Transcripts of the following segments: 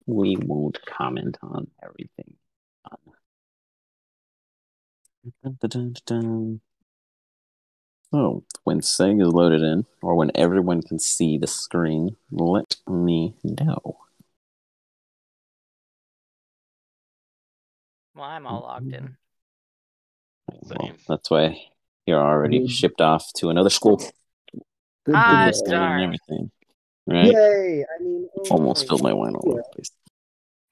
we won't comment on everything. Dun, dun, dun, dun. So, when SEG is loaded in, or when everyone can see the screen, let me know. Well, I'm all logged in. Well, that's why you're already shipped off to another school. Ah, And darn. everything. Right? Yay! I mean, almost spilled my wine all over the place.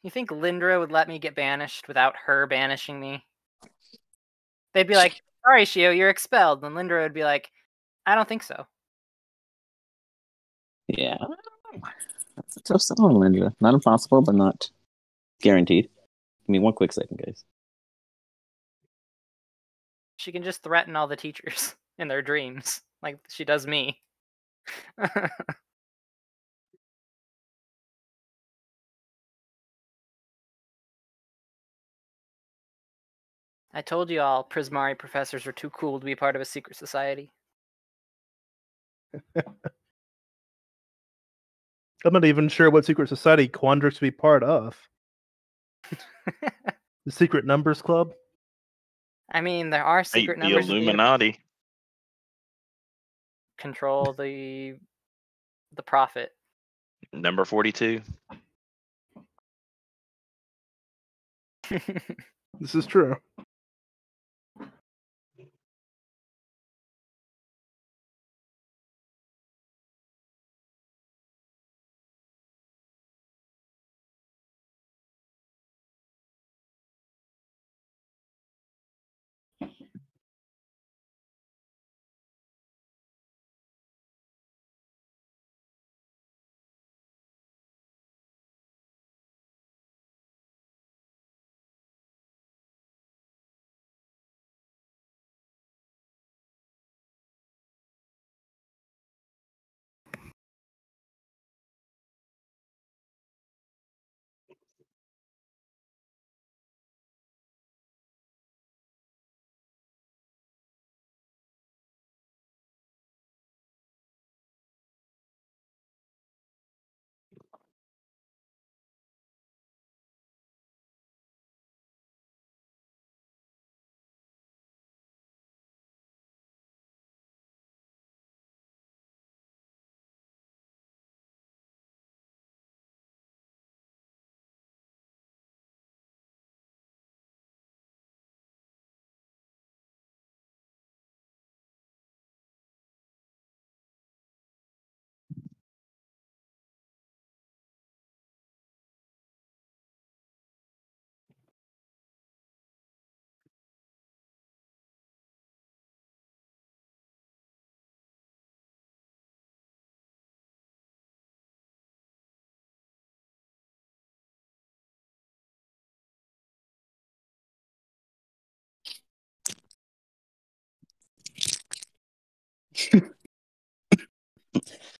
You think Lindra would let me get banished without her banishing me? They'd be like, sorry, Shio, you're expelled. And Lindra would be like, I don't think so. Yeah. That's a tough sell, Lindra. Not impossible, but not guaranteed. Give me one quick second, guys. She can just threaten all the teachers in their dreams, like she does me. I told you all Prismari professors were too cool to be part of a secret society. I'm not even sure what secret society Quandrix would be part of. The Secret Numbers Club? I mean, there are secret the numbers. Illuminati. Control the prophet. Number 42. This is true.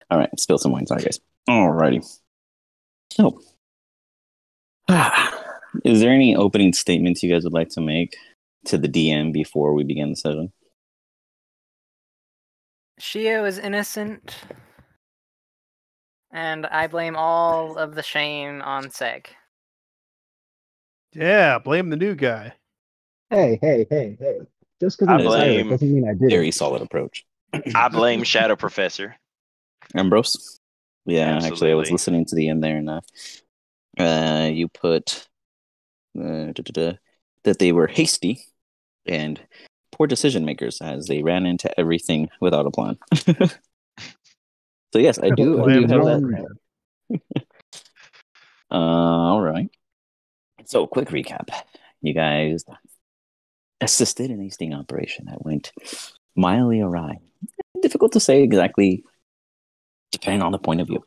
All right, spill some wine. Sorry, guys. Alrighty. So, is there any opening statements you guys would like to make to the DM before we begin the session? Shio is innocent, and I blame all of the shame on Seg. Yeah, blame the new guy. Hey. Just because I I'm a pirate blame- doesn't mean I did Very it. solid approach. I blame Shadow Professor. Ambrose? Yeah, actually, I was Absolutely. listening to the end there, and you put that they were hasty and poor decision makers as they ran into everything without a plan. So yes, I do have that. All right. So quick recap. You guys assisted in a sting operation that went mildly awry. Difficult to say exactly, depending on the point of view.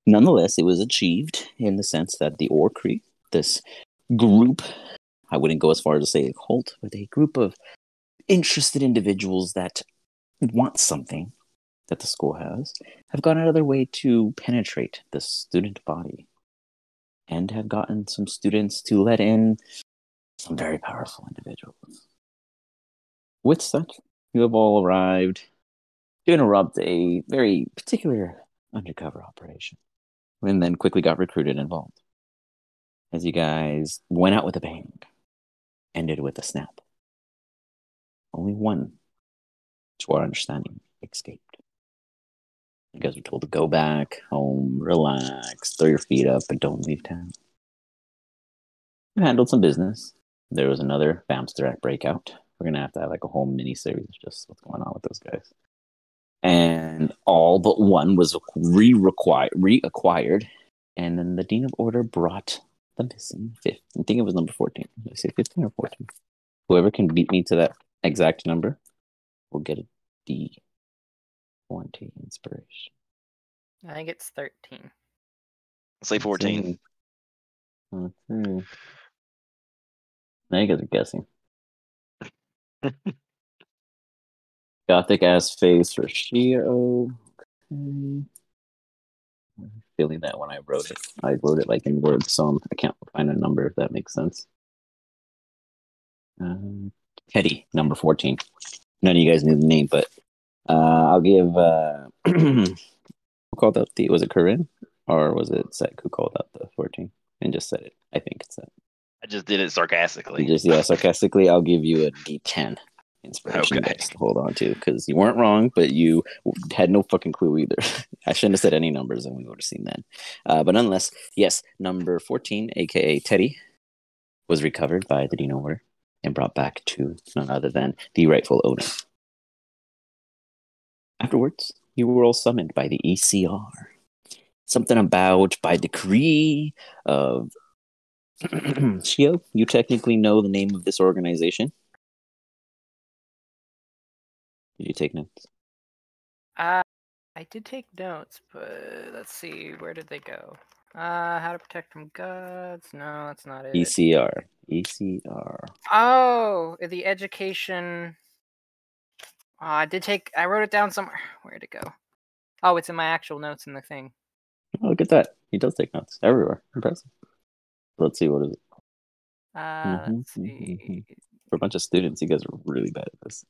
Nonetheless, it was achieved in the sense that the Orcree, this group, I wouldn't go as far as to say a cult, but a group of interested individuals that want something that the school has, have gone out of their way to penetrate the student body and have gotten some students to let in some very powerful individuals. With such, you have all arrived to interrupt a very particular undercover operation and then quickly got recruited and involved. as you guys went out with a bang, ended with a snap. Only one, to our understanding, escaped. You guys were told to go back home, relax, throw your feet up, but don't leave town. You handled some business. There was another Bamster breakout. We're going to have like a whole mini-series just what's going on with those guys. And all but one was reacquired. And then the Dean of Order brought the missing fifth. I think it was number 14. Did I say 15 or 14? Whoever can beat me to that exact number will get a D20 inspiration. I think it's 13. Say 14. Now you guys are guessing. Gothic ass face for Shio. Okay. I'm feeling that when I wrote it like in words, so I can't find a number if that makes sense. Teddy, number 14. None of you guys knew the name, but I'll give who called out was it Corinne or was it Sek who called out the 14 and just said it? I think it's that. I just did it sarcastically. Sarcastically, I'll give you a D10 inspiration Okay. dice to hold on to because you weren't wrong, but you had no fucking clue either. I shouldn't have said any numbers and we would have seen that. But nonetheless, yes, number 14, aka Teddy, was recovered by the Dino Order and brought back to none other than the rightful owner. Afterwards, you were all summoned by the ECR. Something about by decree of Shio, you technically know the name of this organization. Did you take notes? I did take notes, but let's see, where did they go? How to protect from gods? No, that's not it. ECR. Oh, the education. I wrote it down somewhere. Where'd it go? Oh, it's in my actual notes in the thing. Oh, look at that. He does take notes everywhere. Impressive. Let's see, what is it? Let's see. For a bunch of students, you guys are really bad at this.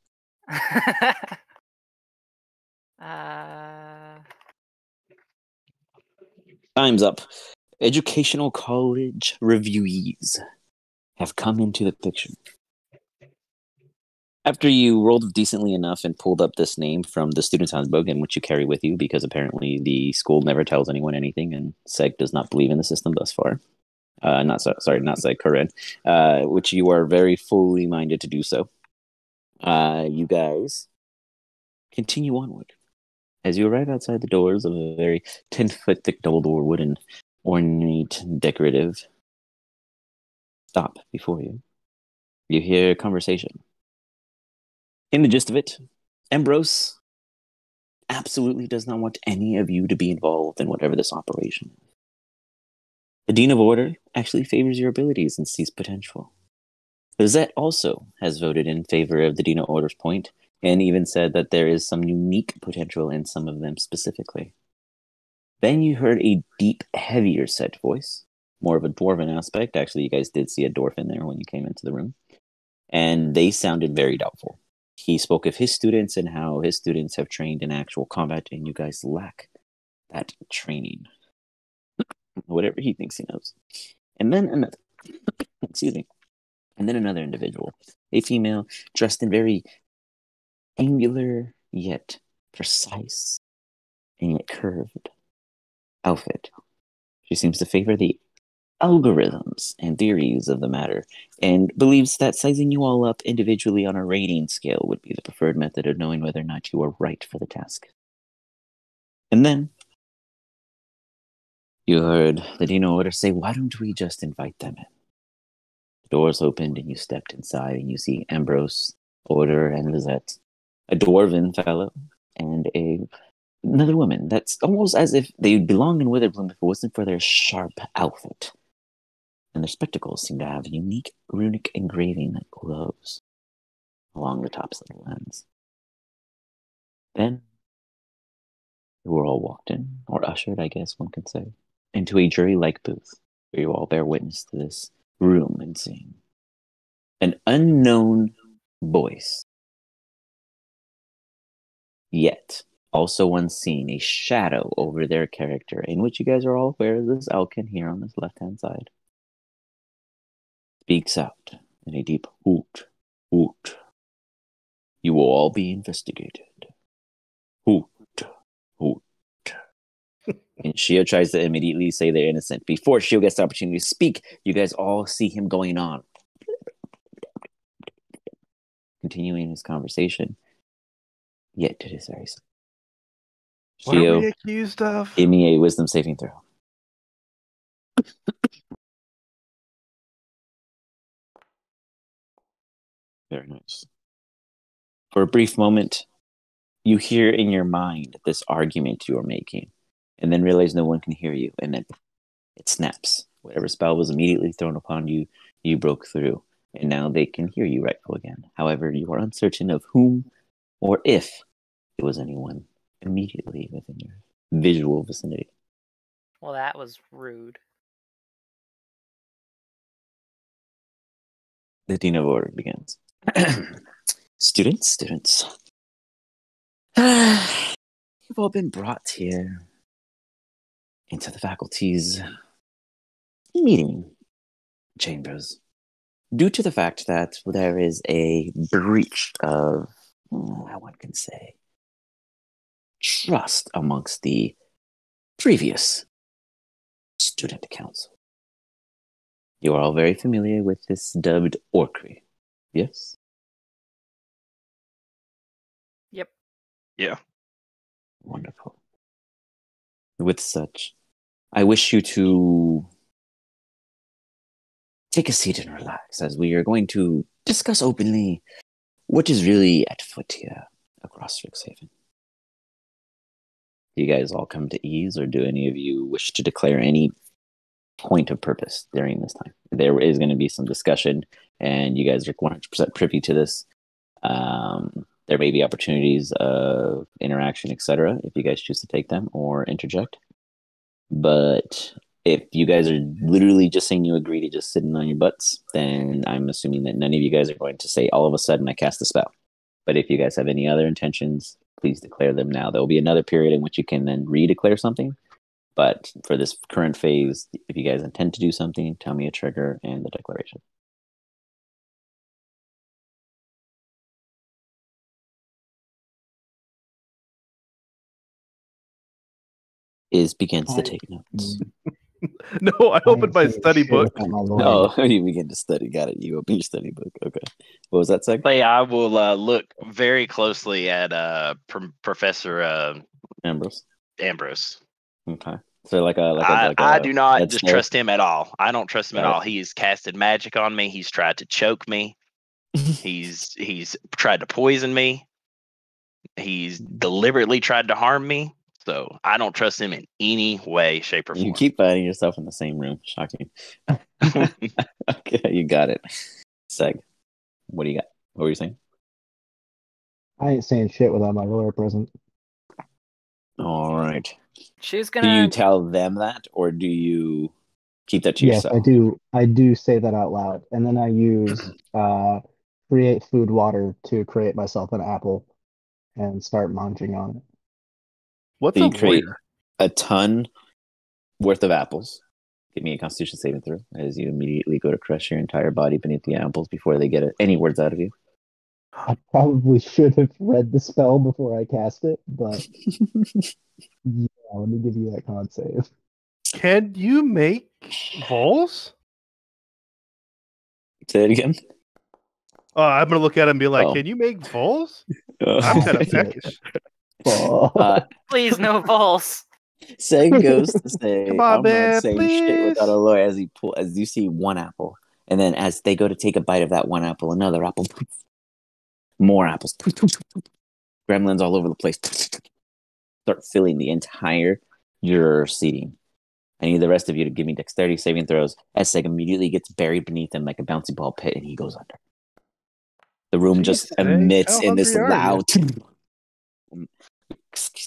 Time's up. Educational college reviewees have come into the picture. After you rolled decently enough and pulled up this name from the student's handbook, in which you carry with you, because apparently the school never tells anyone anything, and SEG does not believe in the system thus far. Not SEG, Corinne, which you are very fully minded to do so. You guys continue onward. As you arrive outside the doors of a very 10-foot thick double-door wooden, ornate, decorative stop before you, you hear a conversation. In the gist of it, Ambrose absolutely does not want any of you to be involved in whatever this operation is. The Dean of Order actually favors your abilities and sees potential. Lizette also has voted in favor of the Dean of Order's point, and even said that there is some unique potential in some of them specifically. Then you heard a deep, heavier set voice, more of a dwarven aspect. Actually, you guys did see a dwarf in there when you came into the room. And they sounded very doubtful. He spoke of his students and how his students have trained in actual combat, and you guys lack that training. Whatever he thinks he knows. And then another, excuse me, and then another individual, a female dressed in very angular yet precise and yet curved outfit. She seems to favor the algorithms and theories of the matter and believes that sizing you all up individually on a rating scale would be the preferred method of knowing whether or not you are right for the task. And then you heard the Dino Order say, "Why don't we just invite them in?" The doors opened and you stepped inside and you see Ambrose, Order, and Lizette, a dwarven fellow, and another woman that's almost as if they belonged in Witherbloom if it wasn't for their sharp outfit. And their spectacles seem to have a unique runic engraving that glows along the tops of the lens. Then you were all walked in, or ushered, I guess one could say, into a jury-like booth where you all bear witness to this room and scene. An unknown voice, yet also unseen, a shadow over their character, in which you guys are all aware of this Elkin here on this left-hand side. speaks out in a deep hoot, hoot. You will all be investigated. Hoot, hoot. And Shio tries to immediately say they're innocent. Before Shio gets the opportunity to speak, you guys all see him going on. Continuing his conversation. Yet it is very simple. What are we Shio, accused of? give me a wisdom saving throw. Very nice. For a brief moment, you hear in your mind this argument you are making, and then realize no one can hear you, and then it snaps. Whatever spell was immediately thrown upon you, you broke through, and now they can hear you rightful again. However, you are uncertain of whom or if it was anyone immediately within your visual vicinity. Well, that was rude. The Dean of Order begins. Students. You've all been brought here into the faculty's meeting chambers due to the fact that there is a breach of, how one can say, trust amongst the previous student council. You are all very familiar with this dubbed orcry, yes? Yep. Yeah. Wonderful. With such, I wish you to take a seat and relax, as we are going to discuss openly what is really at foot here across Strixhaven. Do you guys all come to ease, or do any of you wish to declare any point of purpose during this time? There is going to be some discussion, and you guys are 100% privy to this. There may be opportunities of interaction, etc., if you guys choose to take them or interject. But if you guys are literally just saying you agree to just sitting on your butts, then I'm assuming that none of you guys are going to say, all of a sudden, I cast a spell. But if you guys have any other intentions, please declare them now. There will be another period in which you can then redeclare something. But for this current phase, if you guys intend to do something, tell me a trigger and the declaration. Begins to take notes. No, I opened my study book. Oh, you begin to study. Got it. You open your study book. Okay. What was that, Seg? I will look very closely at Professor Ambrose. Okay. So I do not let's just say- trust him at all. I don't trust him at Got it. all. He's casted magic on me. He's tried to choke me. He's tried to poison me. He's deliberately tried to harm me. So I don't trust him in any way, shape, or form. You keep finding yourself in the same room. Shocking. Okay, you got it. Seg, what do you got? What were you saying? I ain't saying shit without my lawyer present. All right. She's Do gonna. you tell them that, or do you keep that to Yes, yourself? I do. I do say that out loud, and then I use create food water to create myself an apple and start munching on it. What's So a you create lawyer? a ton worth of apples. Give me a Constitution saving throw as you immediately go to crush your entire body beneath the apples before they get any words out of you. I probably should have read the spell before I cast it, but yeah, let me give you that con save. Can you make voles? Say it again. I'm gonna look at him and be like, Oh. "Can you make voles?" I'm kind of peckish. Oh. Please, no voles. Seg goes to say, Come on, I'm man, not saying shit without a please. lawyer as you see one apple. And then as they go to take a bite of that one apple, another apple, more apples, gremlins all over the place, start filling the entire your seating. I need the rest of you to give me dexterity saving throws as Seg immediately gets buried beneath him like a bouncy ball pit and he goes under. The room just Jeez, Seg, emits how in this hungry are you? loud,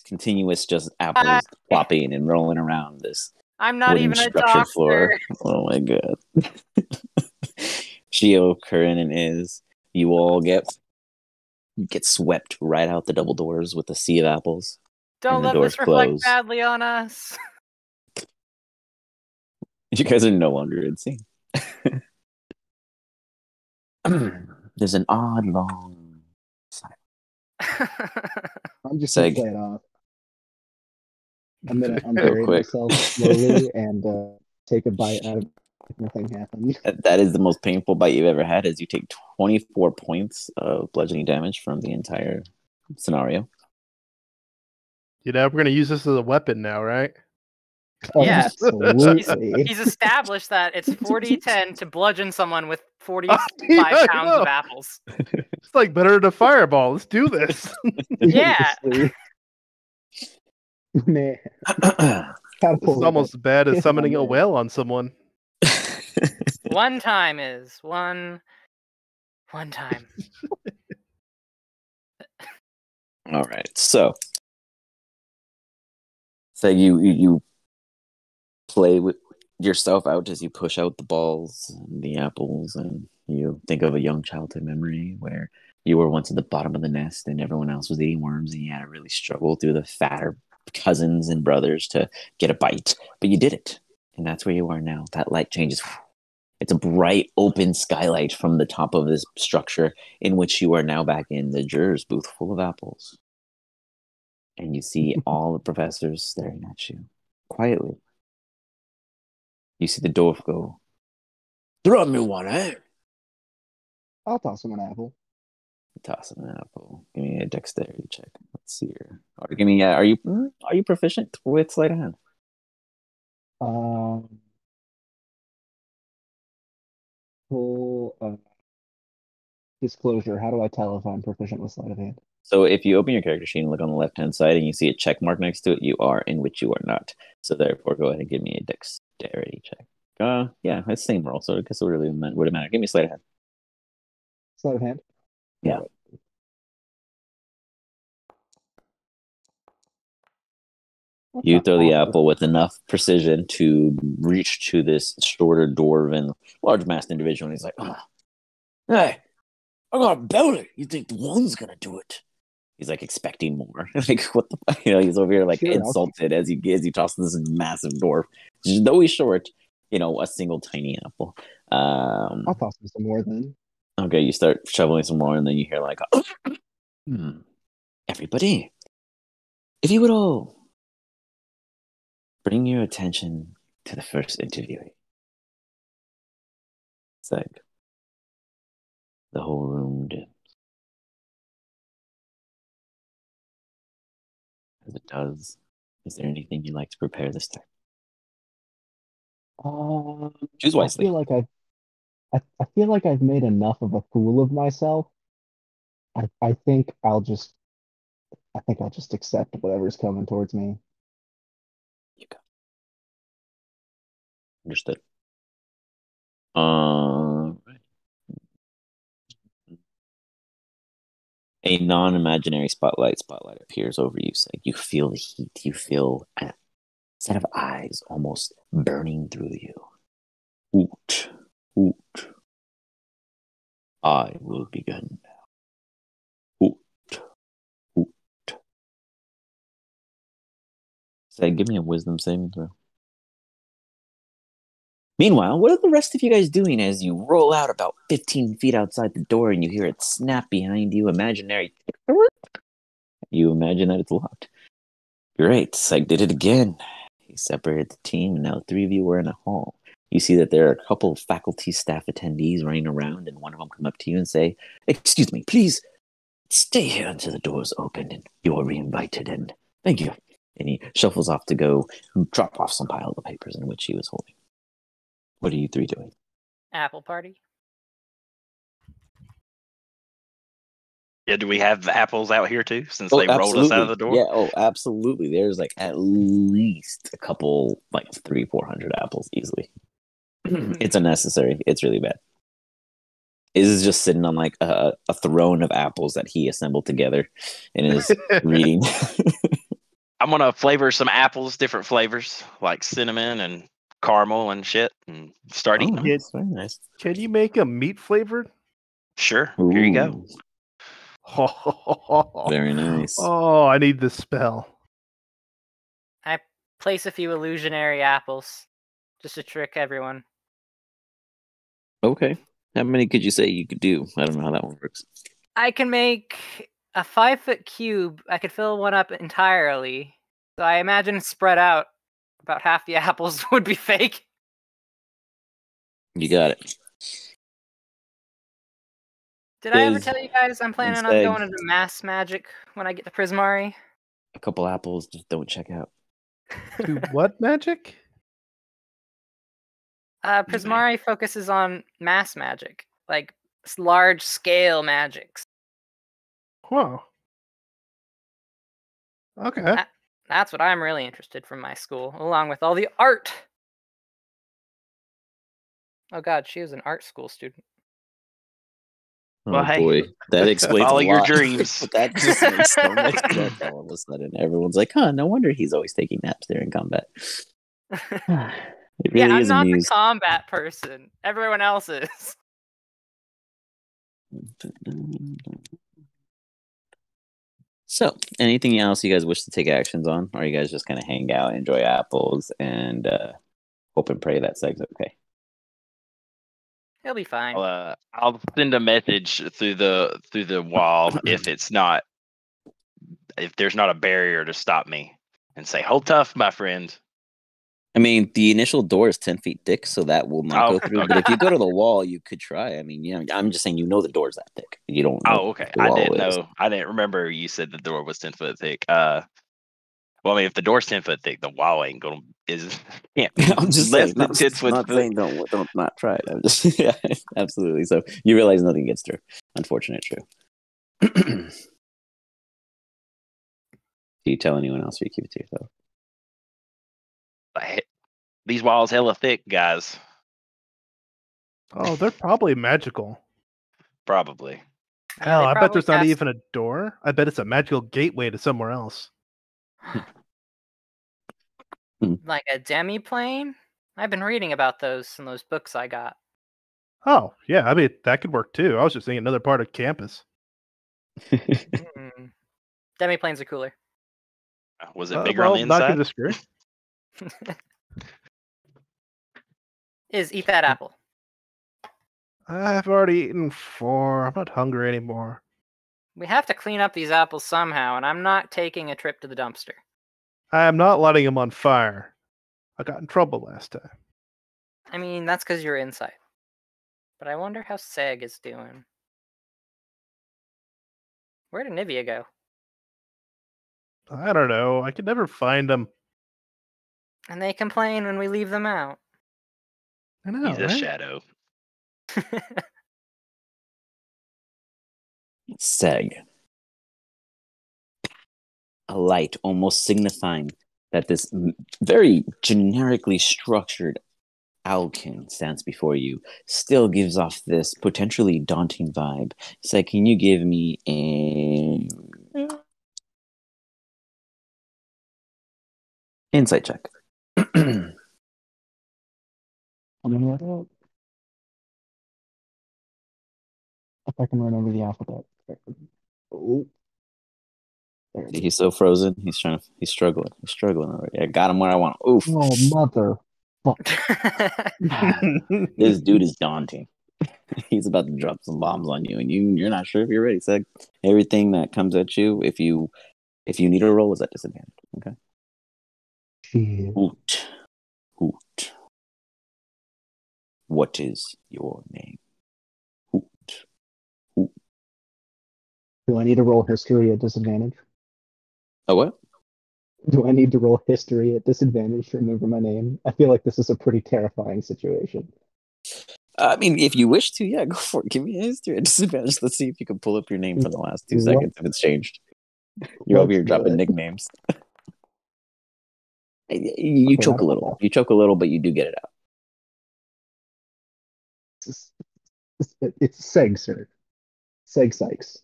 continuous just apples flopping and rolling around this I'm not wooden even a structured doctor. floor. Oh my god. Shio, Curran, and Iz, you all get swept right out the double doors with a sea of apples. Don't and the let doors this reflect close. badly on us. You guys are no longer in scene. There's an odd long silence. I'm just gonna Seg. play it off. I'm gonna Real unbury quick. myself slowly and take a bite out of it like nothing happened. That is the most painful bite you've ever had. As you take 24 points of bludgeoning damage from the entire scenario. You know, we're gonna use this as a weapon now, right? Oh, Yeah. absolutely. He's established that it's 40-10 to bludgeon someone with 45 I pounds of know. apples. It's like better than a fireball. Let's do this. Yeah. Seriously. Man, This is almost as bad as summoning a man. whale on someone. One time is one time. All right, so you play with yourself out as you push out the balls and the apples, and you think of a young childhood memory where you were once at the bottom of the nest and everyone else was eating worms, and you had to really struggle through the fatter cousins and brothers to get a bite, but you did it, and that's where you are now. That light changes. It's a bright open skylight from the top of this structure in which you are now back in the juror's booth full of apples. And you see all the professors staring at you quietly. You see the dwarf go, "Throw me one, eh?" I'll toss him an apple. Toss him an apple. Give me a dexterity check. Let's see here. Or give me. Are you proficient with sleight of hand? Full disclosure. How do I tell if I'm proficient with sleight of hand? So if you open your character sheet and look on the left-hand side and you see a check mark next to it, you are, in which you are not. So therefore, go ahead and give me a dexterity check. Yeah, it's the same roll, so I guess it really wouldn't matter. Give me a sleight of hand. Sleight of hand? Yeah. You throw the apple with enough precision to reach to this shorter dwarven, large-masked individual, and he's like, "Oh, hey, I got a belly. You think the one's gonna do it?" He's like expecting more. Like, what the fuck? You know, he's over here like Sure, insulted as he tosses this massive dwarf. Though he's short, a single tiny apple. I'll toss him some more then. Okay, you start shoveling some more, and then you hear like, everybody, if you would all bring your attention to the first interview. It's like the whole room dims. As it does, is there anything you'd like to prepare this time? Choose wisely. I feel like I've made enough of a fool of myself. I think I'll just accept whatever's coming towards me. You go. Understood. A non-imaginary spotlight appears over you. So you feel the heat. You feel a set of eyes almost burning through you. Oot, oot. I will begin now. Oot, oot. Say, give me a wisdom saving throw. Meanwhile, what are the rest of you guys doing as you roll out about 15 feet outside the door and you hear it snap behind you? Imaginary. You imagine that it's locked. Great. Psych did it again. He separated the team, and now the three of you are in a hall. You see that there are a couple of faculty staff attendees running around, and one of them come up to you and say, "Excuse me, please stay here until the door is opened and you are re-invited, and thank you." And he shuffles off to go drop off some pile of papers in which he was holding. What are you three doing? Apple party. Yeah, do we have apples out here too? Since they rolled us out of the door. Yeah, absolutely. There's like at least a couple, like 300-400 apples easily. It's unnecessary. It's really bad. Iz is just sitting on like a throne of apples that he assembled together and is reading. I'm gonna flavor some apples, different flavors like cinnamon and caramel and shit, and start eating them. Nice, very nice. Can you make a meat flavored? Sure. Ooh, Here you go. very nice. Oh, I need this spell. I place a few illusionary apples just to trick everyone. Okay. How many could you say you could do? I don't know how that one works. I can make a 5-foot cube. I could fill one up entirely. So I imagine spread out. About half the apples would be fake. You got it. Did I ever Is tell you guys I'm planning on instead- going into mass magic when I get to Prismari? A couple apples just don't check out. To what magic? Prismari focuses on mass magic, like large scale magics. Wow. Okay. That's what I'm really interested from my school, along with all the art. Oh god, she was an art school student. Oh Well, hey, boy, that explains follow a your lot. dreams. That just makes so much sense all of a sudden. Everyone's like, "Huh? No wonder he's always taking naps during combat." It really Yeah, I'm is not amused. the combat person. Everyone else is. So, anything else you guys wish to take actions on, or you guys just kind of hang out, enjoy apples, and hope and pray that Seg's okay? He'll be fine. I'll send a message through the wall if there's not a barrier to stop me, and say, "Hold tough, my friend." I mean, the initial door is 10 feet thick, so that will not go through. But if you go to the wall, you could try. I mean, I'm just saying, the door's that thick. You don't know. Oh, okay. The I wall didn't is. know. I didn't remember you said the door was 10 foot thick. Well, I mean, if the door's 10 foot thick, the wall ain't gonna can't be I'm just less saying, than not, 10 foot not thick. saying don't not try it. I'm just yeah, absolutely. So you realize nothing gets through. Unfortunate, true. Do you tell anyone else, or you keep it to yourself? These walls hella thick, guys. Oh, they're probably magical. Probably. Yeah, Hell, they I bet probably there's not cast- even a door. I bet it's a magical gateway to somewhere else. like a demi-plane? I've been reading about those in those books I got. Oh, yeah, I mean, that could work too. I was just thinking another part of campus. Demi-planes are cooler. Was it bigger on Well, the not inside? gonna disagree. Eat that apple. I've already eaten 4. I'm not hungry anymore. We have to clean up these apples somehow, and I'm not taking a trip to the dumpster. I am not lighting them on fire. I got in trouble last time. I mean, that's because you're inside. But I wonder how Seg is doing. Where did Nivea go? I don't know. I could never find them. And they complain when we leave them out. I know, He's a right? shadow. Seg. A light almost signifying that this very generically structured alkin stands before you still gives off this potentially daunting vibe. Seg, can you give me a insight check? If I can remember the alphabet. Oh, there it is. He's so frozen. He's struggling. He's struggling already. I got him where I want him. Oof. Oh, mother. This dude is daunting. He's about to drop some bombs on you, and you're not sure if you're ready. So everything that comes at you, if you need a roll, is at disadvantage. Okay. Shit. Hoot. What is your name? Hoot. Do I need to roll history at disadvantage? Oh, what? Do I need to roll history at disadvantage to remember my name? I feel like this is a pretty terrifying situation. I mean, if you wish to, yeah, go for it. Give me a history at disadvantage. Let's see if you can pull up your name from the last 2 seconds if it's changed. You're over here dropping nicknames. You choke a little. You choke a little, but you do get it out. It's Seg, sir. Seg Sykes.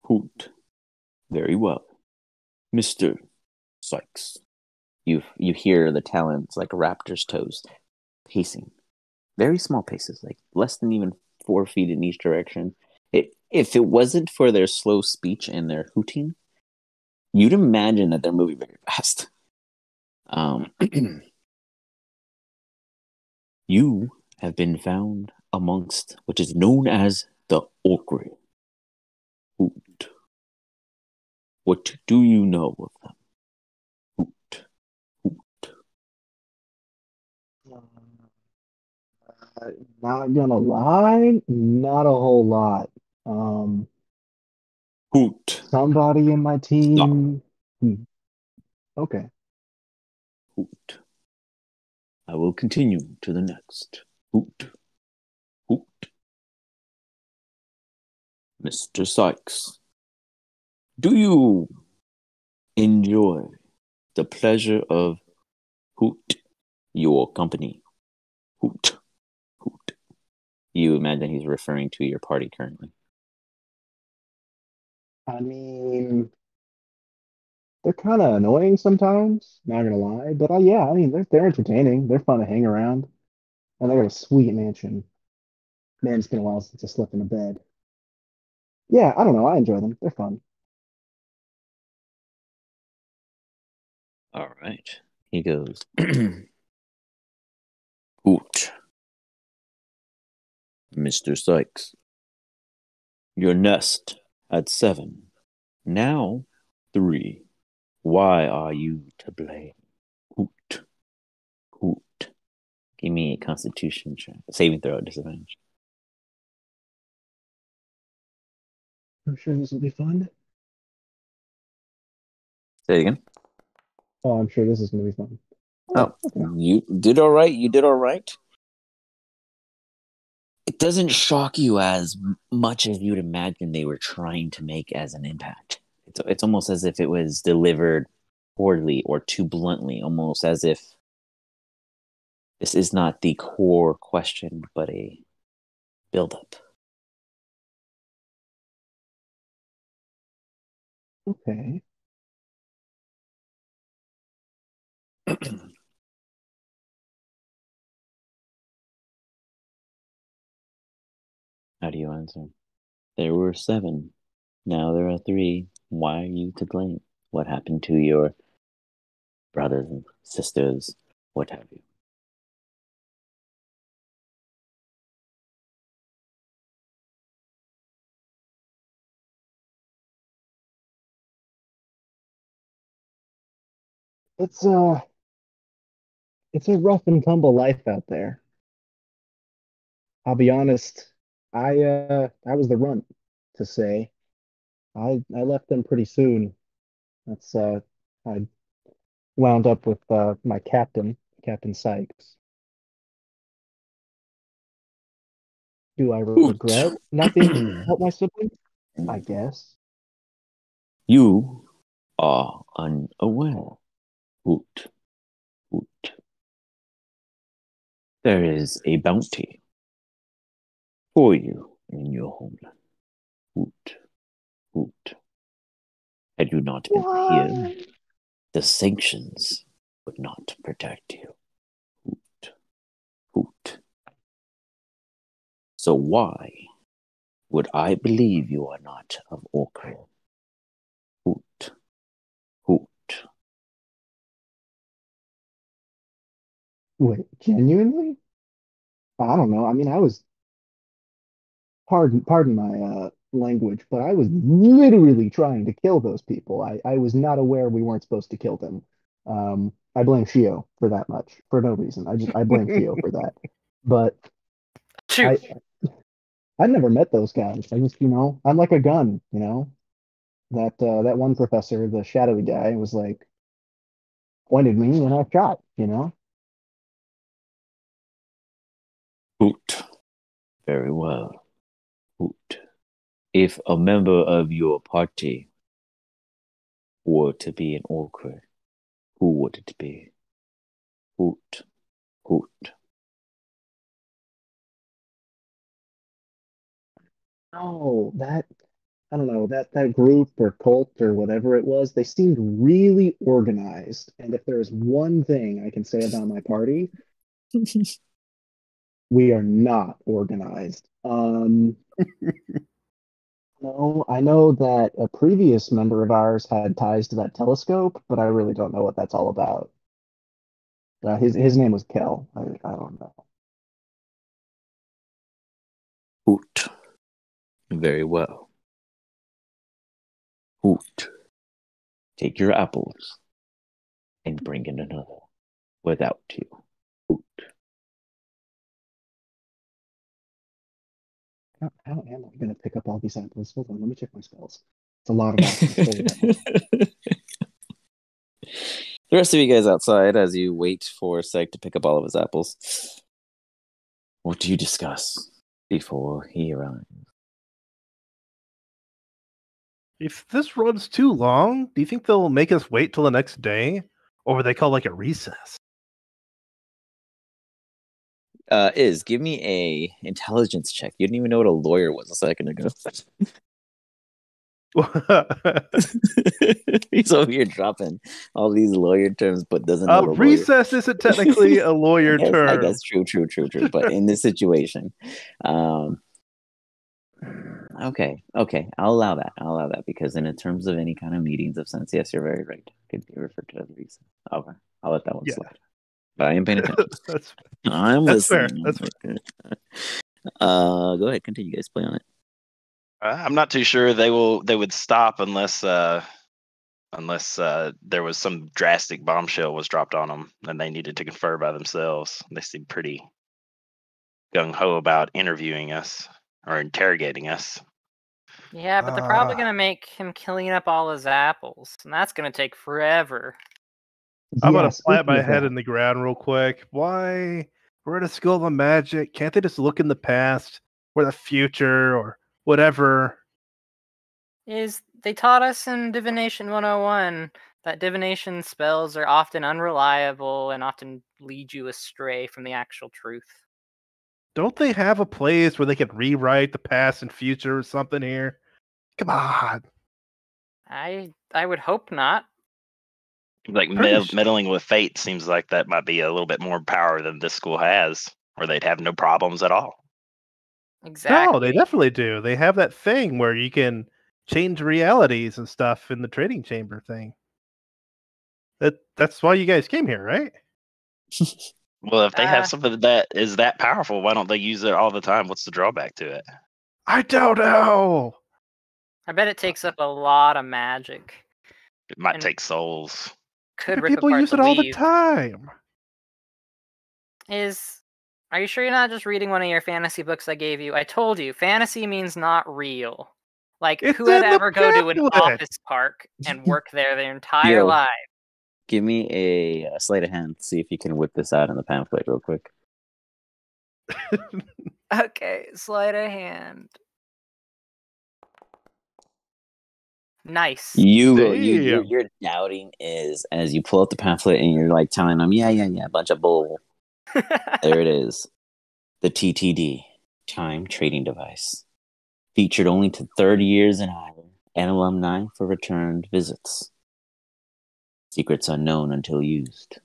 Hoot. Very well. Mr. Sykes. You hear the talons like a raptor's toes pacing. Very small paces, like less than even 4 feet in each direction. If it wasn't for their slow speech and their hooting, you'd imagine that they're moving very fast. You have been found amongst what is known as the Orkri. Hoot. What do you know of them? Hoot. Hoot. Not gonna lie, not a whole lot. Um, Hoot. Somebody in my team. Okay. Hoot. I will continue to the next. Hoot. Hoot. Mr. Sykes, do you enjoy the pleasure of Hoot, your company? Hoot. Hoot. You imagine he's referring to your party currently. I mean, they're kind of annoying sometimes, not gonna lie. But yeah, I mean, they're entertaining. They're fun to hang around, and they got a sweet mansion. Man, it's been a while since I slept in a bed. Yeah, I don't know. I enjoy them. They're fun. All right. He goes, Hoot. Mr. Sykes, your nest had 7, now 3. Why are you to blame? Hoot. Hoot. Give me a constitution check. Saving throw at disadvantage. I'm sure this will be fun. Say it again. Oh, I'm sure this is gonna be fun. Oh, Okay. you did all right. You did all right. It doesn't shock you as much as you'd imagine they were trying to make as an impact. It's almost as if it was delivered poorly or too bluntly, almost as if this is not the core question, but a buildup. Okay. How do you answer? There were 7. Now there are 3. Why are you to blame? What happened to your brothers and sisters? What have you? It's a it's a rough and tumble life out there. I'll be honest. I was the runt to say. I left them pretty soon. That's I wound up with my captain, Captain Sykes. Do I Hoot. regret not being able to help my siblings? I guess. You are unaware. Hoot. Hoot. There is a bounty for you in your homeland. Hoot. Hoot. Had you not been here, the sanctions would not protect you. Hoot. Hoot. So why would I believe you are not of Orkra? Hoot. Hoot. Wait, genuinely? I don't know. I mean, I was pardon my language, but I was literally trying to kill those people. I was not aware we weren't supposed to kill them. I blame Shio for that much for no reason. I blame Shio for that. But Shoot. I never met those guys. I just, I'm like a gun, That one professor, the shadowy guy, was like pointed me and I shot. Hoot. Very well. Hoot. If a member of your party were to be an Orkra, who would it be? Hoot. Hoot. No, I don't know, that group or cult or whatever it was, they seemed really organized. And if there's one thing I can say about my party, we are not organized. No, I know that a previous member of ours had ties to that telescope, but I really don't know what that's all about. His name was Kel. I don't know. Hoot. Very well. Hoot. Take your apples and bring in another without you. Hoot. How am I going to pick up all these apples? Hold on, let me check my spells. It's a lot of apples. Holy hell. The rest of you guys outside as you wait for Seg to pick up all of his apples. What do you discuss before he arrives? If this runs too long, do you think they'll make us wait till the next day? Or will they call like a recess? Give me a intelligence check. You didn't even know what a lawyer was a second ago. He's over here dropping all these lawyer terms, but doesn't know what a recess isn't technically a lawyer term. I guess true. But in this situation, okay, I'll allow that because in terms of any kind of meetings of sense, yes, you're very right. It could be referred to as a recess. Okay, I'll let that one slide. But I am paying attention. I'm listening. That's fair. Go ahead, continue, guys. Play on it. I'm not too sure they would stop unless there was some drastic bombshell was dropped on them and they needed to confer by themselves. They seem pretty gung ho about interviewing us or interrogating us. Yeah, but they're probably going to make him clean up all his apples, and that's going to take forever. I'm going to plant my head in the ground real quick. Why? We're at a school of magic. Can't they just look in the past or the future or whatever? They taught us in Divination 101 that divination spells are often unreliable and often lead you astray from the actual truth. Don't they have a place where they could rewrite the past and future or something here? Come on. I would hope not. Like meddling with fate seems like that might be a little bit more power than this school has, or they'd have no problems at all. Exactly. No, they definitely do. They have that thing where you can change realities and stuff in the trading chamber thing. That's why you guys came here, right? Well, if they have something that is that powerful, why don't they use it all the time? What's the drawback to it? I don't know. I bet it takes up a lot of magic. It might take souls. People use it all the time. Are you sure you're not just reading one of your fantasy books I gave you? I told you, fantasy means not real. Like, who would ever go to an office park and work there their entire life? Give me a sleight of hand. See if you can whip this out in the pamphlet real quick. Okay, sleight of hand. Nice. Your doubting is as you pull out the pamphlet and you're like telling them, yeah, bunch of bull. There it is. The TTD, Time Trading Device. Featured only to third years and higher, and alumni for returned visits. Secrets unknown until used.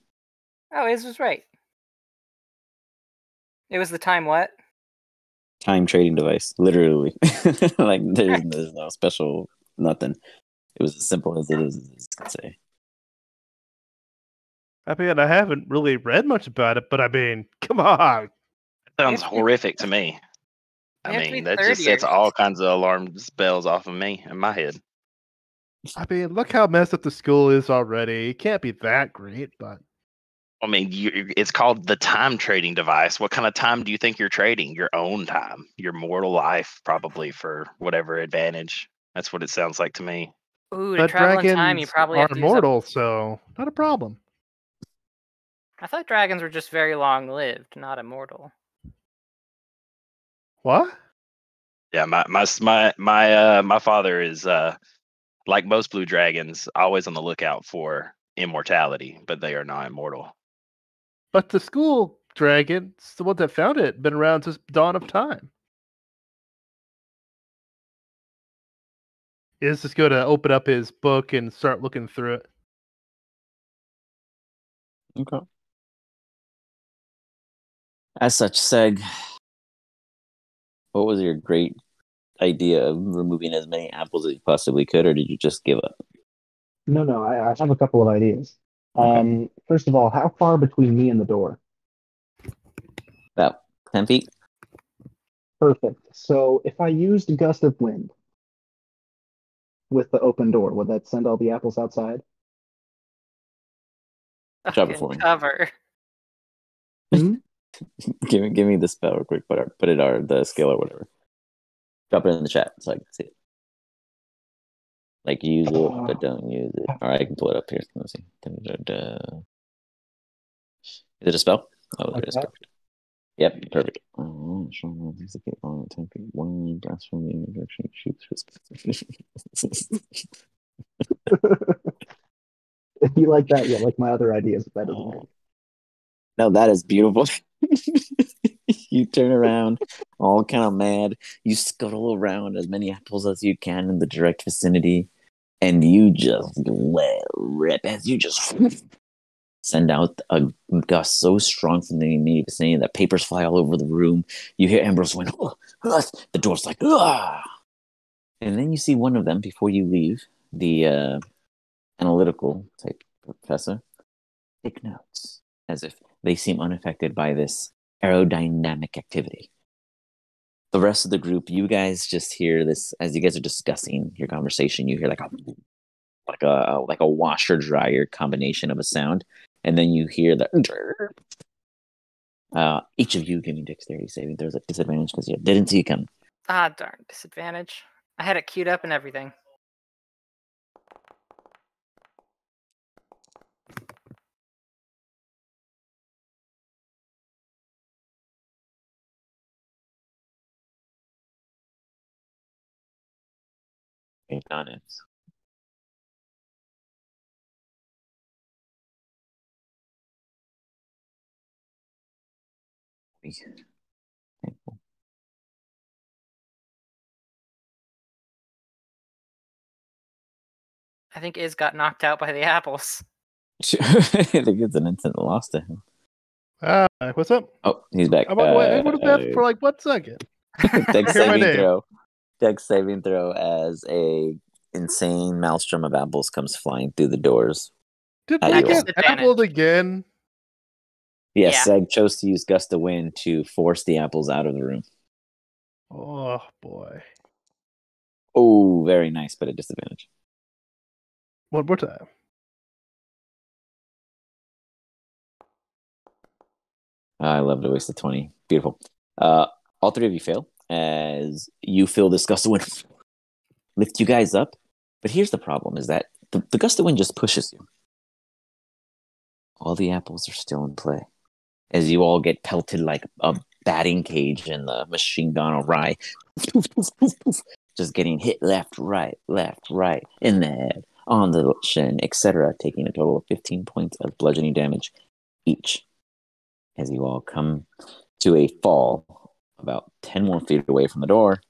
Oh, Iz was right. It was the time what? Time trading device, literally. Like there's no special nothing. It was as simple as it is, as you can say. I mean, I haven't really read much about it, but I mean, come on. That sounds horrific to me. I mean, that just sets all kinds of alarm bells off of me in my head. I mean, look how messed up the school is already. It can't be that great, but... I mean, it's called the time trading device. What kind of time do you think you're trading? Your own time. Your mortal life, probably, for whatever advantage. That's what it sounds like to me. Ooh, to travel in time, you probably have to immortal, so not a problem. I thought dragons were just very long-lived, not immortal. What? Yeah, my father is like most blue dragons, always on the lookout for immortality, but they are not immortal. But the school dragons, the one that found it, been around since dawn of time. Is just going to open up his book and start looking through it. Okay. As such, Seg, what was your great idea of removing as many apples as you possibly could, or did you just give up? No, I have a couple of ideas. Okay. First of all, how far between me and the door? About 10 feet. Perfect. So if I used Gust of Wind with the open door, would that send all the apples outside? Drop it for me. Cover. Give me the spell real quick. Put it or the skill or whatever. Drop it in the chat so I can see it. Like use it, but don't use it. All right, I can pull it up here. Let's see. Is it a spell? Oh, there it is. Perfect. Yep, perfect. He's a bit on 10 feet. One blast from the direction shoots. If you like that, yeah, like my other ideas better than me. No, that is beautiful. You turn around, all kind of mad. You scuttle around as many apples as you can in the direct vicinity, and you just let rip as you just send out a gust so strong from the immediate vicinity that papers fly all over the room. You hear Ambrose went, the door's like, ah! And then you see one of them before you leave, the analytical type professor, take notes as if they seem unaffected by this aerodynamic activity. The rest of the group, you guys just hear this as you guys are discussing your conversation. You hear like a washer dryer combination of a sound, and then you hear the. Each of you give me dexterity saving throws at disadvantage because you didn't see it come. Ah, darn disadvantage. I had it queued up and everything. On it. I think Iz got knocked out by the apples. I think it's an instant loss to him. What's up? Oh, he's back. What was that for like 1 second? Dex saving throw. Dex saving throw as a insane maelstrom of apples comes flying through the doors. Did we get apples again? Yes, Seg chose to use Gust of Wind to force the apples out of the room. Oh, boy. Oh, very nice, but at disadvantage. One more time. I love to waste the 20. Beautiful. All three of you fail as you feel this gust of wind lift you guys up. But here's the problem is that the gust of wind just pushes you. All the apples are still in play as you all get pelted like a batting cage in the machine gun awry. Just getting hit left, right, in the head, on the shin, etc., taking a total of 15 points of bludgeoning damage each as you all come to a fall about 10 more feet away from the door,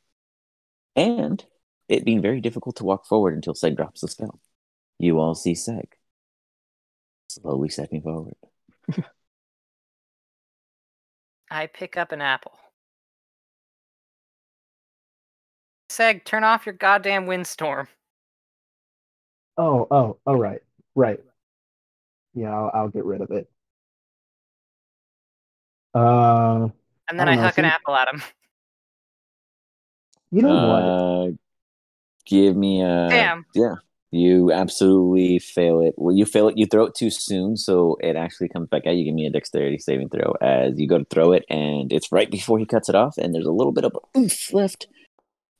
and it being very difficult to walk forward until Seg drops the spell. You all see Seg slowly stepping forward. I pick up an apple. Seg, turn off your goddamn windstorm. Oh, right. Yeah, I'll get rid of it. And then I huck an apple at him. You know what? Give me a... Damn. Yeah. You absolutely fail it. Well, you fail it. You throw it too soon, so it actually comes back out. You give me a dexterity saving throw as you go to throw it, and it's right before he cuts it off, and there's a little bit of oomph left.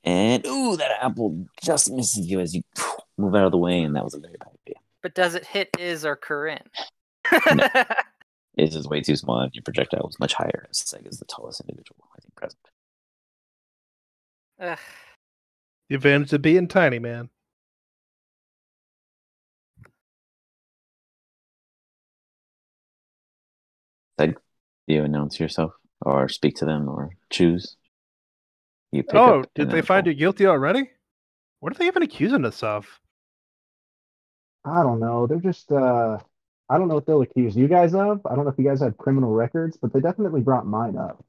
And, that apple just misses you as you move out of the way, and that was a very bad idea. But does it hit Iz or Corinne? No. It's just way too small, and your projectile was much higher. Seg is the tallest individual, I think, present. Ugh. The advantage of being tiny, man. Seg, do you announce yourself, or speak to them, or choose? Did they find you guilty already? What are they even accusing us of? I don't know. They're just I don't know what they'll accuse you guys of. I don't know if you guys have criminal records, but they definitely brought mine up.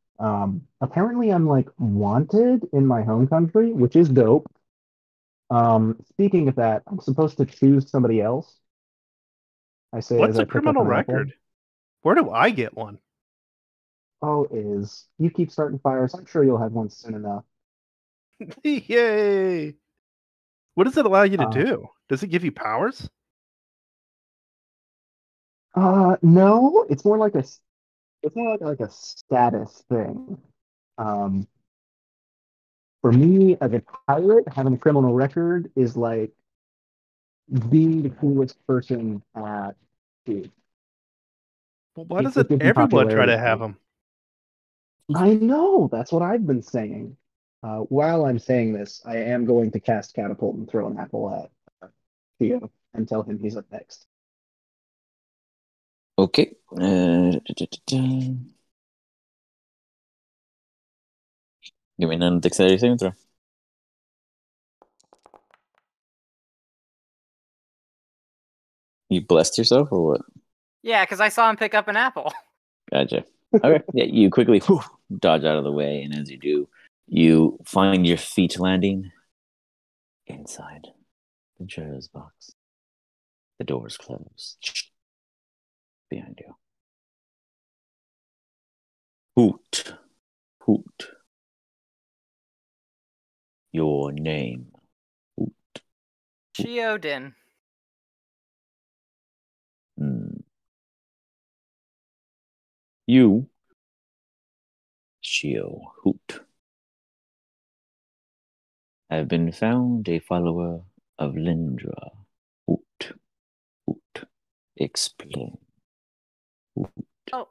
Apparently I'm like wanted in my home country, which is dope. Speaking of that, I'm supposed to choose somebody else. I say, what's as I a criminal record? Where do I get one? Oh, is. You keep starting fires. I'm sure you'll have one soon enough. Yay! What does it allow you to Uh, do? Does it give you powers? no, it's more like a status thing. Um, for me, as a pirate, having a criminal record is like being the coolest person at sea. Well, why It doesn't gives me everyone try popularity to for have me. them? I know, that's what I've been saying. While I'm saying this, I am going to cast Catapult and throw an apple at Theo and tell him he's up next. Okay. Give me another dexterity saving throw. You blessed yourself or what? Yeah, because I saw him pick up an apple. Gotcha. Okay. Yeah, you quickly dodge out of the way, and as you do, you find your feet landing inside the treasure box. The doors close behind you. Hoot, hoot. Your name. Hoot. Chiodin. You, Shio Hoot, have been found a follower of Lindra. Hoot, hoot. Explain. Hoot. Oh,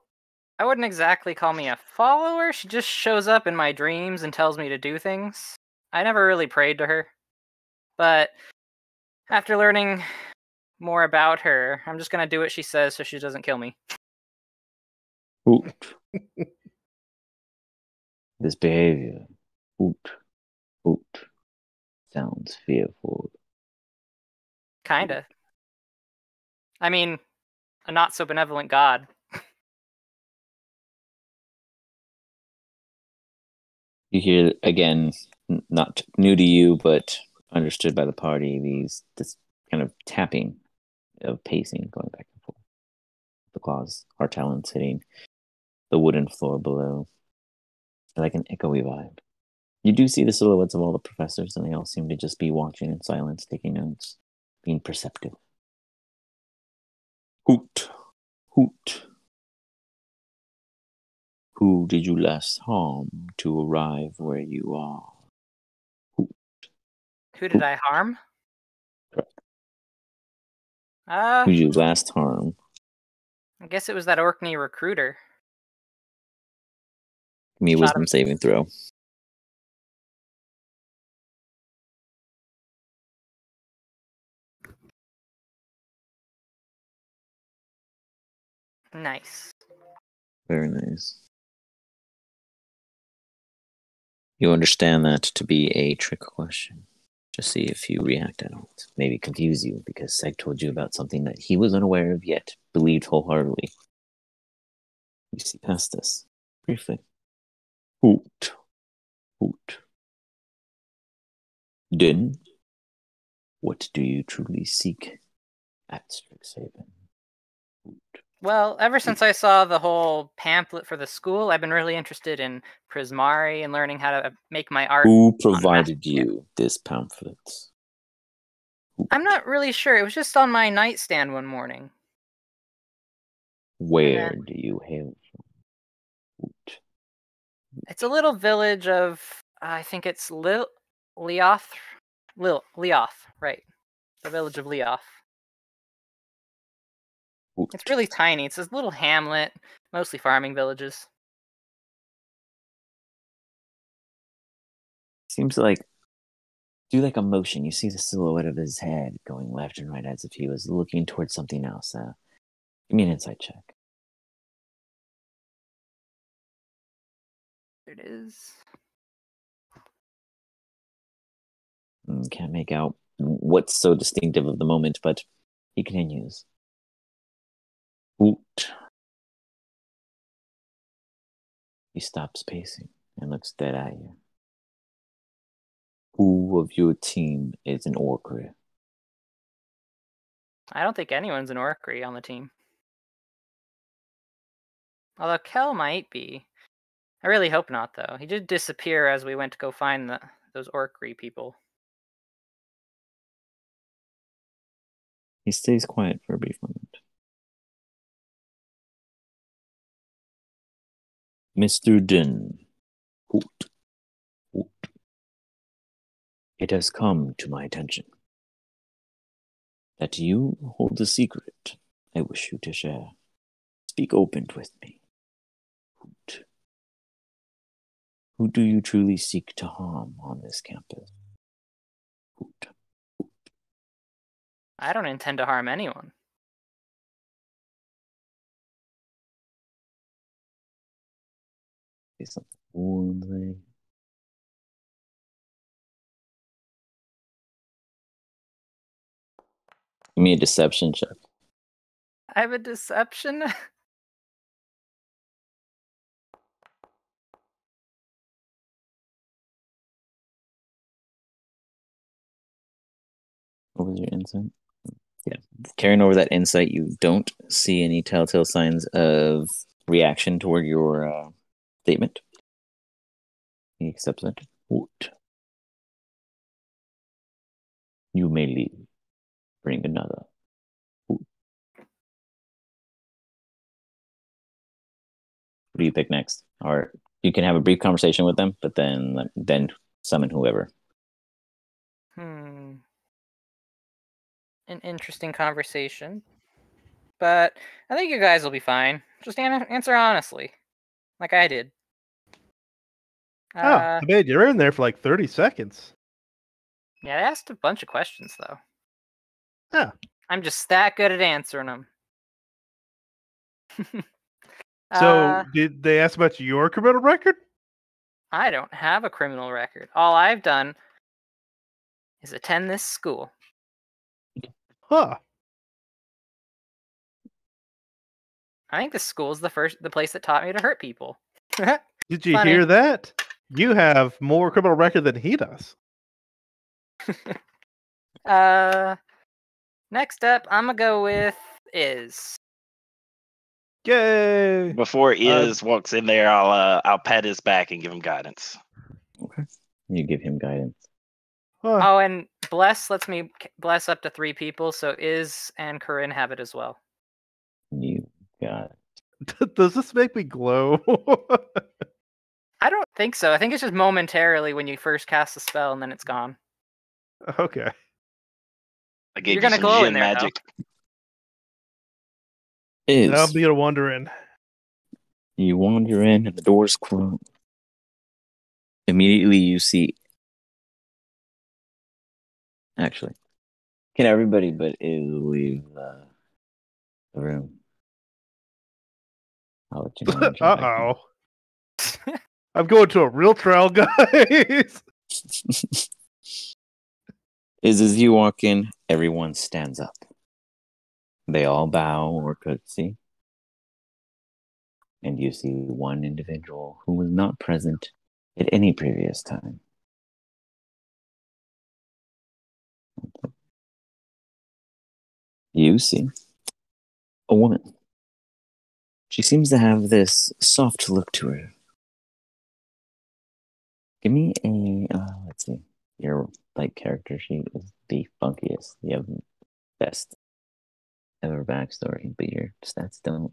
I wouldn't exactly call me a follower. She just shows up in my dreams and tells me to do things. I never really prayed to her. But after learning more about her, I'm just going to do what she says so she doesn't kill me. Hoot. This behavior, hoot, hoot, sounds fearful. Kinda. I mean, a not so benevolent god. You hear again, not new to you, but understood by the party. This kind of tapping of pacing going back and forth. The claws, our talons hitting the wooden floor below, like an echoey vibe. You do see the silhouettes of all the professors, and they all seem to just be watching in silence, taking notes, being perceptive. Hoot, hoot. Who did you last harm to arrive where you are? Hoot. Who did I harm? Correct. Who did you last harm? I guess it was that Orkney recruiter. Give me a wisdom saving throw. Nice. Very nice. You understand that to be a trick question. Just see if you react on it. Maybe confuse you because Seg told you about something that he was unaware of yet believed wholeheartedly. You see past this briefly. Hoot. Hoot. Din, what do you truly seek at STRIXHAVEN? Hoot. Well, ever since I saw the whole pamphlet for the school, I've been really interested in Prismari and learning how to make my art. Who provided you this pamphlet? I'm not really sure. It was just on my nightstand one morning. Where do you hail from? Hoot. It's a little village of, I think it's Leoth, right? The village of Leoth. Hoot. It's really tiny. It's this little hamlet, mostly farming villages. Seems like do like a motion. You see the silhouette of his head going left and right as if he was looking towards something else. Give me an insight check. There it is. Can't make out what's so distinctive of the moment, but he continues. Hoot. He stops pacing and looks dead at you. Who of your team is an orcry? I don't think anyone's an orcry on the team. Although Kel might be. I really hope not, though. He did disappear as we went to go find those orcry people. He stays quiet for a brief moment. Mr. Din, it has come to my attention that you hold a secret I wish you to share. Speak open with me. Who do you truly seek to harm on this campus? I don't intend to harm anyone. Say something warmly. Give me a deception check. I have a deception? What was your insight? Yeah. Carrying over that insight, you don't see any telltale signs of reaction toward your statement. He accepts it. You may leave. Bring another. What do you pick next? Or you can have a brief conversation with them, but then summon whoever. An interesting conversation. But I think you guys will be fine. Just answer honestly. Like I did. I mean, you're in there for like 30 seconds. Yeah, I asked a bunch of questions, though. Yeah. I'm just that good at answering them. So, did they ask about your criminal record? I don't have a criminal record. All I've done is attend this school. Huh. I think this school is the place that taught me to hurt people. Did you hear that? You have more criminal record than he does. Next up, I'm gonna go with Iz. Yay! Before Iz walks in there, I'll pat his back and give him guidance. Okay. You give him guidance. Huh. Oh, and bless lets me bless up to 3 people, so Iz and Corinne have it as well. You got it. Does this make me glow? I don't think so. I think it's just momentarily when you first cast the spell and then it's gone. Okay. I gave You're you gonna some glow in Jinn there, magic. Iz. I'll be wondering. You wander in and the doors close. Immediately you see... Actually, can everybody but Iz leave the room? I'll let you know. Uh-oh. I'm going to a real trial, guys. Is as you walk in, everyone stands up. They all bow or curtsy. And you see one individual who was not present at any previous time. You see a woman. She seems to have this soft look to her. Give me a, let's see, your character sheet is the funkiest. You have best ever backstory, but your stats don't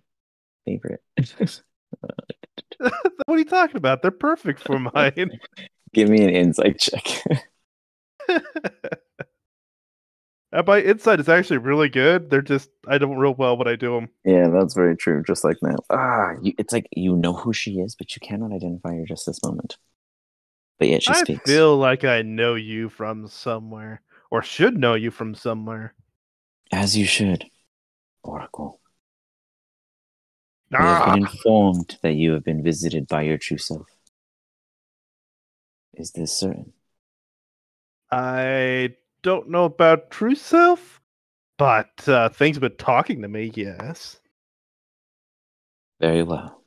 favor it. What are you talking about? They're perfect for mine. Give me an insight check. My insight is actually really good. They're just, I don't real well when I do them. Yeah, that's very true. Just like that. It's like you know who she is, but you cannot identify her just this moment. But yet she speaks. I feel like I know you from somewhere, or should know you from somewhere. As you should, Oracle. We have been informed that you have been visited by your true self. Is this certain? I don't know about true self, but things have been talking to me, yes. Very well.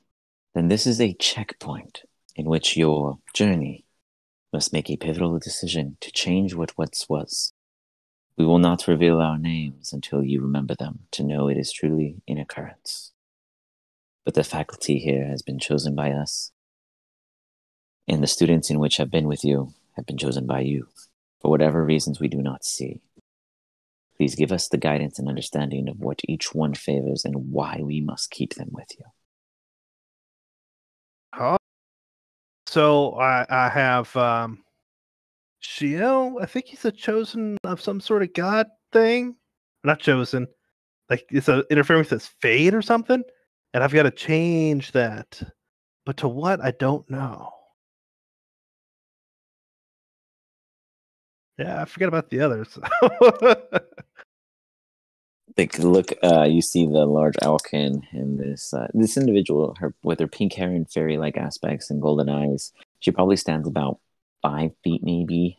Then this is a checkpoint in which your journey must make a pivotal decision to change what once was. We will not reveal our names until you remember them to know it is truly an occurrence. But the faculty here has been chosen by us and the students in which have been with you have been chosen by you for whatever reasons we do not see. Please give us the guidance and understanding of what each one favors and why we must keep them with you. Oh. So I have Shiel. I think he's a chosen of some sort of god thing. Not chosen. Like it's interfering with his fate or something. And I've got to change that. But to what, I don't know. Yeah, I forget about the others. Look, you see the large owlkin and this individual, her with her pink hair and fairy-like aspects and golden eyes. She probably stands about 5 feet, maybe.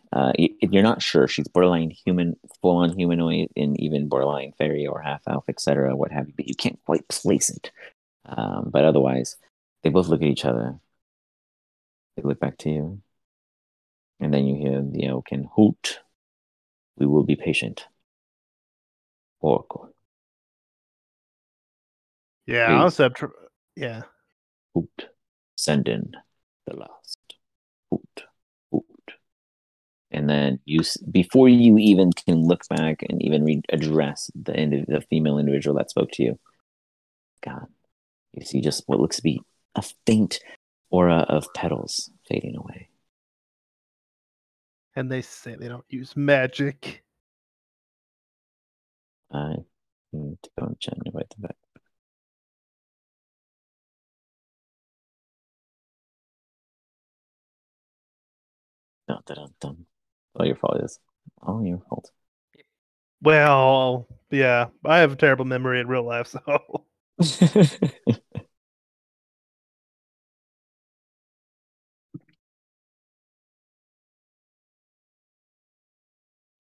You're not sure. She's borderline human, full-on humanoid, and even borderline fairy or half-elf, etc., what have you. But you can't quite place it. But otherwise, they both look at each other. They look back to you, and then you hear the owlkin hoot. We will be patient. Oracle. Yeah, honestly, yeah. Hoot. Send in the last. Hoot. Hoot. And then before you even can look back and even address the female individual that spoke to you, God, you see just what looks to be a faint aura of petals fading away. And they say they don't use magic. I need to go and check and write the back. Dun, dun, dun. Oh, your fault is. Oh, your fault. Well, yeah, I have a terrible memory in real life, so.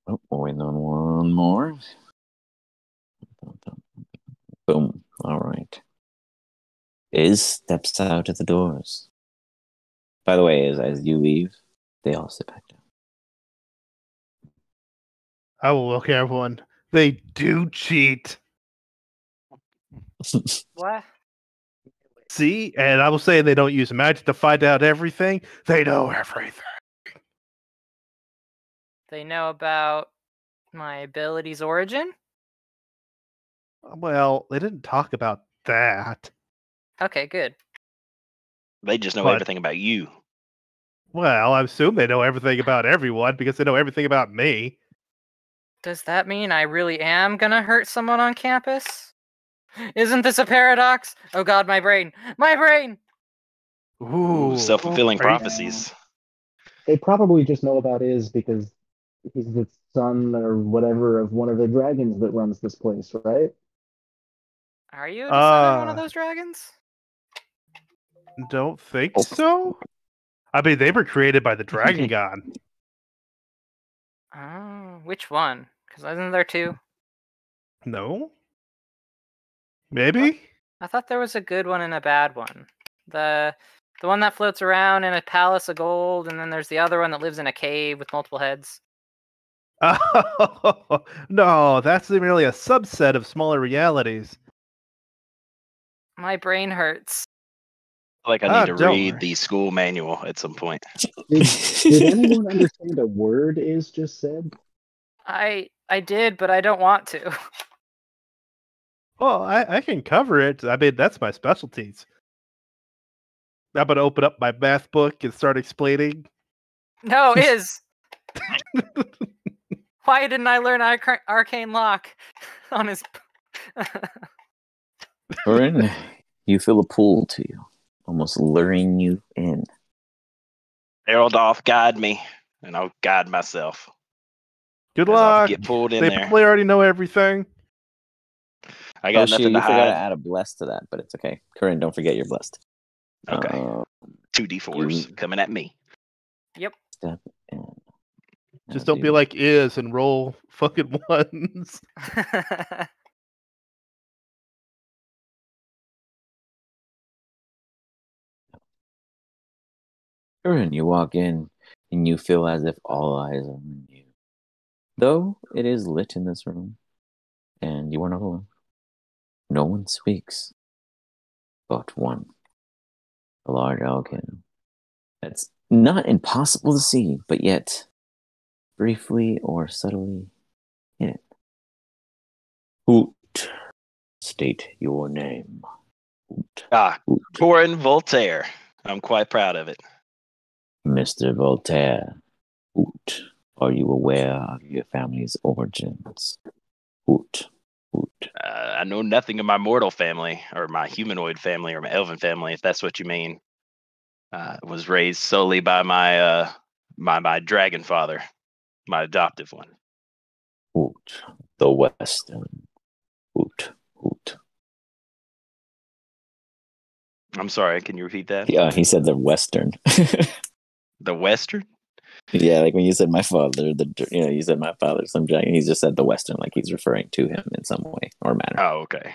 Oh, we're waiting on one more. Boom. All right. Iz steps out at the doors. By the way, as you leave, they all sit back down. I will look everyone. They do cheat. What? See? And I will say they don't use magic to find out everything. They know everything. They know about my ability's origin? Well, they didn't talk about that. Okay, good. They just know But- everything about you. Well, I assume they know everything about everyone because they know everything about me. Does that mean I really am gonna hurt someone on campus? Isn't this a paradox? Oh god, my brain! My brain! Ooh, Self-fulfilling are you- prophecies. They probably just know about Iz because he's the son or whatever of one of the dragons that runs this place, right? Are you the son of one of those dragons? Don't think so. I mean, they were created by the Dragon God. Oh, which one? Because isn't there two? No? Maybe? I thought there was a good one and a bad one. The one that floats around in a palace of gold, and then there's the other one that lives in a cave with multiple heads. Oh, no, that's merely a subset of smaller realities. My brain hurts. Like I need to don't read worry. the school manual at some point. Did anyone understand a word Iz just said? I did, but I don't want to. Well, I can cover it. I mean, that's my specialties. I'm going to open up my math book and start explaining. No, why didn't I learn arcane lock on his? Corinne, you feel a pull to you, almost luring you in. Erldolf, guide me, and I'll guide myself. Good 'Cause I'll luck. get pulled in They there. probably already know everything. I got Shia, nothing to you forgot to hide. add a blessed to that, but it's okay. Corinne, don't forget your blessed. Okay. 2d4s coming at me. Yep. Step in. Just don't be like Iz and roll fucking ones. Corinne, you walk in and you feel as if all eyes are on you. Though it is lit in this room, and you are not alone. No one speaks, but one. A large alkin That's not impossible to see, but yet briefly or subtly in it. Hoot. State your name. Hoot. Hoot. Corin Voltaire. I'm quite proud of it. Mr. Voltaire. Hoot. Are you aware of your family's origins? Hoot. Hoot. I know nothing of my mortal family, or my humanoid family, or my elven family, if that's what you mean. Was raised solely by my dragon father, my adoptive one. Hoot. The Western. Hoot. Hoot. I'm sorry, can you repeat that? Yeah, he said the Western. The Western? Yeah, like when you said my father, you said my father, some dragon. He just said the Western, like he's referring to him in some way or manner. Oh, okay.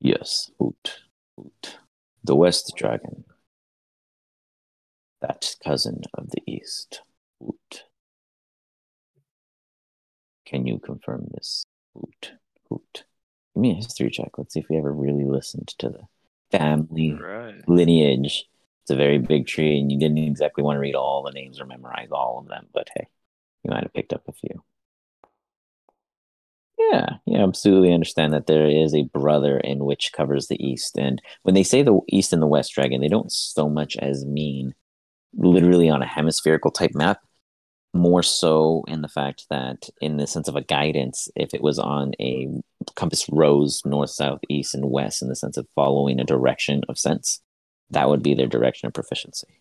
Yes, Hoot. Hoot. The West Dragon. That cousin of the East. Hoot. Can you confirm this? Hoot. Hoot. Give me a history check. Let's see if we ever really listened to the family lineage. It's a very big tree, and you didn't exactly want to read all the names or memorize all of them, but hey, you might have picked up a few. Yeah, absolutely understand that there is a brother in which covers the East. And when they say the East and the West Dragon, they don't so much as mean literally on a hemispherical type map, more so in the fact that in the sense of a guidance, if it was on a compass rose north, south, east, and west in the sense of following a direction of sense, that would be their direction of proficiency,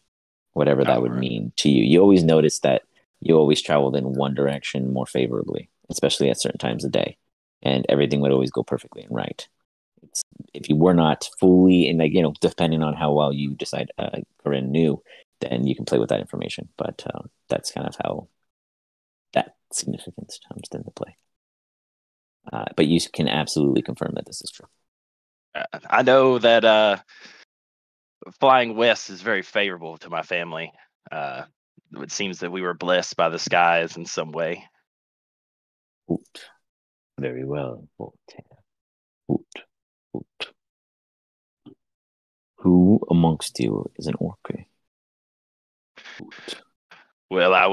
whatever that would mean to you. You always notice that you always traveled in one direction more favorably, especially at certain times of day, and everything would always go perfectly and right. If you were not fully, and depending on how well you decide Corinne knew, then you can play with that information. But that's kind of how that significance comes into play. But you can absolutely confirm that this is true. I know that flying west is very favorable to my family. It seems that we were blessed by the skies in some way. Hoot. Very well, Voltaire. Hoot. Hoot. Who amongst you is an orc? Hoot. Well, I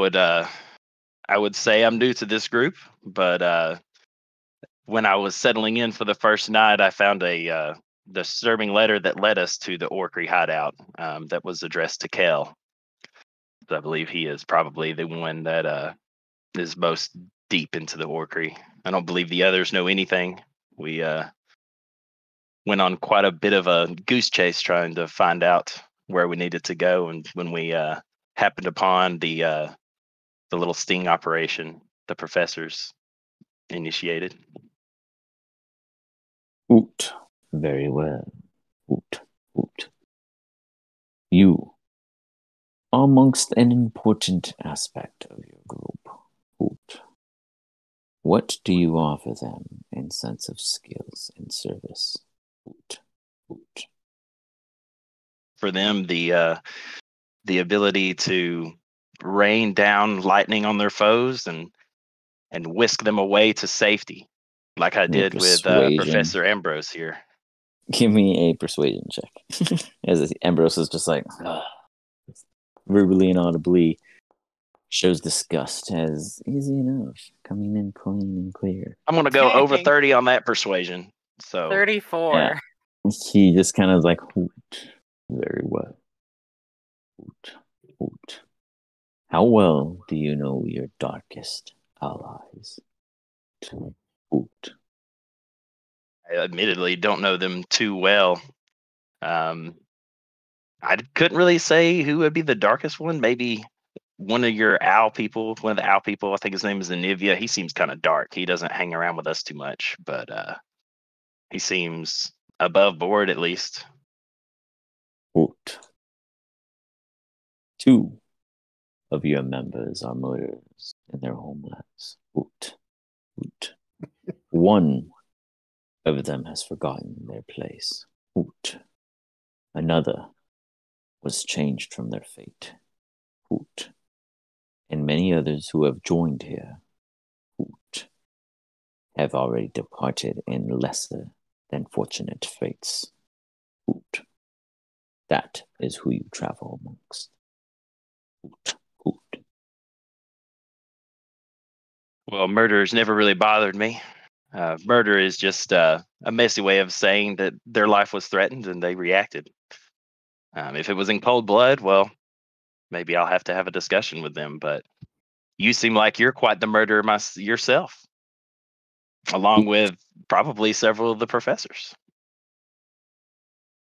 would say I'm new to this group, but when I was settling in for the first night, I found a disturbing letter that led us to the Orcry hideout that was addressed to Kel. So I believe he is probably the one that is most deep into the Orcry. I don't believe the others know anything. We went on quite a bit of a goose chase trying to find out where we needed to go, and when we happened upon the little sting operation the professors initiated. Hoot. Very well. Hoot. Hoot. You are amongst an important aspect of your group. Hoot. What do you offer them in sense of skills and service? Hoot. Hoot. For them, the ability to rain down lightning on their foes and whisk them away to safety, like I did with Professor Ambrose here. Give me a persuasion check. As Ambrose is just like, verbally and audibly shows disgust as easy enough, coming in clean and clear. I'm going to go over 30 on that persuasion. So 34. Yeah. He just kind of like, hoot. Very well. Hoot. Hoot. How well do you know your darkest allies? Hoot. I admittedly don't know them too well. I couldn't really say who would be the darkest one. Maybe one of your owl people, one of the owl people. I think his name is Anivia. He seems kind of dark. He doesn't hang around with us too much, but he seems above board at least. Hoot. 2 of your members are murderers in their homelands. Hoot. Hoot. 1 of them has forgotten their place. Hoot. Another was changed from their fate. Hoot. And many others who have joined here, Hoot, have already departed in lesser than fortunate fates. Hoot. That is who you travel amongst. Hoot, hoot. Well, murder's never really bothered me. Murder is just a messy way of saying that their life was threatened and they reacted. If it was in cold blood, well, maybe I'll have to have a discussion with them. But you seem like you're quite the murderer yourself, along with probably several of the professors.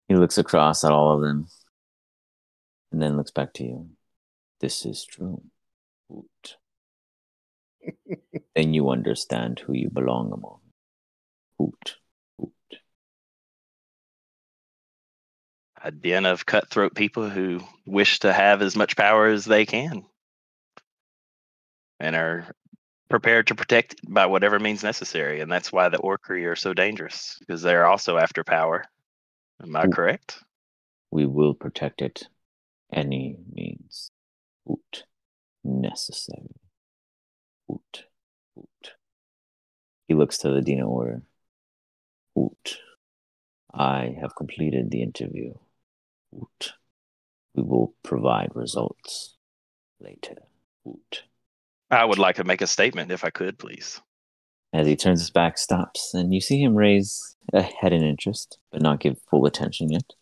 He looks across at all of them and then looks back to you. This is true. Hoot. Then you understand who you belong among. Hoot, hoot. A den of cutthroat people who wish to have as much power as they can and are prepared to protect it by whatever means necessary. And that's why the Orcry are so dangerous, because they're also after power. Am I correct? We will protect it any means. Hoot. Necessary. Hoot, hoot. He looks to the Dean of Order. Hoot. I have completed the interview. Hoot. We will provide results later. Hoot. I would like to make a statement if I could, please. As he turns his back, stops, and you see him raise a head in interest, but not give full attention yet.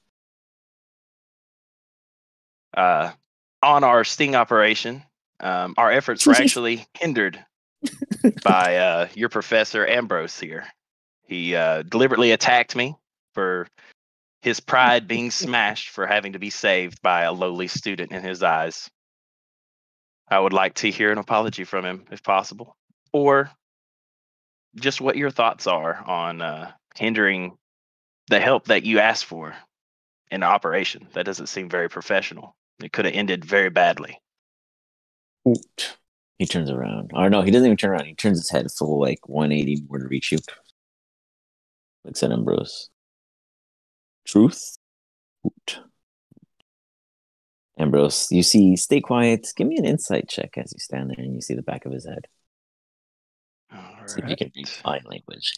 On our sting operation, our efforts were actually hindered by your Professor Ambrose here. He deliberately attacked me for his pride being smashed for having to be saved by a lowly student in his eyes. I would like to hear an apology from him, if possible, or just what your thoughts are on hindering the help that you asked for in the operation. That doesn't seem very professional. It could have ended very badly. Hoot. He turns around. Or no, he doesn't even turn around. He turns his head full 180 more to reach you. Looks at Ambrose. Truth? Hoot. Ambrose, you see, stay quiet. Give me an insight check as you stand there and you see the back of his head. All See if you can read fine language.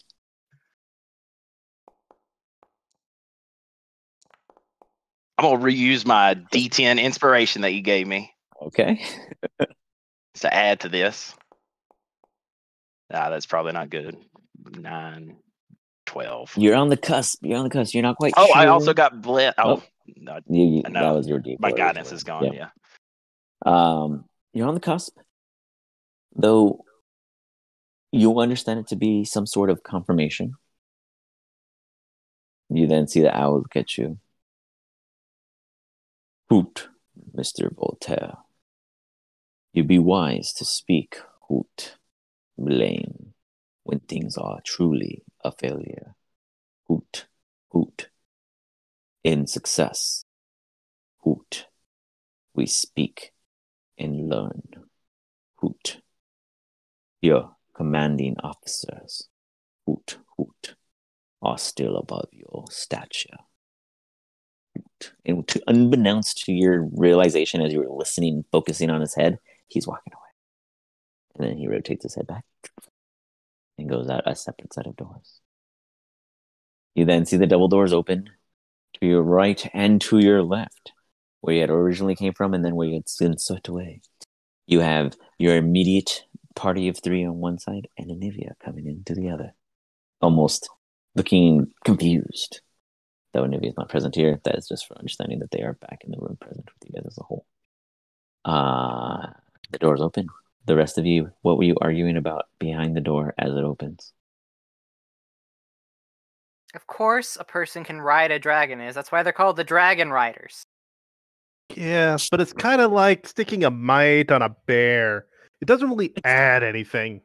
I'm going to reuse my D10 inspiration that you gave me. Okay. To add to this. That's probably not good. 9, 12. You're on the cusp. You're not quite sure. I also got blend. No, no. That was your D4. My guidance is gone, yeah. You're on the cusp. Though you'll understand it to be some sort of confirmation. You then see the owl look at you. Hoot, Mr. Voltaire. You be wise to speak, hoot, blame, when things are truly a failure. Hoot, hoot. In success, hoot, we speak and learn. Hoot. Your commanding officers, hoot, hoot, are still above your stature. Hoot. And unbeknownst to your realization as you were listening, focusing on his head, he's walking away. And then he rotates his head back and goes out a separate set of doors. You then see the double doors open to your right and to your left, where you had originally came from and then where you had been swept away. You have your immediate party of 3 on one side and Anivia coming into the other, almost looking confused. Though Anivia is not present here, that is just for understanding that they are back in the room present with you guys as a whole. The door's open. The rest of you, what were you arguing about behind the door as it opens? Of course, a person can ride a dragon is. That's why they're called the Dragon Riders. Yes, but it's kind of like sticking a mite on a bear. It doesn't really add anything.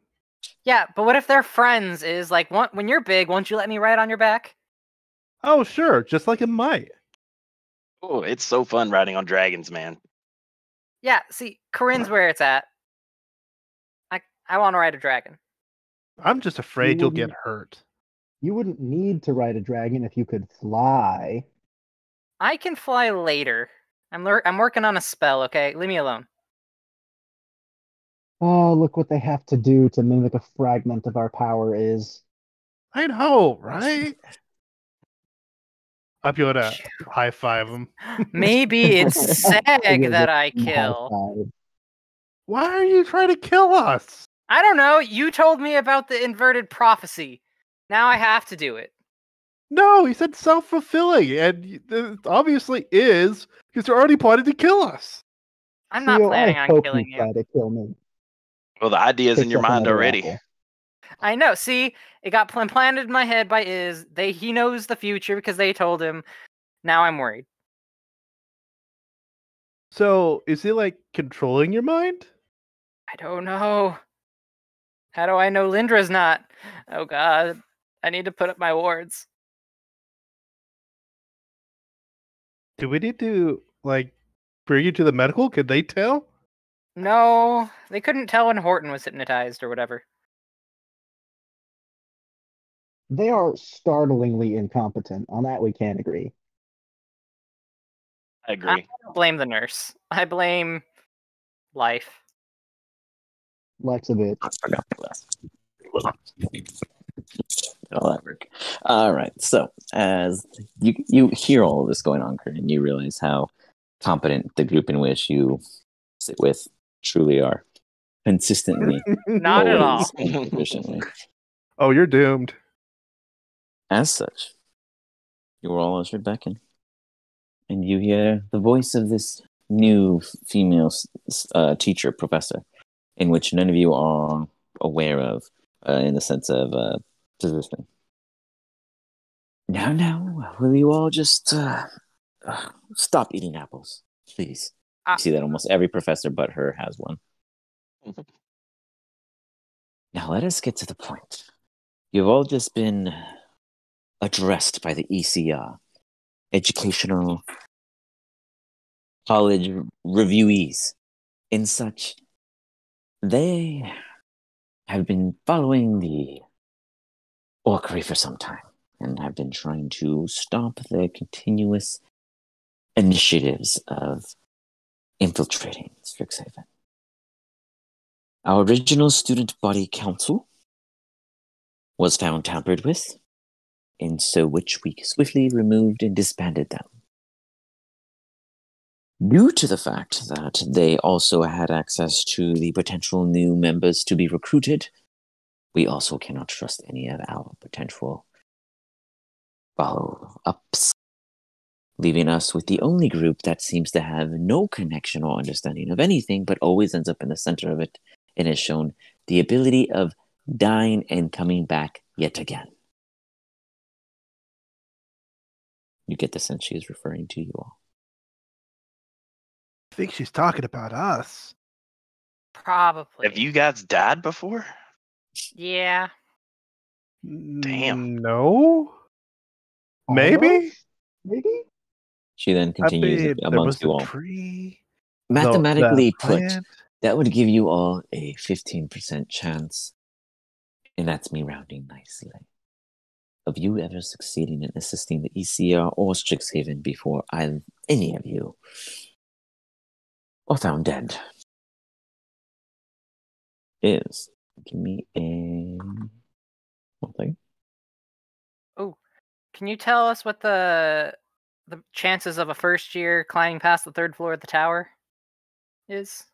Yeah, but what if they're friends? Is like, when you're big, won't you let me ride on your back? Oh, sure, just like a mite. Oh, it's so fun riding on dragons, man. Yeah, see, Corinne's where it's at. I want to ride a dragon. I'm just afraid you'll get hurt. You wouldn't need to ride a dragon if you could fly. I can fly later. I'm working on a spell, okay? Leave me alone. Oh, look what they have to do to mimic a fragment of our power is. I know, right? I'm going to high five him. Maybe it's Seg that I High kill. five. Why are you trying to kill us? I don't know. You told me about the inverted prophecy. Now I have to do it. No, he said self-fulfilling, and it obviously is because you're already planning to kill us. I'm not Theo, planning I on hope killing you you. try to kill me. Well, the idea's in Picks your up mind another already. apple. I know. See, it got planted in my head by Iz. He knows the future because they told him. Now I'm worried. So, is he like controlling your mind? I don't know. How do I know Lindra's not? Oh god. I need to put up my wards. Do we need to like bring you to the medical? Could they tell? No, they couldn't tell when Horton was hypnotized or whatever. They are startlingly incompetent. On that, we can agree. I agree. I don't blame the nurse. I blame life. Lex a bit. I forgot the glass. All that work. All right. So as you hear all of this going on, Kurt, and you realize how competent the group in which you sit with truly are, consistently, Not at all. always, and efficiently. Oh, you're doomed. As such, you are all ushered back in, and you hear the voice of this new female teacher, professor, in which none of you are aware of, in the sense of position. Now, will you all just stop eating apples, please? You see that almost every professor but her has one. Now let us get to the point. You've all just been addressed by the ECR, Educational College Reviewees, and such. They have been following the orchery for some time and have been trying to stop the continuous initiatives of infiltrating STRIXHAVEN. Our original student body council was found tampered with, and so which we swiftly removed and disbanded them. Due to the fact that they also had access to the potential new members to be recruited, we also cannot trust any of our potential follow-ups, leaving us with the only group that seems to have no connection or understanding of anything, but always ends up in the center of it, and has shown the ability of dying and coming back yet again. You get the sense she is referring to you all. I think she's talking about us. Probably. Have you guys died before? Yeah. Damn. No. Maybe. Almost? Maybe? She then continues there amongst was you a all. tree. Mathematically the put, plant. that would give you all a 15% chance, and that's me rounding nicely, of you ever succeeding in assisting the ECR or STRIXHAVEN before any of you are found dead. Give me a one thing. Oh, can you tell us what the chances of a first year climbing past the third floor of the tower is?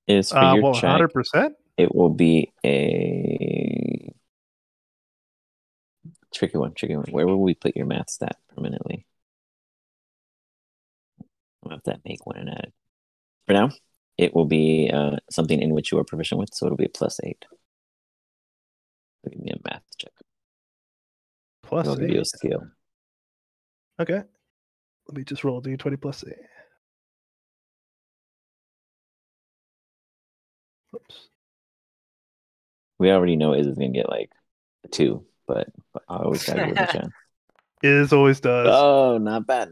Is for your check, 100%? it will be a tricky one. Where will we put your math stat permanently? I'll have to make one and add. For now, it will be something in which you are proficient with, so it'll be a +8. So give me a math check. Plus I'll give you a 8. skill. Okay. Let me just roll d20 plus 8. Oops. We already know Iz is gonna get like a 2, but I always gotta give it a chance. It always does. Oh, not bad.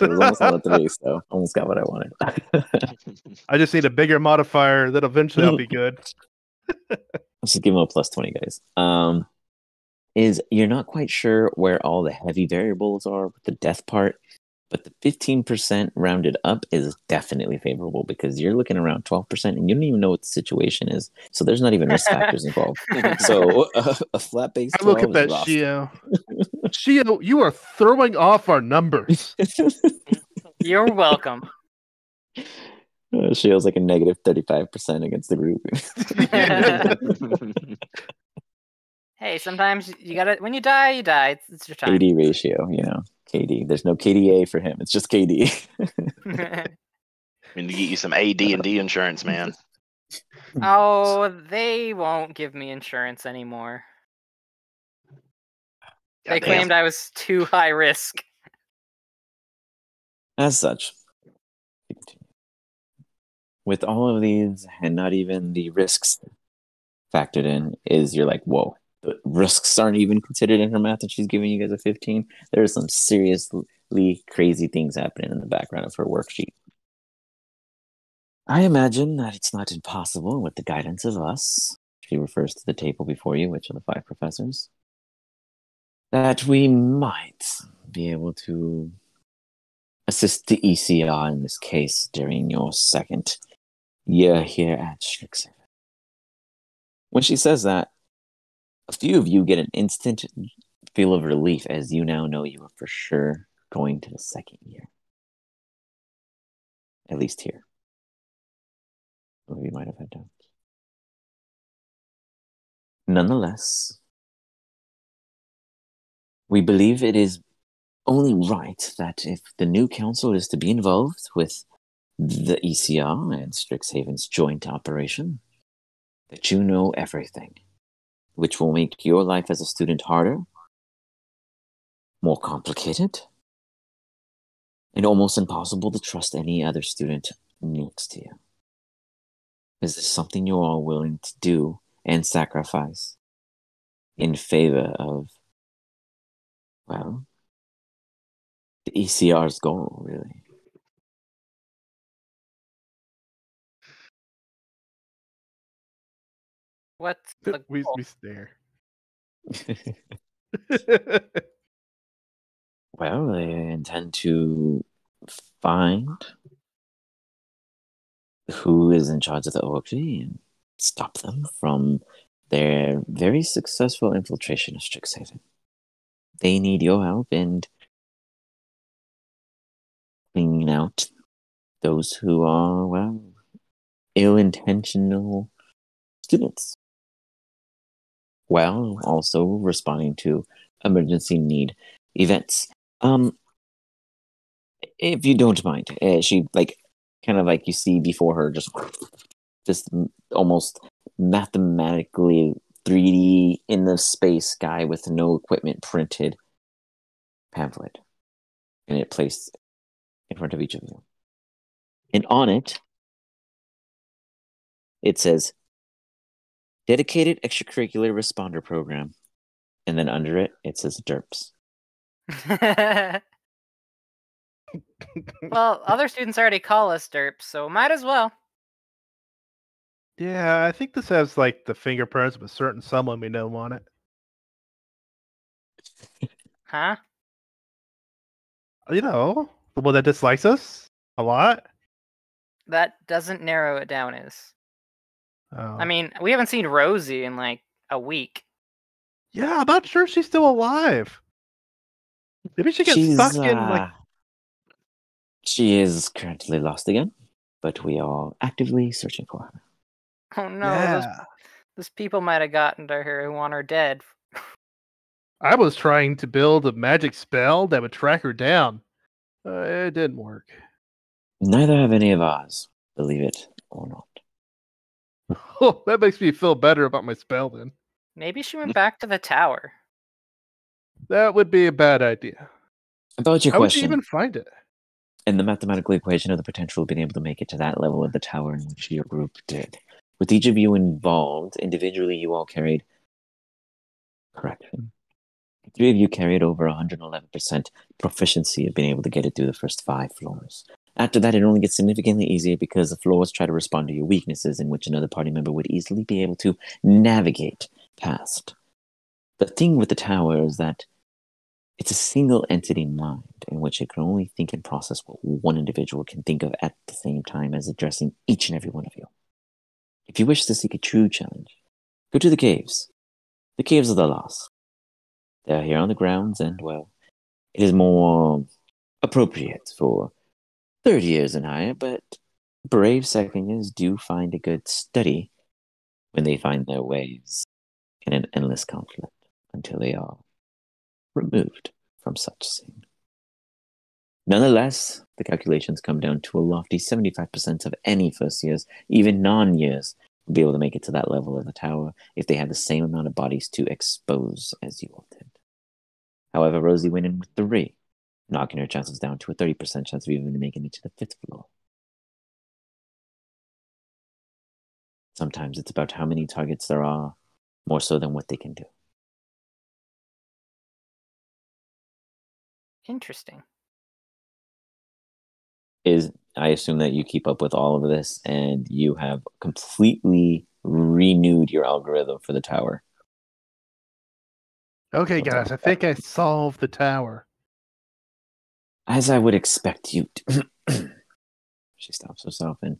It was almost on a 3, so almost got what I wanted. I just need a bigger modifier, then eventually I'll be good. Let's just give him a +20, guys. Is you're not quite sure where all the heavy variables are with the death part, But the 15% rounded up is definitely favorable because you're looking around 12% and you don't even know what the situation is. So there's not even risk factors involved. So a flat base 12 I look at that, is rough. Shio. Shio, you are throwing off our numbers. You're welcome. Shield's like a negative 35% against the group. Hey, sometimes you gotta. When you die, you die. It's your time. KD ratio, KD. There's no KDA for him. It's just KD. We need to get you some AD&D insurance, man. Oh, they won't give me insurance anymore. They Goddamn. claimed I was too high risk. As such, with all of these and not even the risks factored in, you're like, whoa, the risks aren't even considered in her math and she's giving you guys a 15. There are some seriously crazy things happening in the background of her worksheet. I imagine that it's not impossible with the guidance of us, she refers to the table before you, which are the 5 professors, that we might be able to assist the ECR in this case during your second year here at STRIXHAVEN. When she says that, a few of you get an instant feel of relief as you now know you are for sure going to the second year. At least here. Some of you might have had doubts. Nonetheless, we believe it is only right that if the new council is to be involved with the ECR and STRIXHAVEN's joint operation, that you know everything, which will make your life as a student harder, more complicated, and almost impossible to trust any other student next to you. Is this something you're all willing to do and sacrifice in favor of, well, the ECR's goal, really? What's the We goal? stare. Well, they intend to find who is in charge of the OG and stop them from their very successful infiltration of STRIXHAVEN. They need your help in cleaning out those who are, well, ill-intentional students, while also responding to emergency need events. If you don't mind, she kind of like you see before her just almost mathematically 3D in the space guy with no equipment printed pamphlet, and it placed in front of each of you. And on it, it says dedicated extracurricular responder program, and then under it, it says DERPS. Well, other students already call us derps, so might as well. Yeah, I think this has like the fingerprints of a certain someone we know on it. Huh? You know, the one that dislikes us a lot. That doesn't narrow it down as. Oh. I mean, we haven't seen Rosie in like a week. Yeah, I'm not sure she's still alive. Maybe she gets stuck in like. She is currently lost again, but we are actively searching for her. Oh no, Yeah. those people might have gotten to her who want her dead. I was trying to build a magic spell that would track her down. It didn't work. Neither have any of ours, believe it or not. Oh, that makes me feel better about my spell then. Maybe she went back to the tower. That would be a bad idea. About your How would you question, even find it? and the mathematical equation of the potential of being able to make it to that level of the tower in which your group did. With each of you involved, individually you all carried, correction, 3 of you carried over 111% proficiency of being able to get it through the first 5 floors. After that, it only gets significantly easier because the floors try to respond to your weaknesses in which another party member would easily be able to navigate past. The thing with the tower is that It's a single entity mind in which it can only think and process what one individual can think of at the same time as addressing each and every one of you. If you wish to seek a true challenge, go to the caves. The caves of the lost. They are here on the grounds, and, well, it is more appropriate for 30 years and higher, but brave second years do find a good study when they find their ways in an endless conflict until they are removed from such scene. Nonetheless, the calculations come down to a lofty 75% of any first years, even non-years, will be able to make it to that level of the tower if they had the same amount of bodies to expose as you all did. However, Rosie went in with 3, knocking her chances down to a 30% chance of even making it to the 5th floor. Sometimes it's about how many targets there are, more so than what they can do. Interesting. I assume that you keep up with all of this and you have completely renewed your algorithm for the tower. Okay, guys, I think I solved the tower. As I would expect you to. She stops herself and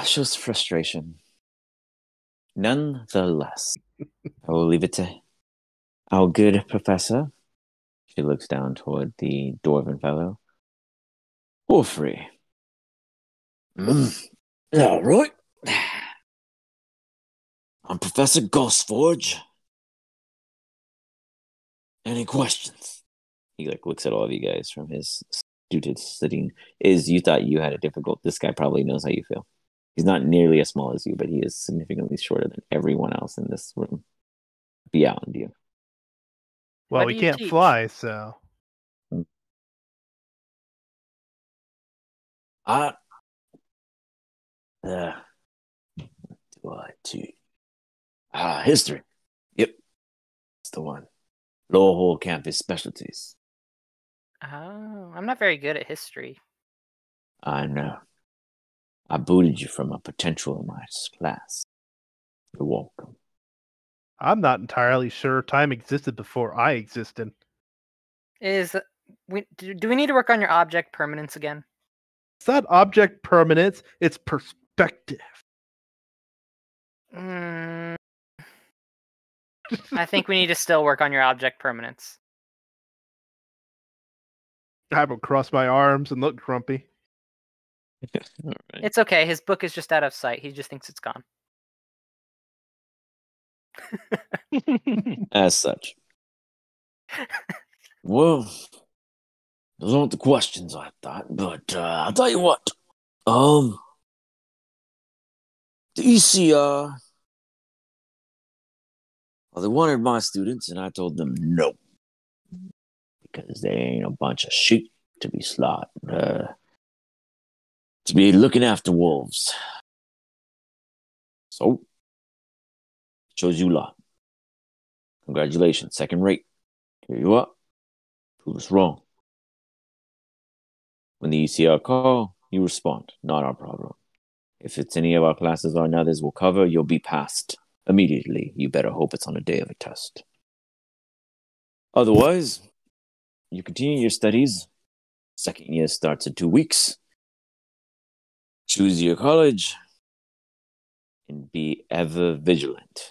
shows frustration. Nonetheless, I will leave it to our good professor. She looks down toward the dwarven fellow. Orfrey. All right. I'm Professor Ghostforge. Any questions? He looks at all of you guys from his student sitting. You thought you had it difficult. This guy probably knows how you feel. He's not nearly as small as you, but he is significantly shorter than everyone else in this room beyond you. Well, What we do you can't teach? fly, so. What do I teach? History. Yep. That's the one. Lower Hall campus specialties. Oh, I'm not very good at history. I know. I booted you from a potential in my class. You're welcome. I'm not entirely sure time existed before I existed. Do we need to work on your object permanence again? It's not object permanence, it's perspective. I think we need to still work on your object permanence. I will cross my arms and look grumpy. All right. It's okay. His book is just out of sight. He just thinks it's gone. As such. Well, those aren't the questions I thought, but I'll tell you what. The ECR, well, they wanted my students, and I told them no. Because they ain't a bunch of sheep to be slaughtered. To be looking after wolves. So, chose you lot. Congratulations, second rate. Here you are. Prove us wrong. When the ECR call, you respond. Not our problem. If it's any of our classes or others we'll cover, you'll be passed immediately. You better hope it's on a day of a test. Otherwise, you continue your studies. Second year starts in 2 weeks. Choose your college and be ever vigilant.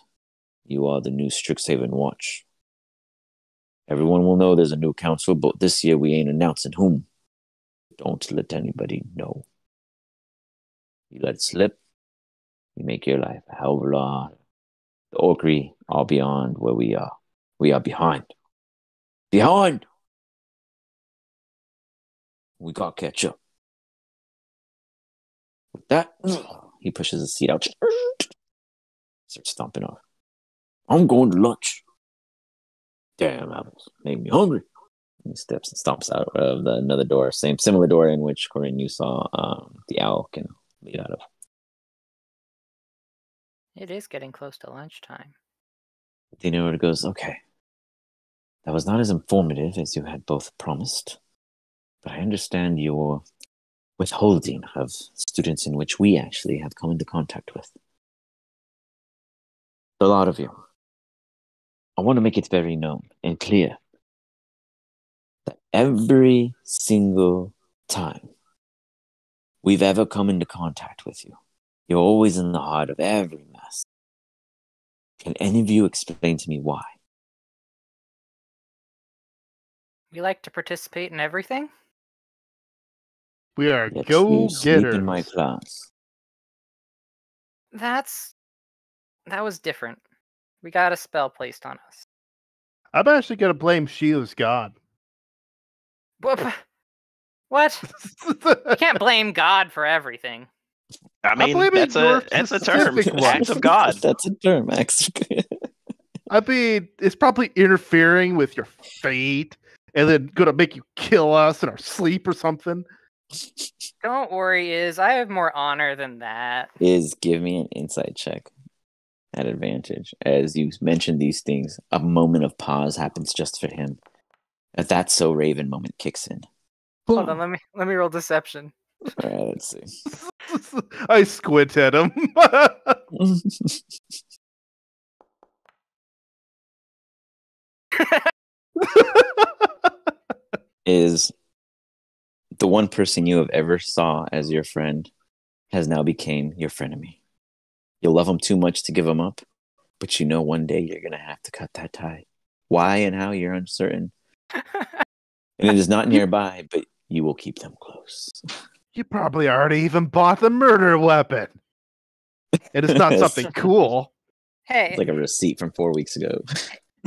You are the new STRIXHAVEN watch. Everyone will know there's a new council, but this year we ain't announcing whom. Don't let anybody know. You let it slip, you make your life a hell of a lot. The Orcree are beyond where we are. We are behind. Behind! We gotta catch up. With that, he pushes his seat out. Starts stomping off. I'm going to lunch. Damn apples. Made me hungry. He steps and stomps out of another door. Similar door in which, Corinne, you saw the owl can lead out of. It is getting close to lunchtime. The narrator goes, okay. That was not as informative as you had both promised, but I understand your withholding of students in which we actually have come into contact with. A lot of you. I want to make it very known and clear every single time we've ever come into contact with you, you're always in the heart of every mess. Can any of you explain to me why? We like to participate in everything. We are Yet you sleep go-getters. in my class. That was different. We got a spell placed on us. I'm actually gonna blame Sheila's god. What? You can't blame God for everything. I mean, blaming that's your a term. specific one. Act of God. That's a term, actually. I mean, it's probably interfering with your fate and then gonna make you kill us in our sleep or something. Don't worry, I have more honor than that. Give me an insight check at advantage. As you mentioned these things, a moment of pause happens just for him. A That's So Raven moment kicks in. Hold on, let me roll deception. All right, let's see. I squint at him. Is the one person you have ever saw as your friend has now became your frenemy. You love him too much to give him up, but you know one day you're going to have to cut that tie. Why and how, you're uncertain. And it is not nearby, but you will keep them close. You probably already even bought the murder weapon. And it's not something cool. Hey, It's like a receipt from 4 weeks ago.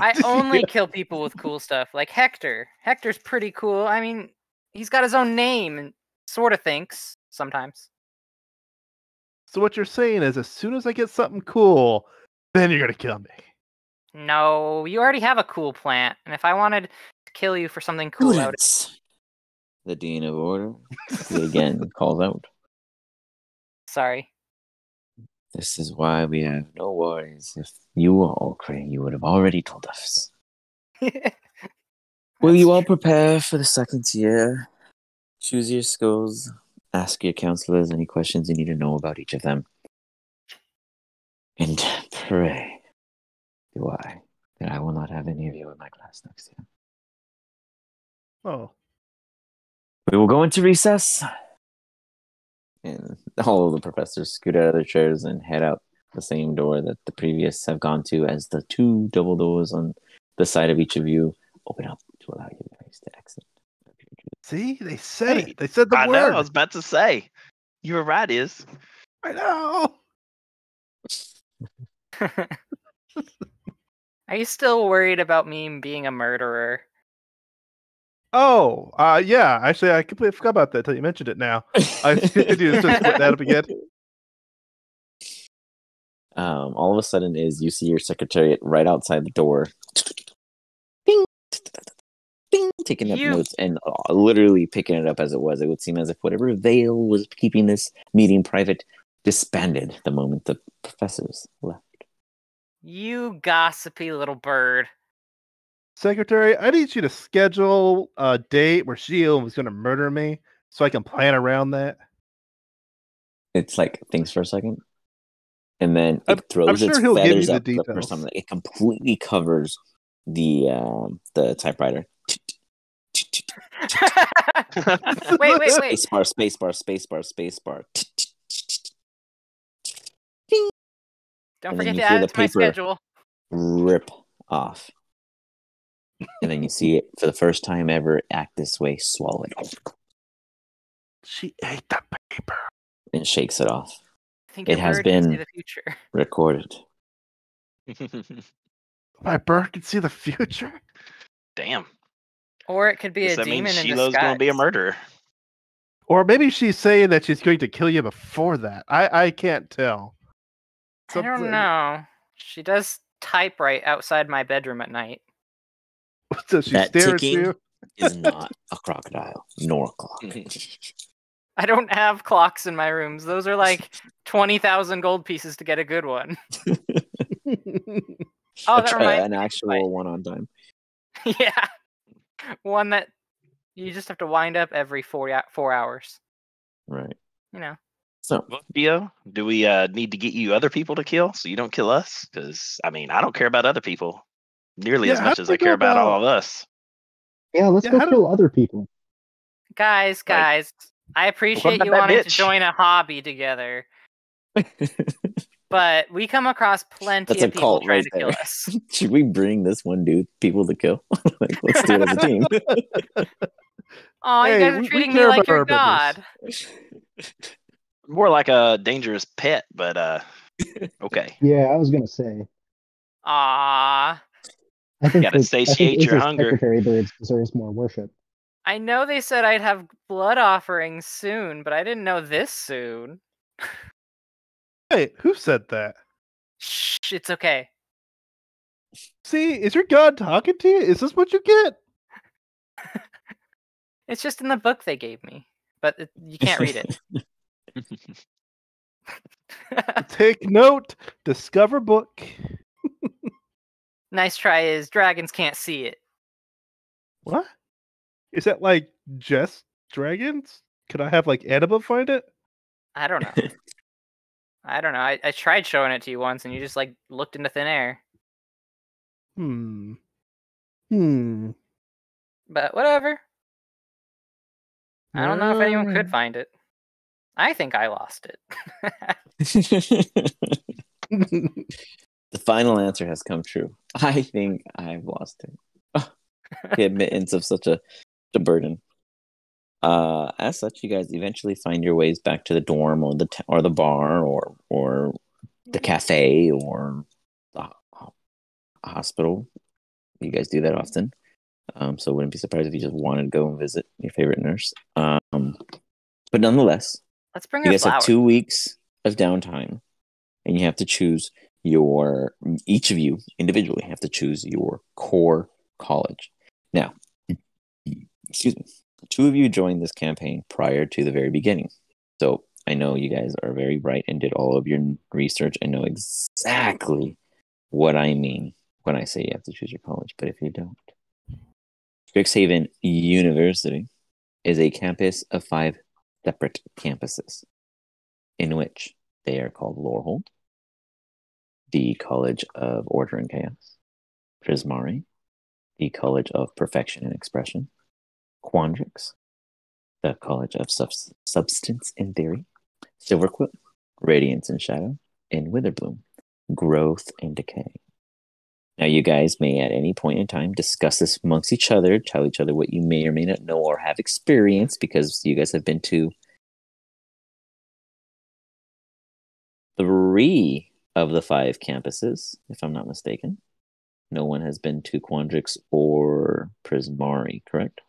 I only kill people with cool stuff, like Hector. Hector's pretty cool. I mean, he's got his own name and sort of thinks sometimes. So what you're saying is, as soon as I get something cool, then you're gonna kill me. No, you already have a cool plant, and if I wanted to kill you for something cool, I would. Students, the Dean of Order, he again calls out. Sorry. This is why we have no worries. If you were all Crane, you would have already told us. Will you all prepare for the second year? Choose your schools. Ask your counselors any questions you need to know about each of them. And pray, do I, that I will not have any of you in my class next year. Oh. We will go into recess. And all of the professors scoot out of their chairs and head out the same door that the previous have gone to, as the two double doors on the side of each of you open up to allow you guys to exit. See, they said it. They said the I word. know. I was about to say. You were right, Is. I know. Are you still worried about me being a murderer? Oh, yeah. Actually, I completely forgot about that until you mentioned it now. I need to just put that up again. All of a sudden, you see your secretariat right outside the door. Bing! Bing! Taking up notes and literally picking it up as it was. It would seem as if whatever veil was keeping this meeting private disbanded the moment the professors left. You gossipy little bird. Secretary, I need you to schedule a date where Sheila was going to murder me so I can plan around that. It's like, thinks for a second. And then I'm throws sure its he'll give feathers you the up for details. something. It completely covers the typewriter. Wait. Spacebar. Don't And forget then you to hear add the it to my paper schedule. rip off. And then you see it for the first time ever act this way, swallow it, She ate the paper. and shakes it off. I think It your has bird can see been the future. recorded. My bird can see the future? Damn. Or it could be Does a that mean demon in Sheila's disguise. going to be a murderer? Or maybe she's saying that she's going to kill you before that. I can't tell. I don't know. She does type right outside my bedroom at night. Does she That stare at ticking you? is not a crocodile, nor a clock. I don't have clocks in my rooms. Those are like 20,000 gold pieces to get a good one. Oh, that reminds An me. actual one on time. Yeah. One that you just have to wind up every 4 hours. Right. You know. So, Gio, do we need to get you other people to kill so you don't kill us? Because, I mean, I don't care about other people nearly as Yeah, much how as do I we care go about all about- of us. Yeah, let's Yeah, go how do- kill other people. Guys, I appreciate about you that wanting to bitch? join a hobby together, but we come across plenty That's a of people cult trying right to there. kill us. Should we bring this one dude people to kill? Like, let's do it as a team. Oh, you Hey, guys are we treating care me like about your our business. god. More like a dangerous pet, but okay. Yeah, I was gonna say. Ah, I think Gotta that satiate your Izzy's hunger. secretary birds deserves more worship. I know they said I'd have blood offerings soon, but I didn't know this soon. Hey, who said that? Shh, it's okay. See, is your god talking to you? Is this what you get? It's just in the book they gave me, but you can't read it. Take note. Discover book. Nice try is dragons can't see it. What? Is that like just dragons? Could I have like Annabelle find it? I don't know. I tried showing it to you once, and you just like looked into thin air. Hmm. But whatever. I don't know if anyone could Um, find it. I think I lost it. The final answer has come true. I think I've lost it. The admittance of such a burden. As such, you guys eventually find your ways back to the dorm or the bar or the cafe or the hospital. You guys do that often, so wouldn't be surprised if you just wanted to go and visit your favorite nurse. But nonetheless, Let's bring you her guys have flowers. 2 weeks of downtime, and you have to choose each of you individually have to choose your core college. Now, excuse me, 2 of you joined this campaign prior to the very beginning. So I know you guys are very bright and did all of your research and know exactly what I mean when I say you have to choose your college. But if you don't, Strixhaven University is a campus of 5 separate campuses, in which they are called Lorehold, the College of Order and Chaos, Prismari, the College of Perfection and Expression, Quandrix, the College of Substance and Theory, Silverquill, Radiance and Shadow, and Witherbloom, Growth and Decay. Now, you guys may at any point in time discuss this amongst each other, tell each other what you may or may not know or have experienced, because you guys have been to 3 of the 5 campuses, if I'm not mistaken. No one has been to Quandrix or Prismari, correct?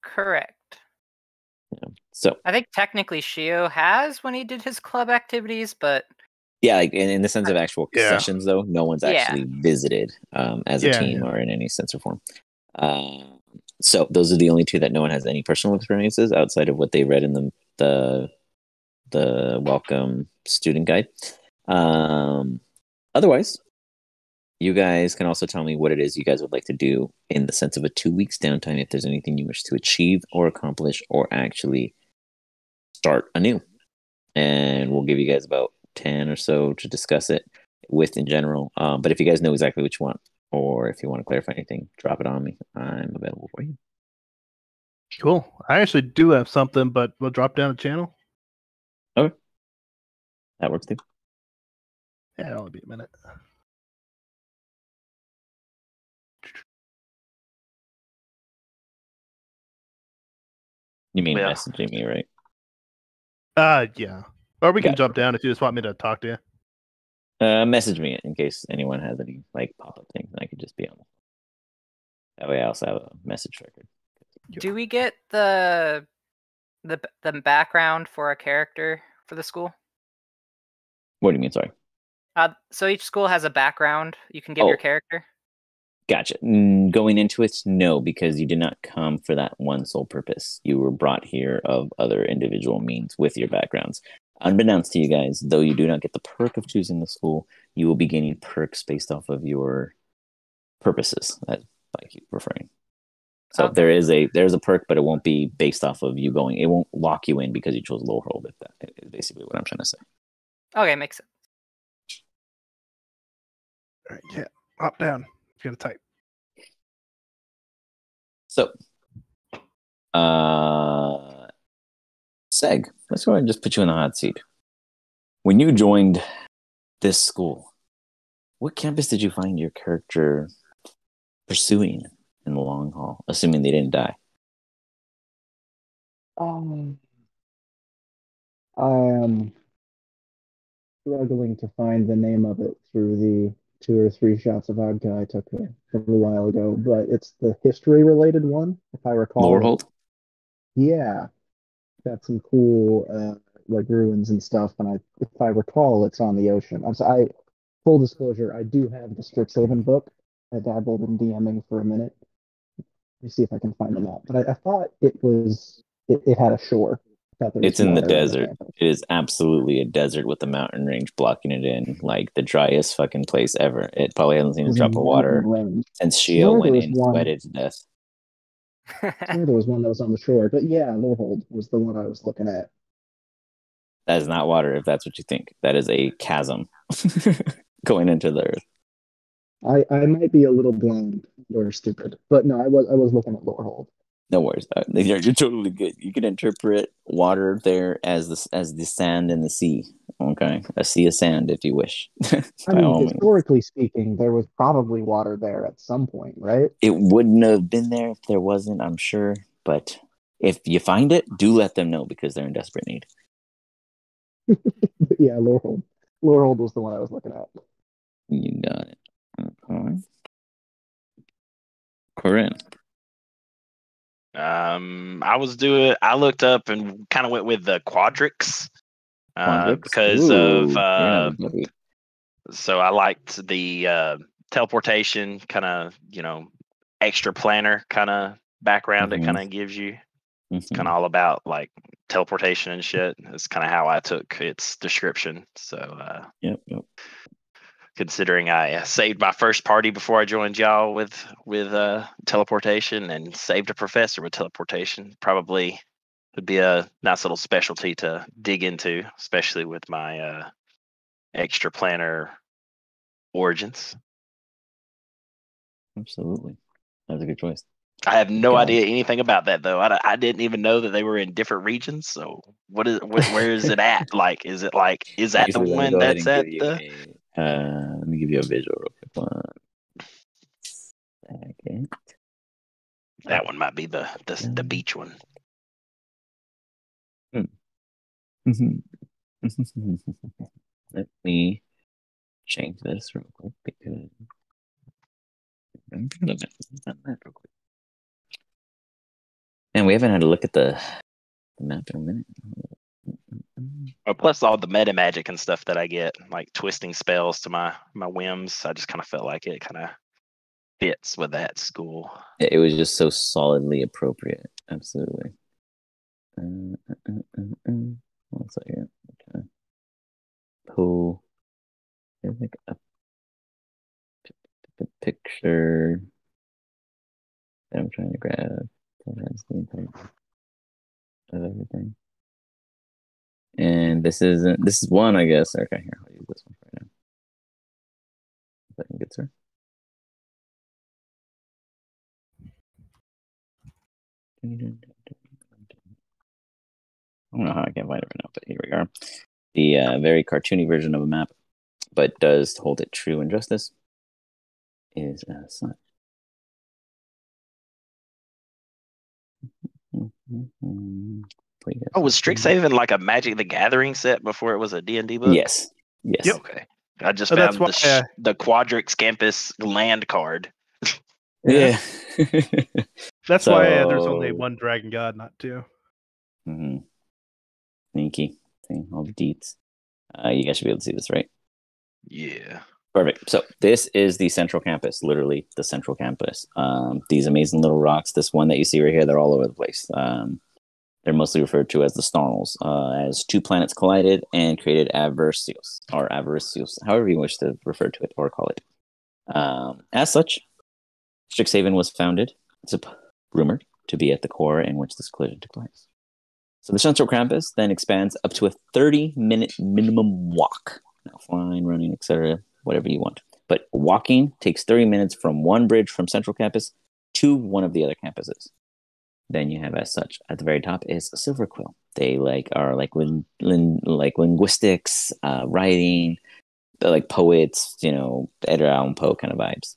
Correct. Yeah. So, I think technically Shio has when he did his club activities, but yeah, like in the sense of actual Yeah. sessions, though, no one's Yeah. actually visited as a Yeah, team yeah. or in any sense or form. So those are the only 2 that no one has any personal experiences outside of what they read in the welcome student guide. Otherwise, you guys can also tell me what it is you guys would like to do in the sense of a 2 weeks downtime, if there's anything you wish to achieve or accomplish or actually start anew. And we'll give you guys about 10 or so to discuss it with in general. But if you guys know exactly what you want, or if you want to clarify anything, drop it on me. I'm available for you. Cool. I actually do have something, but we'll drop down the channel. Okay. That works too. Yeah, it'll only be a minute. You mean Yeah. messaging me, right? Yeah. Or we can Gotcha. jump down if you just want me to talk to you. Message me in case anyone has any like pop-up things, and I could just be on. That way I also have a message record. do we get the background for a character for the school? What do you mean? Sorry. So each school has a background you can give your Oh. character. Gotcha. Going into it, no, because you did not come for that one sole purpose. You were brought here of other individual means with your backgrounds. Unbeknownst to you guys, though you do not get the perk of choosing the school, you will be gaining perks based off of your purposes, as I keep referring. So Okay. there's a perk, but it won't be based off of you going. It won't lock you in because you chose Lorehold. If that is basically what I'm trying to say. Okay, makes sense. All right, yeah. Hop down. You gotta type. So, Seg, let's go ahead and just put you in the hot seat. When you joined this school, what campus did you find your character pursuing in the long haul, assuming they didn't die? I am struggling to find the name of it through the 2 or 3 shots of vodka I took a little while ago, but it's the history-related one, if I recall. Lorehold? Yeah, got some cool like ruins and stuff, and if I recall, it's on the ocean. Full disclosure, I do have the Strixhaven book. I dabbled in DMing for a minute. Let me see if I can find the map. But I thought it had a shore. I thought there was It's in the water on desert. campus. It is absolutely a desert with a mountain range blocking it in, like the driest fucking place ever. It probably hasn't seen a There's drop of water mountain range. since Shia Swear there went was in, one. sweated to death. I swear there was one that was on the shore. But yeah, Lorehold was the one I was looking at. That is not water, if that's what you think. That is a chasm going into the earth. I might be a little blind or stupid, but no, I was looking at Lorehold. No worries. You're totally good. You can interpret water there as the sand in the sea. Okay, a sea of sand, if you wish. I mean, historically speaking, there was probably water there at some point, right? It wouldn't have been there if there wasn't, I'm sure. But if you find it, do let them know because they're in desperate need. Yeah, Lorehold. Lorehold was the one I was looking at. You got it. Okay. Corinne. I looked up and kind of went with the Quadrix. Because Ooh, of so I liked the teleportation kind of, extra planner kind of background it kind of gives you. It's kind of all about like teleportation and shit. That's kind of how I took its description. So Yep. considering I saved my first party before I joined y'all with teleportation and saved a professor with teleportation, probably would be a nice little specialty to dig into, especially with my extra planner origins. Absolutely. That was a good choice. I have no idea anything about that though. I didn't even know that they were in different regions. So where is it at? Like, is that the one that's at the? Let me give you a visual real quick. 1 second. That one might be the beach one. Let me change this real quick because I'm trying to map real quick. And we haven't had a look at the map in a minute. Plus all the meta magic and stuff that I get, like twisting spells to my whims. I just kind of felt like it kind of fits with that school. It was just so solidly appropriate. Absolutely. 1 second. Okay. Pull. There's like a picture that I'm trying to grab that has the entire of everything. And this is one, I guess. Okay, here, I'll use this one right now. If I can get through. I don't know how I can find it right now, but here we are. The very cartoony version of a map, but does hold it true in justice, is as such. Oh, was Strixhaven like a Magic the Gathering set before it was a D&D book? Yes. Yes. Yep. Okay. I just found the Quadrix Campus land card. Yeah. That's why there's only one Dragon God, not two. Mm-hmm. Sneaky. See, all the deets. You guys should be able to see this, right? Yeah. Perfect. So this is the central campus, literally the central campus. These amazing little rocks, this one that you see right here, they're all over the place. They're mostly referred to as the Snarls, as 2 planets collided and created Aversios, however you wish to refer to it or call it. As such, Strixhaven was founded, it's rumored, to be at the core in which this collision took place. So the central campus then expands up to a 30-minute minimum walk. Now, flying, running, etc., whatever you want. But walking takes 30 minutes from one bridge from central campus to one of the other campuses. Then you have as such at the very top is Silverquill. They are like linguistics, writing, they're like poets, Edgar Allan Poe kind of vibes.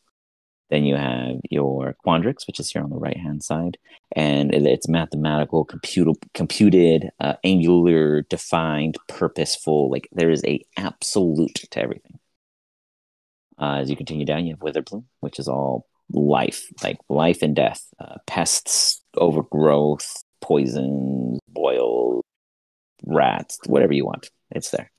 Then you have your Quandrix, which is here on the right hand side, and it's mathematical, computed, angular, defined, purposeful. Like there is a absolute to everything. As you continue down, you have Witherbloom, which is all life, like life and death, pests, overgrowth, poisons, boils, rats, whatever you want. It's there.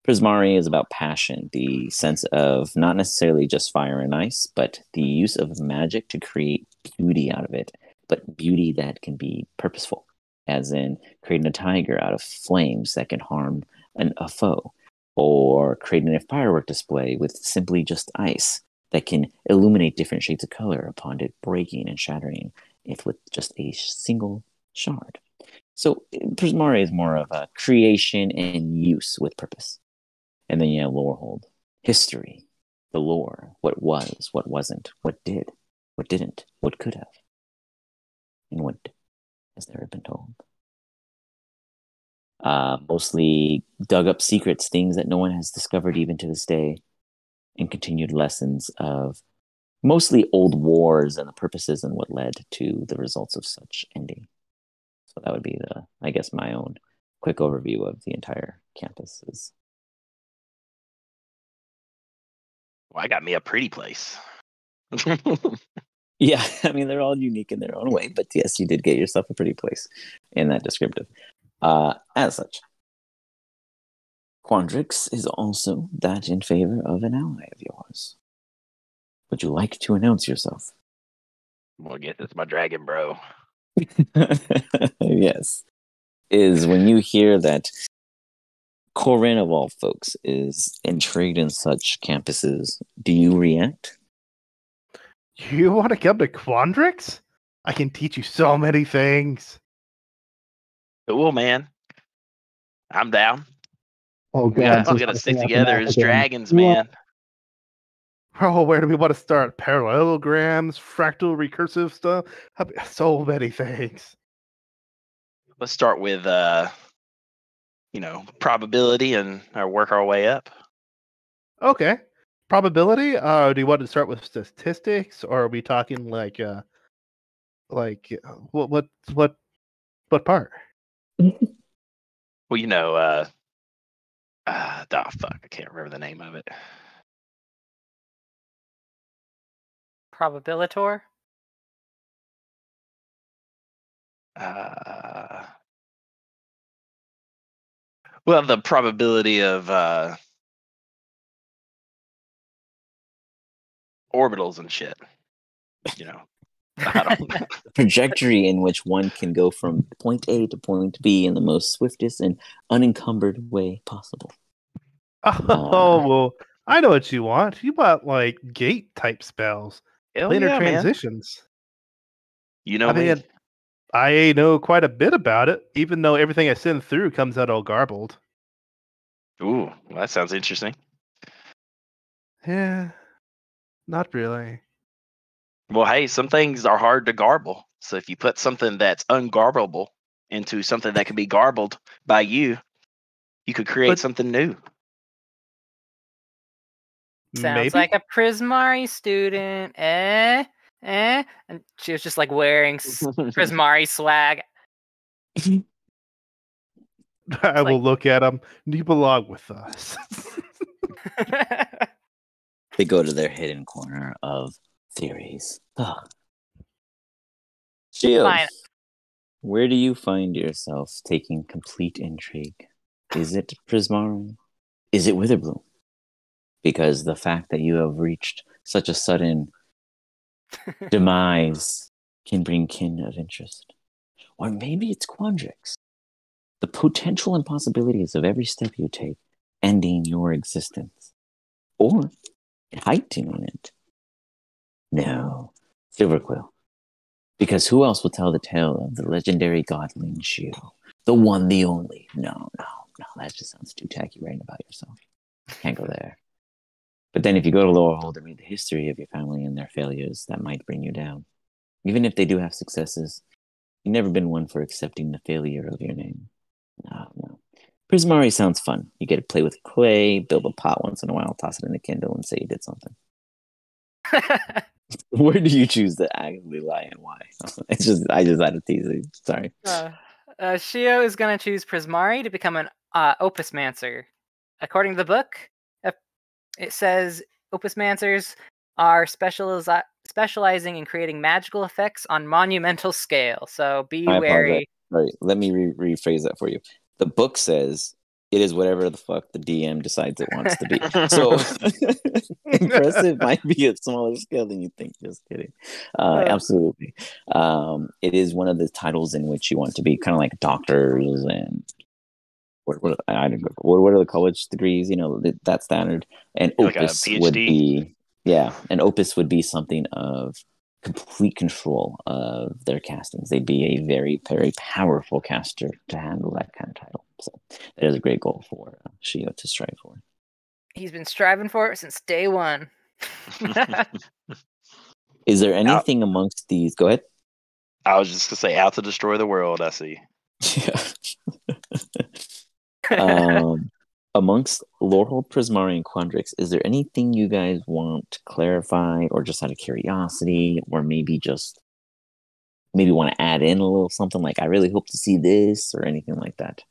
Prismari is about passion, the sense of not necessarily just fire and ice, but the use of magic to create beauty out of it, but beauty that can be purposeful, as in creating a tiger out of flames that can harm a foe, or creating a firework display with simply just ice that can illuminate different shades of color upon it breaking and shattering it with just a single shard. So Prismari is more of a creation and use with purpose. And then you have Lorehold, history, the lore, what was, what wasn't, what did, what didn't, what could have, and what has never been told. Mostly dug up secrets, things that no one has discovered even to this day, and continued lessons of mostly old wars and the purposes and what led to the results of such ending. So that would be my own quick overview of the entire campuses. Well, I got me a pretty place. Yeah, I mean, they're all unique in their own way, but yes, you did get yourself a pretty place in that descriptive. As such, Quandrix is also that in favor of an ally of yours. Would you like to announce yourself? Well, I guess it's my dragon, bro. Yes. Is when you hear that Corinne, of all folks, is intrigued in such campuses, do you react? You want to come to Quandrix? I can teach you so many things. Cool, man. I'm down. Oh We god, gotta stick together as dragons, man. Oh, where do we want to start? Parallelograms, fractal recursive stuff. So many things. Let's start with probability and work our way up. Okay. Probability? Do you want to start with statistics, or are we talking like what part? Well, fuck, I can't remember the name of it. Probabilitor? Well, the probability of orbitals and shit. I don't know. Trajectory in which one can go from point A to point B in the most swiftest and unencumbered way possible. Oh, well, I know what you want. You want like gate type spells, planar Yeah, transitions. Man. You know me. I know quite a bit about it, even though everything I send through comes out all garbled. Ooh, well, that sounds interesting. Yeah, not really. Well, hey, some things are hard to garble. So if you put something that's ungarbable into something that can be garbled by you, you could create something new. Sounds like a Prismari student. And she was just like wearing Prismari swag. I will look at him. You belong with us. They go to their hidden corner of theories. Shield, where do you find yourself taking complete intrigue? Is it Prismari? Is it Witherbloom? Because the fact that you have reached such a sudden demise can bring kin of interest. Or maybe it's Quandrix. The potential and possibilities of every step you take ending your existence. Or heightening it. No, Silverquill. Because who else will tell the tale of the legendary godling Shio? The one, the only. No, that just sounds too tacky writing about yourself. Can't go there. But then if you go to Lorehold and read the history of your family and their failures, that might bring you down. Even if they do have successes, you've never been one for accepting the failure of your name. No. Prismari sounds fun. You get to play with clay, build a pot once in a while, toss it in a Kindle, and say you did something. Where do you choose to actively lie and why? I just had to tease you. Sorry. Shio is going to choose Prismari to become an Opusmancer. According to the book, it says Opusmancers are specializing in creating magical effects on monumental scale. So be wary. Right. Let me rephrase that for you. The book says it is whatever the fuck the DM decides it wants to be. So impressive might be a smaller scale than you think. Just kidding. Absolutely. It is one of the titles in which you want to be kind of like doctors and what are the college degrees? You know, that standard. And Like opus a PhD? would be an opus would be something of complete control of their castings. They'd be a very, very powerful caster to handle that kind of title. So that is a great goal for Shio to strive for. He's been striving for it since day one. Is there anything amongst these? Go ahead. I was just gonna say, out to destroy the world. I see. Yeah. Amongst Lorehold, Prismari, and Quandrix, is there anything you guys want clarified, or just out of curiosity, or maybe want to add in a little something like, I really hope to see this, or anything like that?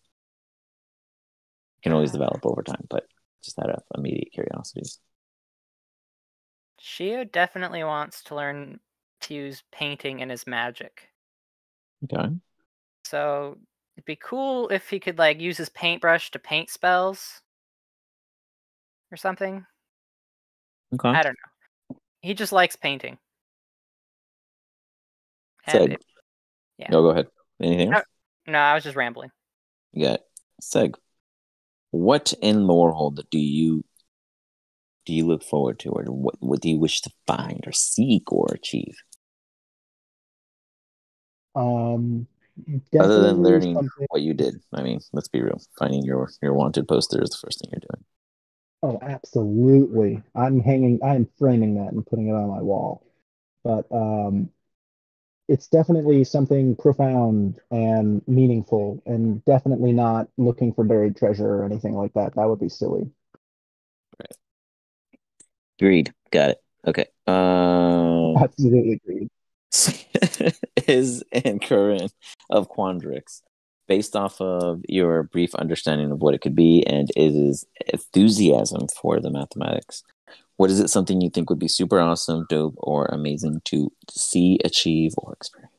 Can always develop over time, but just out of immediate curiosities. Shio definitely wants to learn to use painting in his magic. Okay. So it'd be cool if he could like use his paintbrush to paint spells or something. Okay. I don't know. He just likes painting. Seg. Yeah. No, go ahead. Anything else? No, I was just rambling. You got it. Seg. What in Lorehold do you look forward to, or what do you wish to find or seek or achieve? Other than learning what you did. I mean, let's be real. Finding your wanted poster is the first thing you're doing. Oh, absolutely. I'm framing that and putting it on my wall. But it's definitely something profound and meaningful, and definitely not looking for buried treasure or anything like that. That would be silly. Right. Agreed. Got it. Okay. Absolutely agreed. Is and current of Quandrix, based off of your brief understanding of what it could be and is enthusiasm for the mathematics, what is it something you think would be super awesome, dope, or amazing to see, achieve, or experience?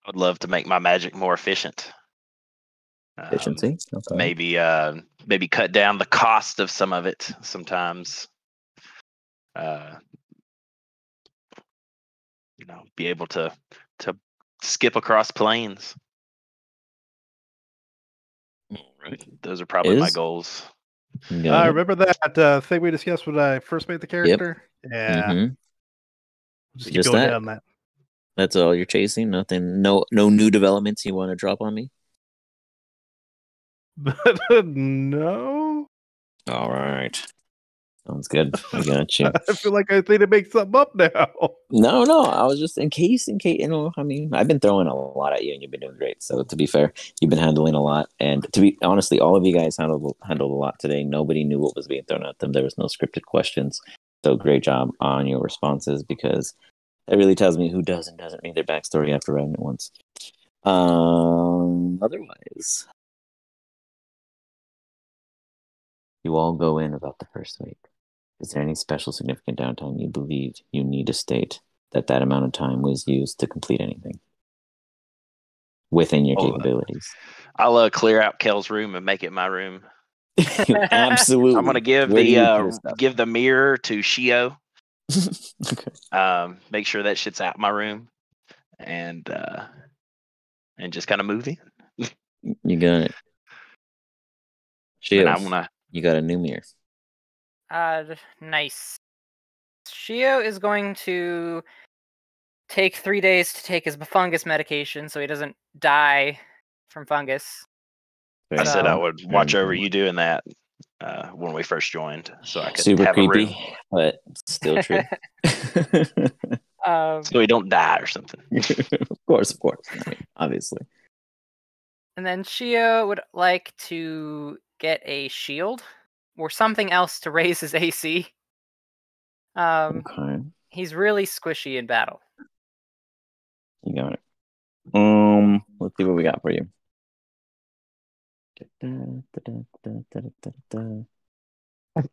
I would love to make my magic more efficient. Efficiency? Okay. Maybe cut down the cost of some of it sometimes. Be able to skip across planes. Right. Those are probably my goals. I remember that thing we discussed when I first made the character. Yep. Yeah. Mm-hmm. Just keep going down that. That's all you're chasing? Nothing, no new developments you want to drop on me? No. All right. Sounds good. I got you. I feel like I need to make something up now. No. I was just in case, I mean, I've been throwing a lot at you and you've been doing great. So to be fair, you've been handling a lot. And to be honestly, all of you guys handled a lot today. Nobody knew what was being thrown at them. There was no scripted questions. So great job on your responses, because that really tells me who does and doesn't read their backstory after writing it once. Otherwise, you all go in about the first week. Is there any special significant downtime you believe you need to state that amount of time was used to complete anything within your capabilities? I'll clear out Kel's room and make it my room. Absolutely. I'm gonna give give the mirror to Shio. Okay. Make sure that shit's out my room, and just kind of move in. You got it. Shio, you got a new mirror. Nice. Shio is going to take 3 days to take his fungus medication so he doesn't die from fungus. I said I would watch over you doing that. when we first joined, so I could Super have a room, creepy, but still true. Um, so we don't die or something. Of course. I mean, obviously. and then Shio would like to get a shield or something else to raise his AC. Okay, He's really squishy in battle. you got it. Let's see what we got for you.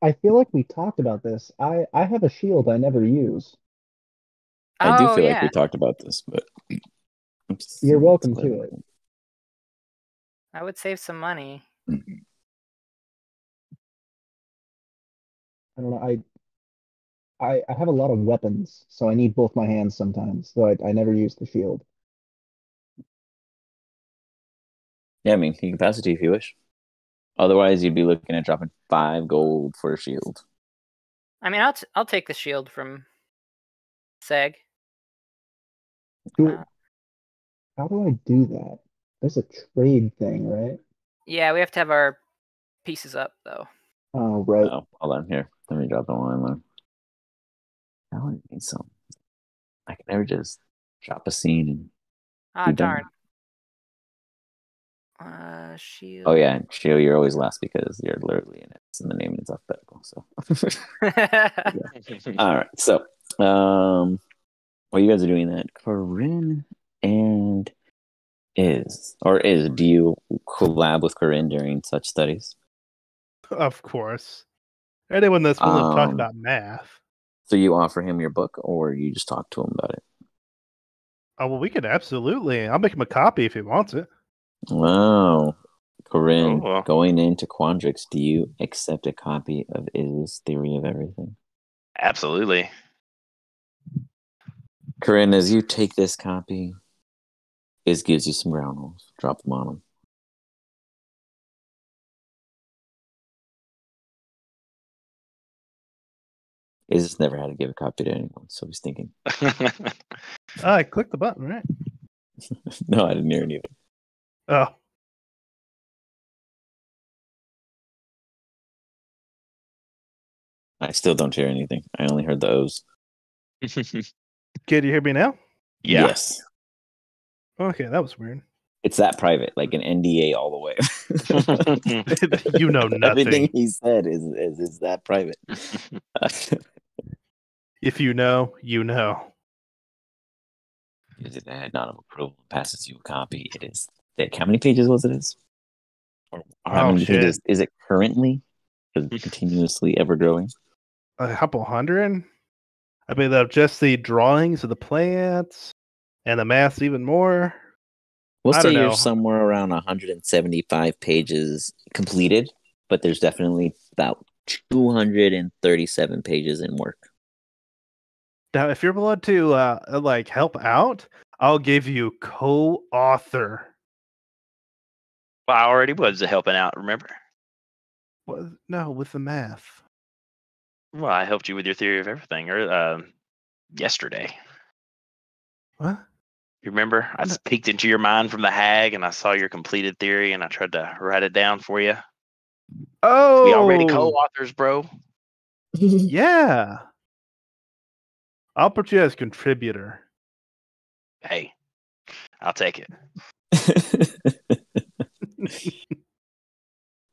I feel like we talked about this. I have a shield I never use. I do Oh feel like yeah, we talked about this, but You're welcome to it. I would save some money. I don't know. I have a lot of weapons, so I need both my hands sometimes. So I never use the shield. Yeah, I mean, you can pass it to you if you wish. Otherwise, you'd be looking at dropping 5 gold for a shield. I mean, I'll take the shield from Seg. Do, how do I do that? There's a trade thing, right? Yeah, we have to have our pieces up though. Oh, right. Oh, hold on here. Let me drop the one line. I want to need some. I can never just drop a scene and Ah, be done. darn. Shield. Oh yeah, Shio, you're always last because you're literally in it. It's in the name and it's alphabetical. So all right. So while you guys are doing that, Corinne and do you collab with Corinne during such studies? Of course. Anyone that's willing to talk Um, about math. So you offer him your book or you just talk to him about it? Oh well, we could absolutely. I'll make him a copy if he wants it. Wow. Corinne, Oh, well. going into Quandrix, do you accept a copy of Iz's Theory of Everything? Absolutely. Corinne, as you take this copy, Iz gives you some ground rules. Drop them on him. Iz has never had to give a copy to anyone, so he's thinking. I clicked the button, right? No, I didn't hear it either. Oh. I still don't hear anything. I only heard the O's. Can you hear me now? Yeah. Yes. Okay, that was weird. It's that private, like an NDA all the way. You know nothing. Everything he said is that private. If you know, you know. Is it a nod of approval passes you a copy? It is thick. How many pages was it? Or how many shit. pages is it currently? Continuously ever growing. A couple hundred? I mean, just the drawings of the plants and the maths even more. We'll I say don't you're know. somewhere around 175 pages completed, but there's definitely about 237 pages in work. Now, if you're willing to like help out, I'll give you co-author. Well, I already was helping out, remember? What? No, with the math. Well, I helped you with your theory of everything yesterday. What? You remember? I peeked into your mind from the hag and I saw your completed theory and I tried to write it down for you. Oh, We already co-authors, bro. Yeah. I'll put you as contributor. Hey, I'll take it.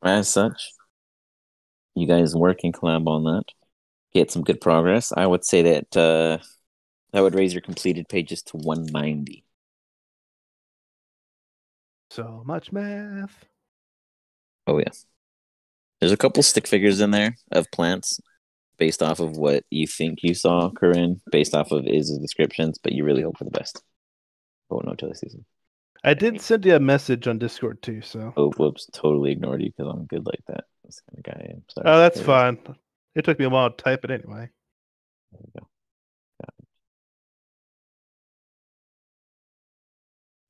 As such, you guys work and collab on that. Get some good progress. I would say that that would raise your completed pages to 190. So much math. Oh yeah. There's a couple stick figures in there of plants based off of what you think you saw, Corinne, based off of Iz's descriptions, but you really hope for the best. Oh no, till the season. I did send you a message on Discord too, so. Oh, whoops, totally ignored you because I'm good like that. That's the kind of guy I am. Sorry. Oh, that's fine. It took me a while to type it anyway. There we go. Got it.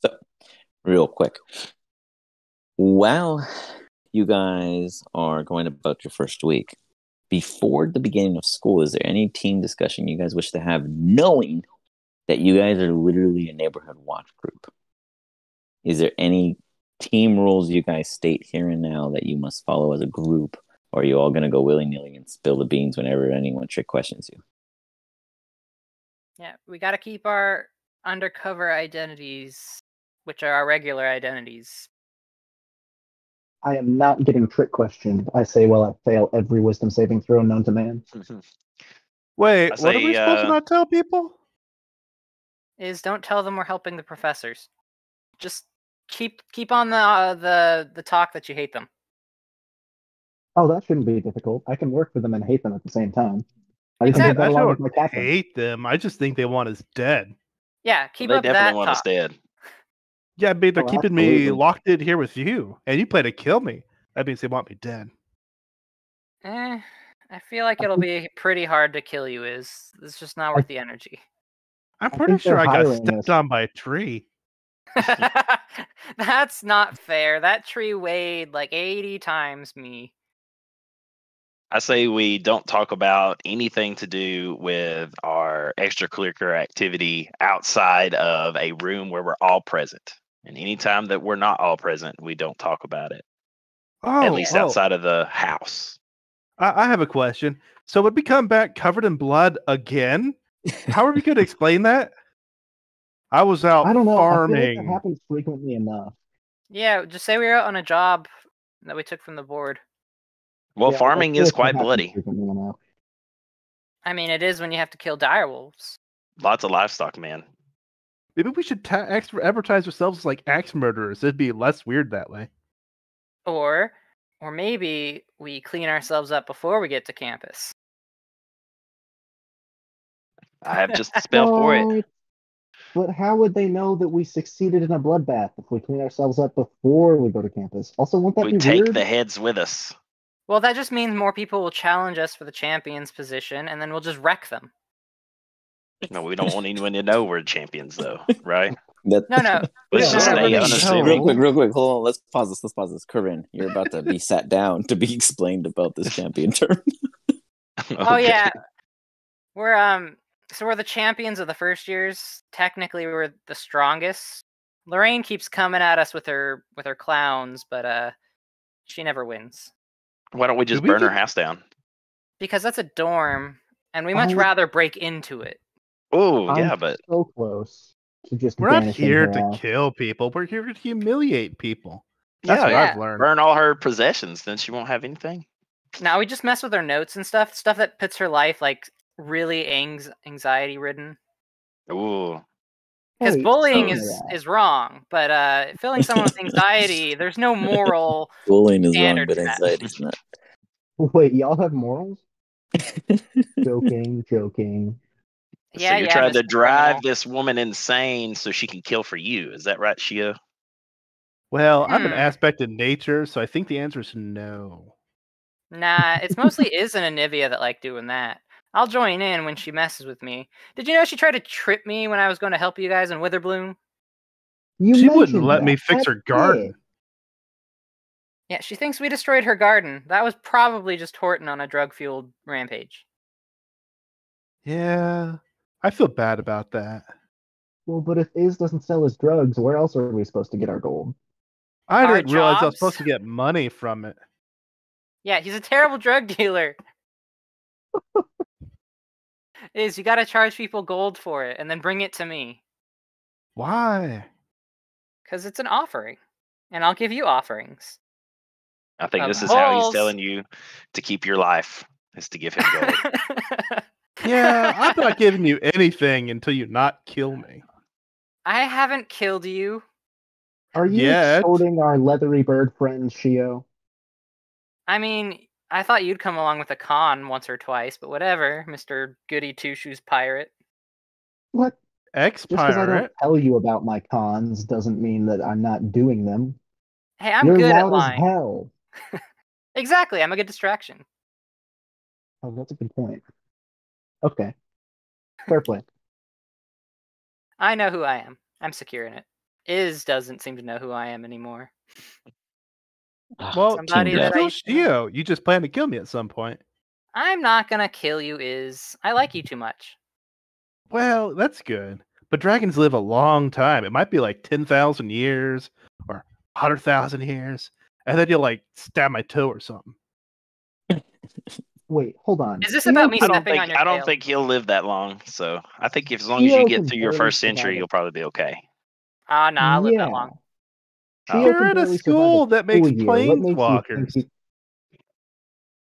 So, real quick. While you guys are going about your first week, before the beginning of school, is there any team discussion you guys wish to have, knowing that you guys are literally a neighborhood watch group? Is there any team rules you guys state here and now that you must follow as a group Or are you all going to go willy-nilly and spill the beans whenever anyone trick questions you? Yeah, we got to keep our undercover identities, which are our regular identities. I am not getting trick questioned. I say while I fail every wisdom saving throw known to man. Wait, I what are we say, supposed to not tell people? Is don't tell them we're helping the professors. Just keep on the talk that you hate them. Oh, that shouldn't be difficult. I can work for them and hate them at the same time. I just Exactly. think that I along with don't my captain. hate them. I just think they want us dead. Yeah, keep They up that definitely want us talk. dead. Yeah, I mean, they're Oh, keeping me absolutely. locked in here with you, and you plan to kill me. That means they want me dead. I feel like it'll be pretty hard to kill you. It's just not worth the energy. I'm I pretty think sure they're I got hiring stepped us. on by a tree. That's not fair. That tree weighed like 80 times me. I say we don't talk about anything to do with our extracurricular activity outside of a room where we're all present. And anytime that we're not all present, we don't talk about it. Oh, At least outside of the house. I have a question. So would we come back covered in blood again? How are we going to explain that? I was out I don't know. I feel like that farming. happens frequently enough. Yeah, just say we were out on a job that we took from the board. Well, Yeah, I farming feel is like that quite happens bloody. frequently enough. I mean, it is when you have to kill direwolves. Lots of livestock, man. Maybe we should advertise ourselves as like axe murderers. It'd be less weird that way. Or maybe we clean ourselves up before we get to campus. I have just a spell for it. What? But how would they know that we succeeded in a bloodbath if we clean ourselves up before we go to campus? Also, won't that We be take weird? the heads with us. Well, that just means more people will challenge us for the champions position, and then we'll just wreck them. No, we don't want anyone to know we're champions, though, right? No. Let's just no, stay we- unassuming. Real quick. Hold on. Let's pause this. Corinne, you're about to be sat down to be explained about this champion term. Oh Okay. yeah, so we're the champions of the first years. Technically, we're the strongest. Lorraine keeps coming at us with her clowns, but she never wins Why don't we just Did we burn her get- house down? because that's a dorm, and we much Oh. rather break into it. Oh, I'm yeah, but so close to just We're not banishing here her to out. kill people. We're here to humiliate people. That's yeah, what I've yeah. learned. burn all her possessions, then she won't have anything. Now we just mess with her notes and stuff that puts her life like really anxiety ridden. Ooh. Because Hey, bullying speaking of that, is wrong, but filling someone with anxiety, there's no moral. Bullying is wrong, Standard but for that. anxiety's not. wait, y'all have morals? Joking. Yeah, So you're trying to Mr. drive Criminal. this woman insane so she can kill for you. Is that right, Shia? Well, I'm an Hmm. aspect of nature, so I think the answer is no. Nah, it's mostly Iz and Anivia that like doing that. I'll join in when she messes with me. Did you know she tried to trip me when I was going to help you guys in Witherbloom? You She wouldn't mentioned let me that. fix That's her garden. it. Yeah, she thinks we destroyed her garden. That was probably just Horton on a drug-fueled rampage. Yeah, I feel bad about that. Well, but if Iz doesn't sell his drugs, where else are we supposed to get our gold? I Our didn't realize I was jobs? supposed to get money from it. Yeah, he's a terrible drug dealer. Iz, you gotta charge people gold for it and then bring it to me. Why? Because it's an offering. And I'll give you offerings. I think Of this is how he's bulls. telling you to keep your life, is to give him gold. Yeah, I'm not giving you anything until you not kill me. I haven't killed you. Are you Yet. extorting our leathery bird friend, Shio? I mean, I thought you'd come along with a con once or twice, but whatever, Mr. Goody Two-Shoes Pirate. What? Just because I don't Ex-pirate? tell you about my cons doesn't mean that I'm not doing them. Hey, I'm You're good at loud as lying. hell. Exactly, I'm a good distraction. Oh, that's a good point. Okay. Fair play. I know who I am. I'm secure in it. Iz doesn't seem to know who I am anymore. Well, Somebody Team that death. I still used to know. Shio. You just plan to kill me at some point. I'm not gonna kill you, Iz. I like you too much. Well, that's good. But dragons live a long time. It might be like 10,000 years or 100,000 years. And then you'll like stab my toe or something. Wait, hold on. Is this Shio about me can- stepping on your I don't tail? think he'll live that long. So I think as long as you Shio get can through your barely first century, survive you'll probably be okay. Ah, nah, I'll live that Yeah. long. Shio You're can at a barely survive school that makes school year. What makes you think planeswalkers.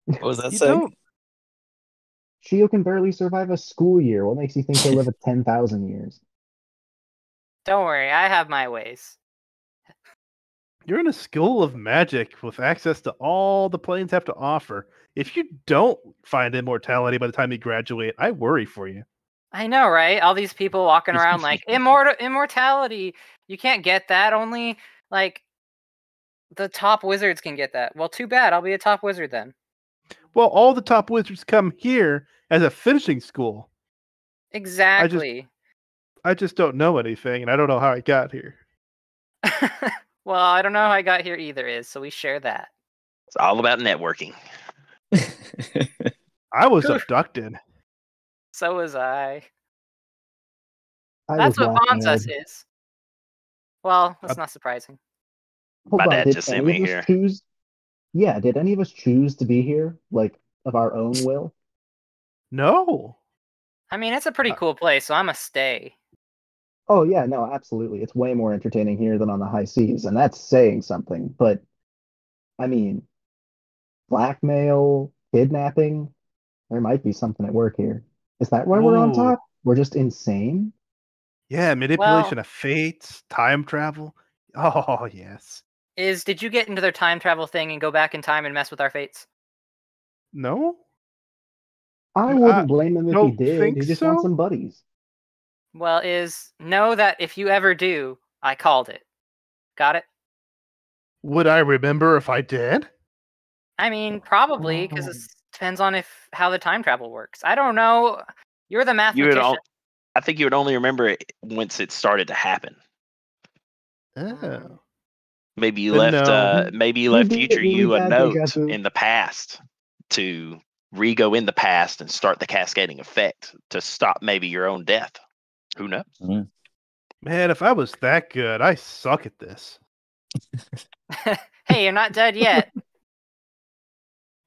What was that You saying? don't. Shio can barely survive a school year? What makes you think he'll live 10,000 years? Don't worry, I have my ways. You're in a school of magic with access to all the planes have to offer. If you don't find immortality by the time you graduate, I worry for you. I know, right? All these people walking around like immortality. You can't get that. Only like the top wizards can get that. Well, too bad. I'll be a top wizard then. Well, all the top wizards come here as a finishing school. Exactly. I just don't know anything, and I don't know how I got here. Well, I don't know how I got here either, so we share that. It's all about networking. I was Oof. abducted. So was I. I That's was what bonds us blackmailed. is. Well, that's not surprising. Hold My on, dad did just sent any me of us here. choose? Yeah, did any of us choose to be here, like of our own will? No. I mean, it's a pretty cool place, so I'm a stay. Oh yeah, no, absolutely. It's way more entertaining here than on the high seas, and that's saying something. But I mean, blackmail, kidnapping, there might be something at work here. Is that why we're on Ooh. top? We're just insane? Yeah, manipulation Well, of fates, time travel. Oh, yes. did you get into their time travel thing and go back in time and mess with our fates? No? I I wouldn't blame him if he don't did. think He just wants so. some buddies. Well, know that if you ever do, I called it. Got it? Would I remember if I did? I mean, probably, because it depends on how the time travel works. I don't know. You're the mathematician. I think you would only remember it once it started to happen. Oh. Maybe you Then left. no. Maybe you You'd left be future really you a bad deja note vu. in the past to re-go in the past and start the cascading effect to stop maybe your own death. Who knows? Man, if I was that good, I suck at this. Hey, you're not dead yet.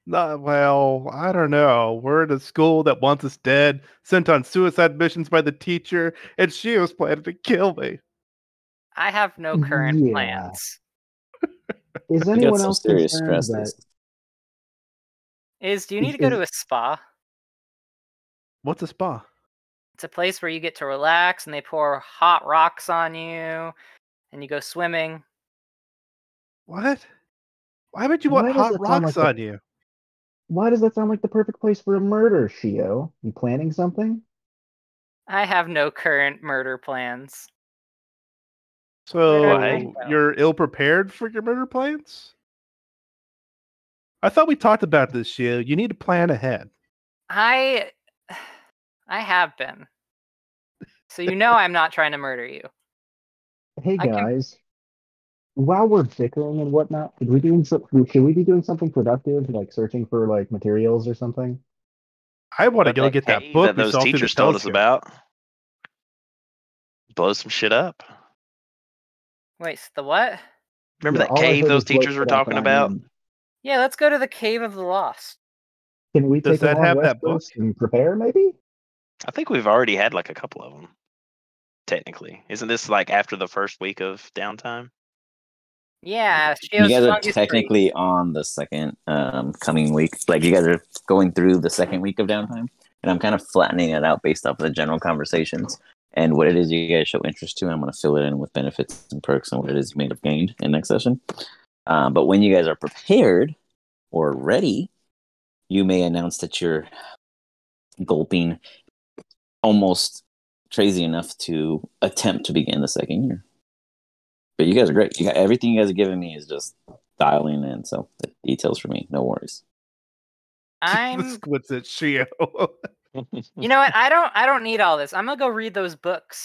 Well, I don't know. We're in a school that wants us dead, sent on suicide missions by the teacher, and she was planning to kill me. I have no current Yeah. plans. Is You got anyone some else serious concerned stresses. that Do you need to go to a spa? What's a spa? It's a place where you get to relax and they pour hot rocks on you and you go swimming. What? Why would you want why does hot that sound rocks like on you? why does that sound like the perfect place for a murder, Shio? You planning something? I have no current murder plans. So Why? you're ill prepared for your murder plans? I thought we talked about this, Shio. You need to plan ahead. I have been. So you know I'm not trying to murder you. Hey I can- guys, while we're bickering and whatnot, should we be doing something productive, like searching for like materials or something? I want to But go get that cave book that we those saw through the teachers told us telescope. about. Blow some shit up. Wait, the what? Remember Yeah, that all I cave heard those was blow teachers were shit up, and talking about? Yeah, let's go to the Cave of the Lost. Can we Does take a that long have rest that book? first and prepare, maybe? I think we've already had like a couple of them. Technically, isn't this like after the first week of downtime? Yeah, You Shio's guys are fungus technically on the second coming week. Like you guys are going through the second week of downtime, and I'm kind of flattening it out based off of the general conversations and what it is you guys show interest to. And I'm going to fill it in with benefits and perks and what it is you may have gained in next session. But when you guys are prepared or ready, you may announce that you're gulping almost crazy enough to attempt to begin the second year. But you guys are great. Everything you guys are giving me is just dialing in. So the details for me, no worries. I'm What's it, Shio? You know what? I don't need all this. I'm gonna go read those books.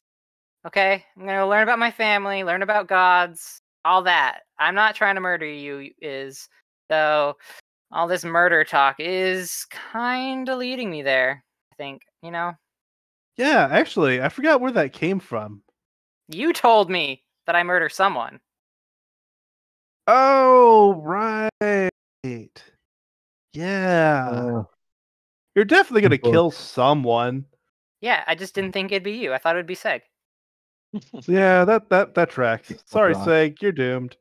Okay? I'm gonna learn about my family, learn about gods, all that. I'm not trying to murder you, so all this murder talk is kinda leading me there, I think, you know? Yeah, actually, I forgot where that came from. You told me that I murder someone. Oh, right. Yeah. Uh, You're definitely going to book. kill someone. Yeah, I just didn't think it'd be you. I thought it'd be Seg. Yeah, that tracks. Sorry, rock. Seg, you're doomed.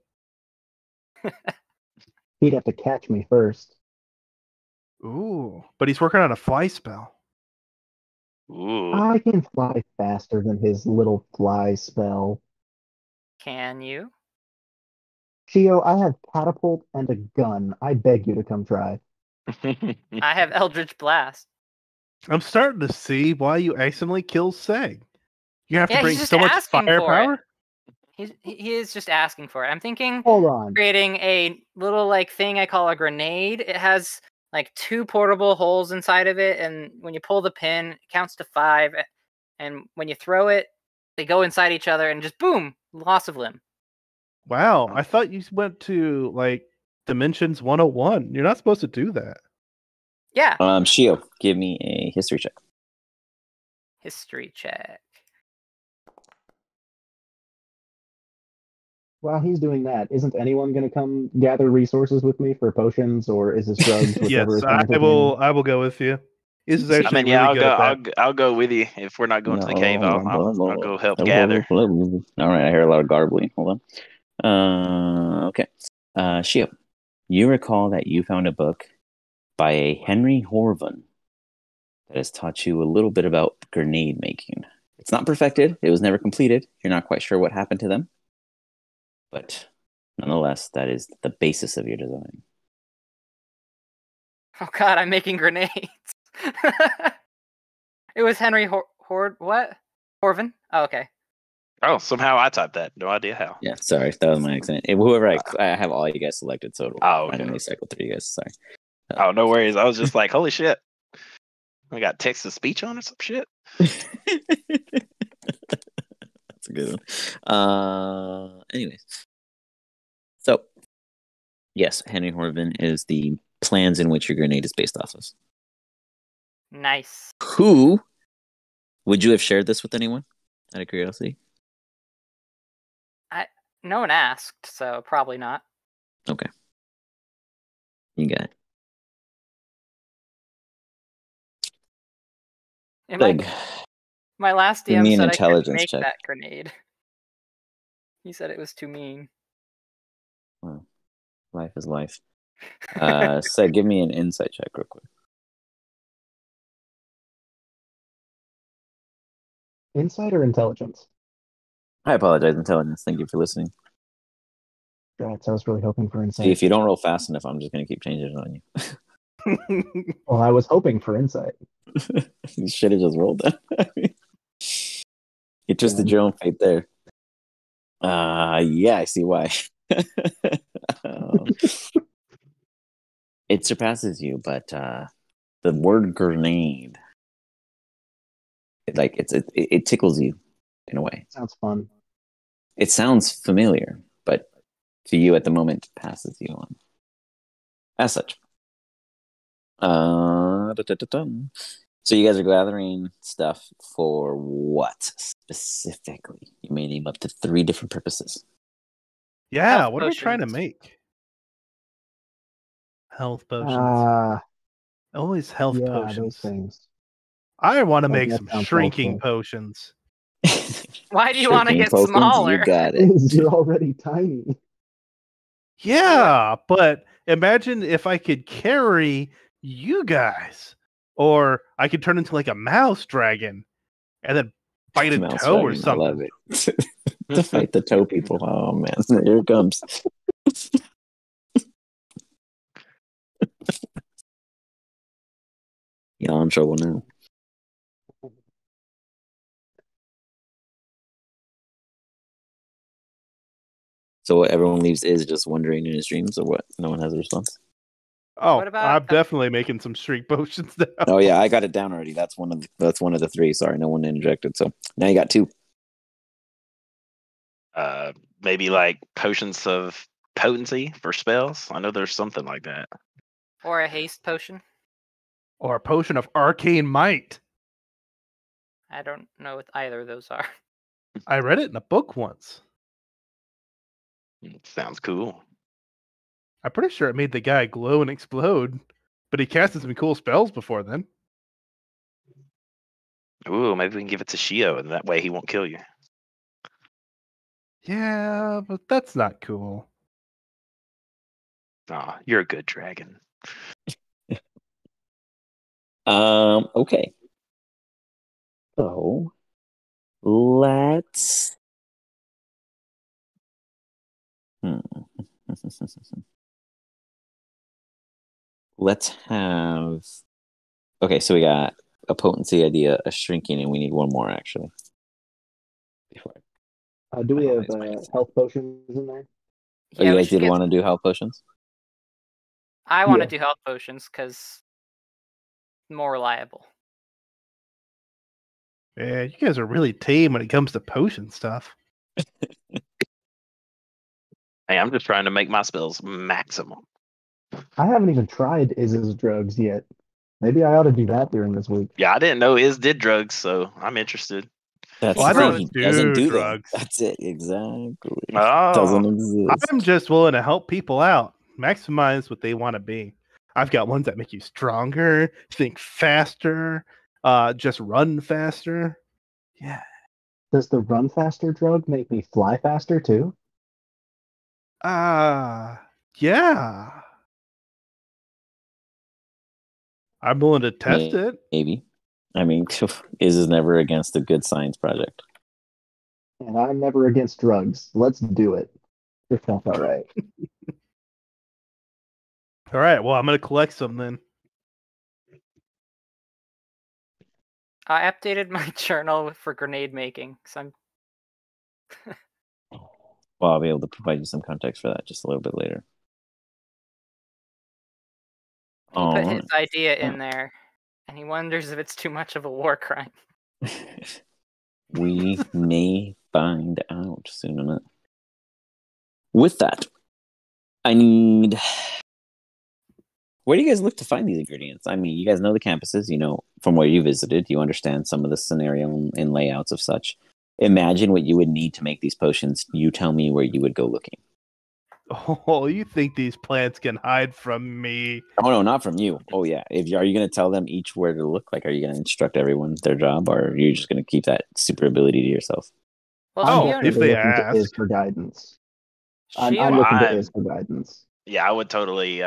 He'd have to catch me first. Ooh, but he's working on a fly spell. Ooh. I can fly faster than his little fly spell. Can you? Shio, I have catapult and a gun. I beg you to come try. I have Eldritch Blast. I'm starting to see why you accidentally killed Seg. You have to Yeah, he's bring just so much asking for it. firepower. He is just asking for it. I'm thinking Hold on. creating a little like thing I call a grenade. It has like 2 portable holes inside of it, and when you pull the pin, it counts to 5. And when you throw it, they go inside each other, and just boom, loss of limb. Wow, I thought you went to like Dimensions 101. You're not supposed to do that. Yeah, Shio, give me a history check. history check. While he's doing that, isn't anyone going to come gather resources with me for potions, or is this drugs, whichever Yes, is I granted will. I will go with you. This is I actually mean, yeah, really I'll good go. at that. I'll go with you if we're not going to the cave. I'll go help gather. All right, I hear a lot of garbling. Hold on. Okay. Shio, you recall that you found a book by a Henry Horvan that has taught you a little bit about grenade making. It's not perfected. It was never completed. You're not quite sure what happened to them. But nonetheless, that is the basis of your design. Oh god, I'm making grenades. It was Henry what? Horvan? Oh, okay. Oh, somehow I typed that. No idea how. Yeah, sorry. That was my accident. Whoever I have all you guys selected, so it'll Oh, okay. randomly cycle through you guys. Sorry. Oh, no worries. I was just like, holy shit. I got text to speech on or some shit. That's a good one. Anyways. So, yes, Henry Horvan is the plans in which your grenade is based off of. Nice. Who would you have shared this with anyone? Out of curiosity. No one asked, so probably not. Okay. You got it. And Big. my last Give me DM an said I couldn't intelligence make check. that grenade. He said it was too mean. Well, life is life. So give me an insight check real quick. Insight or intelligence? I apologize, intelligence. Thank you for listening. Right, so I was really hoping for insight. See, if you don't roll fast enough, I'm just going to keep changing it on you. Well, I was hoping for insight. You should have just rolled that. You twisted your own fate there. Yeah, I see why. It surpasses you, but the word grenade, it tickles you in a way. Sounds fun. It sounds familiar, but to you at the moment passes you on. As such. So you guys are gathering stuff for what specifically? You may name up to 3 different purposes. Yeah, Health what are we trying to potions. make? Health potions. Always health Yeah, potions. those things. I want to Like, make that some sounds shrinking helpful. potions. Why do you want to Shrinking get potions, smaller? You got it. You're already tiny. Yeah, but imagine if I could carry you guys. Or I could turn into like a mouse dragon and then bite a Mouse toe or dragon, I love something. it. To fight the toe people. Oh man, here it comes. Y'all in trouble now. So what everyone leaves is just wondering in his dreams, or what? No one has a response. Oh, What about I'm definitely making some shrink potions now. Oh yeah, I got it down already. That's one of the 3. Sorry, no one interjected. So now you got 2. Maybe like potions of potency for spells. I know there's something like that. or a haste potion? Or a potion of arcane might. I don't know what either of those are. I read it in a book once. Sounds cool. I'm pretty sure it made the guy glow and explode. But he casted some cool spells before then. Ooh, maybe we can give it to Shio, and that way he won't kill you. Yeah, but that's not cool. Aw, you're a good dragon. Okay. So let's. Let's have. Okay, so we got a potency idea, a shrinking, and we need one more actually. Before Do we have Finalize my- health potions in there? Oh, Yeah, you we guys should did get. want to do health potions? I want to Yeah. do health potions because more reliable. Yeah, you guys are really tame when it comes to potion stuff. Hey, I'm just trying to make my spells maximum. I haven't even tried Iz's drugs yet. Maybe I ought to do that during this week. Yeah, I didn't know Iz did drugs, so I'm interested. That's Well, I the thing. don't He doesn't do drugs. them. That's it. Exactly. Oh. Doesn't exist. I'm just willing to help people out, maximize what they want to be. I've got ones that make you stronger, think faster, just run faster. Yeah. Does the run faster drug make me fly faster too? Yeah. I'm willing to test it. Maybe. I mean, is never against a good science project. And I'm never against drugs. Let's do it. If that's all right. All right. Well, I'm going to collect some then. I updated my journal for grenade making, so I'm. Well, I'll be able to provide you some context for that just a little bit later. He put his Alright. idea in there, and he wonders if it's too much of a war crime. We may find out soon enough. With that, I need. Where do you guys look to find these ingredients? I mean, you guys know the campuses, you know, from where you visited, you understand some of the scenario and layouts of such. Imagine what you would need to make these potions. You tell me where you would go looking. Oh, you think these plants can hide from me? Oh no, not from you. Oh yeah. Are you going to tell them each where to look? Like, are you going to instruct everyone their job, or are you just going to keep that super ability to yourself? Well, Oh, Shion, if they Looking to ask. Iz for guidance. I'm Shion, looking to I'm- Iz for guidance. Yeah, I would totally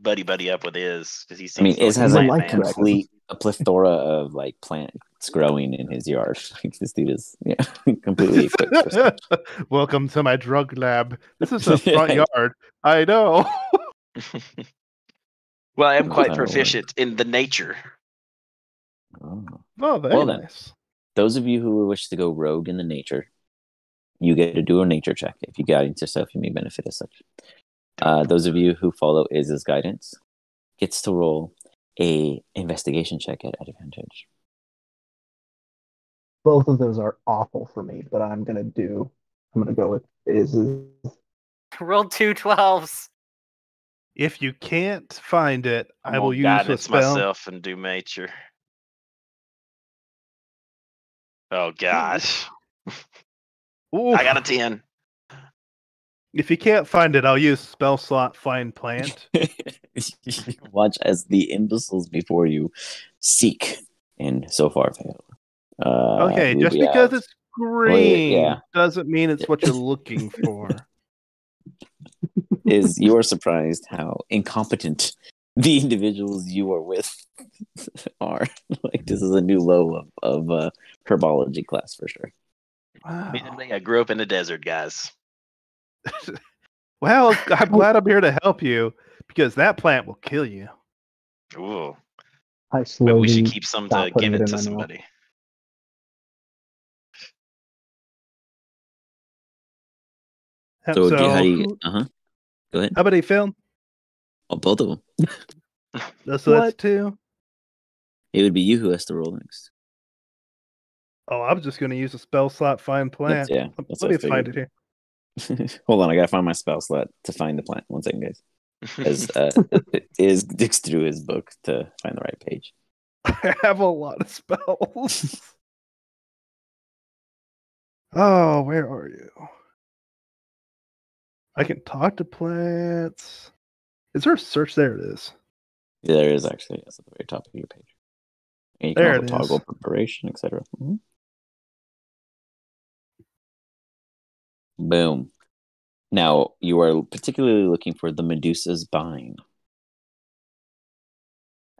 buddy up with Iz because he seems. I mean, Iz like has a a plant man. complete a plethora of like plants growing in his yard. Like, this dude is completely equipped for stuff. Welcome to my drug lab. This is a front yard. I know. Well, I am That's quite how it proficient in the nature. Oh. Oh, very Well then. nice. Those of you who wish to go rogue in the nature, you get to do a nature check. If you guide yourself, you may benefit as such. Those of you who follow Iz's guidance gets to roll a investigation check at advantage. Both of those are awful for me, but I'm gonna go with Iz's. rolled 2 12s. If you can't find it, I'm I will gonna use a guidance spell. myself and do nature. Oh gosh, Ooh, I got a 10. if you can't find it, I'll use spell slot find plant. Watch as the imbeciles before you seek and so far fail. Okay, who just we because have? it's green yeah. doesn't mean it's what you're looking for. Is you are surprised how incompetent the individuals you are with are. Like, this is a new low of herbology class for sure. Wow. I grew up in the desert, guys. Well, I'm glad I'm here to help you because that plant will kill you. Ooh, I maybe slowly we should keep some stop to putting give it it in to my mouth. somebody. So, how do you? who- Go ahead. how about a film? Oh, both of them. So that's What? 2. It would be you who has to roll next. Oh, I was just going to use a spell slot find plant. That's Let me what I find it here. Hold on, I gotta find my spell slot to find the plant. 1 second, guys. As is digs through his book to find the right page. I have a lot of spells. Oh, where are you? I can talk to plants. Is there a search? There it is. There is actually, yes, at the very top of your page. And you can There also it toggle is. preparation, etc. Boom. Now, you are particularly looking for the Medusa's Bind.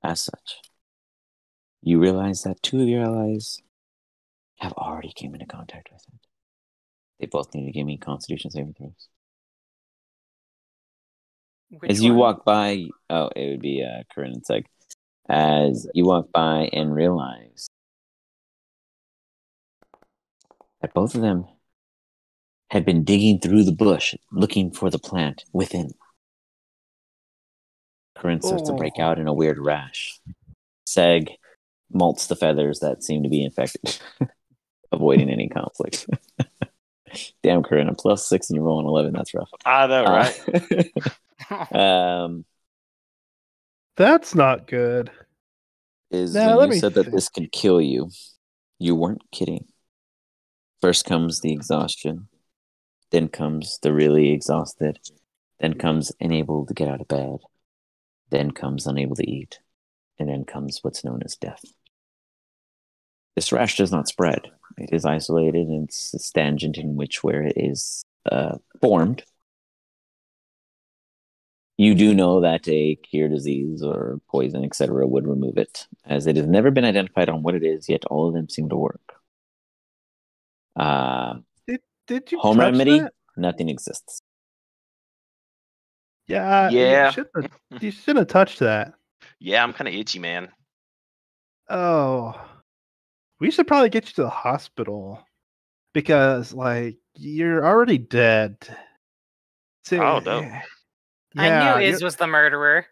As such, you realize that 2 of your allies have already came into contact with it. They both need to give me Constitution saving throws. Which As you one? walk by, it would be Corinne and Seg. As you walk by and realize that both of them had been digging through the bush, looking for the plant within. Corinne starts to break out in a weird rash. Seg molts the feathers that seem to be infected, avoiding any conflict. Damn, Corinne, a +6 and you roll an 11. That's rough. I know, right? That's not good. Is Now, when let you me said that think. this could kill you, you weren't kidding. First comes the exhaustion, then comes the really exhausted, then comes unable to get out of bed, then comes unable to eat, and then comes what's known as death. This rash does not spread. It is isolated and it's tangent in where it is formed. You do know that a cure disease or poison, etc., would remove it, as it has never been identified on what it is, yet all of them seem to work. Did you Home touch remedy, that? nothing exists. Yeah, Yeah. you shouldn't have touched that. Yeah, I'm kind of itchy, man. Oh, we should probably get you to the hospital because, like, you're already dead. See, Oh, dope. I knew yeah, Iz was the murderer.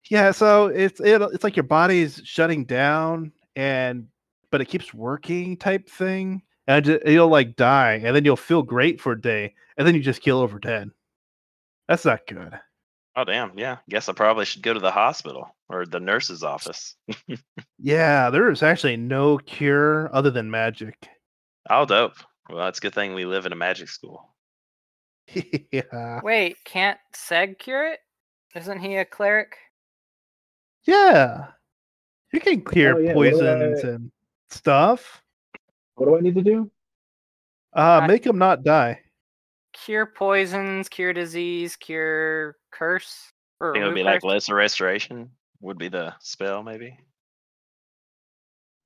yeah. So it's like your body's shutting down, but it keeps working, type thing, and you'll like die, and then you'll feel great for a day, and then you just keel over dead. That's not good. Oh, damn. Yeah. Guess I probably should go to the hospital or the nurse's office. Yeah, there is actually no cure other than magic. Oh, dope. Well, it's a good thing we live in a magic school. Yeah. Wait, can't Seg cure it? Isn't he a cleric? Yeah. You can clear Oh, yeah, poisons and stuff. What do I need to do? Make them not die. Cure poisons, cure disease, cure curse, or I think it would remove be curse. like lesser restoration would be the spell, maybe.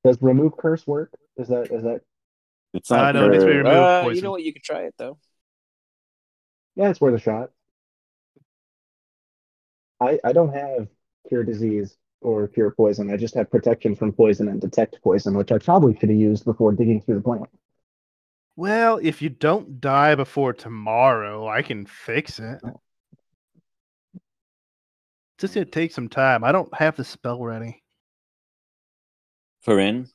Does remove curse work? Is that? It's not No, it needs to be for. removed You poison. know what? You could try it though. Yeah, it's worth a shot. I don't have cure disease or cure poison. I just have protection from poison and detect poison, which I probably should have used before digging through the plant. Well, if you don't die before tomorrow, I can fix it. Just gonna take some time. I don't have the spell ready. Corinne,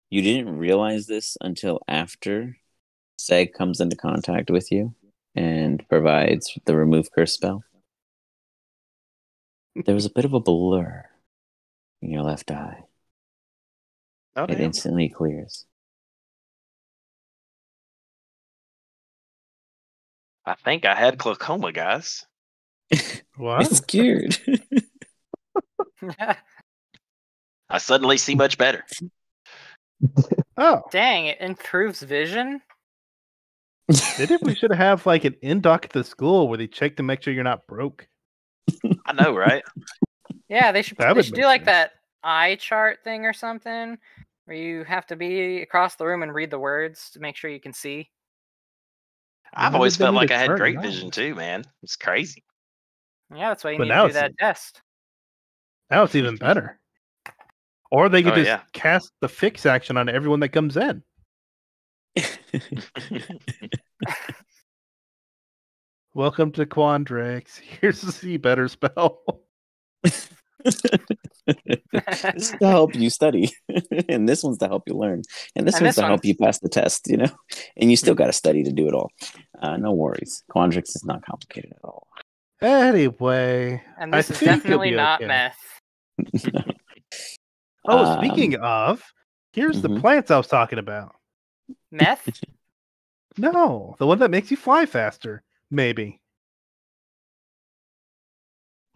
you didn't realize this until after Seg comes into contact with you and provides the remove curse spell. There was a bit of a blur in your left eye. Oh, It damn. instantly clears. I think I had glaucoma, guys. What? It's cured. I suddenly see much better. Oh, Dang, it improves vision? maybe we should have like an induct at the school where they check to make sure you're not broke. I know, right? Yeah, they should, That they would should make do like sense. that eye chart thing or something, where you have to be across the room and read the words to make sure you can see. I've Why always would they felt need like a I had chart in great vision eyes? too, man. It's crazy. Yeah, that's why you But need now to do it's- that test. Now it's even better. Or they could Oh, just yeah. cast the fix action on everyone that comes in. Welcome to Quandrix. Here's a see better spell. This is to help you study, and this one's to help you learn, and this And one's this to help one's- you pass the test. You know, and you still got to study to do it all. No worries. Quandrix is not complicated at all. Anyway, And I this is think you'll definitely be not okay. meth. Oh, speaking of, here's the mhm. plants I was talking about. Meth? No, the one that makes you fly faster. Maybe.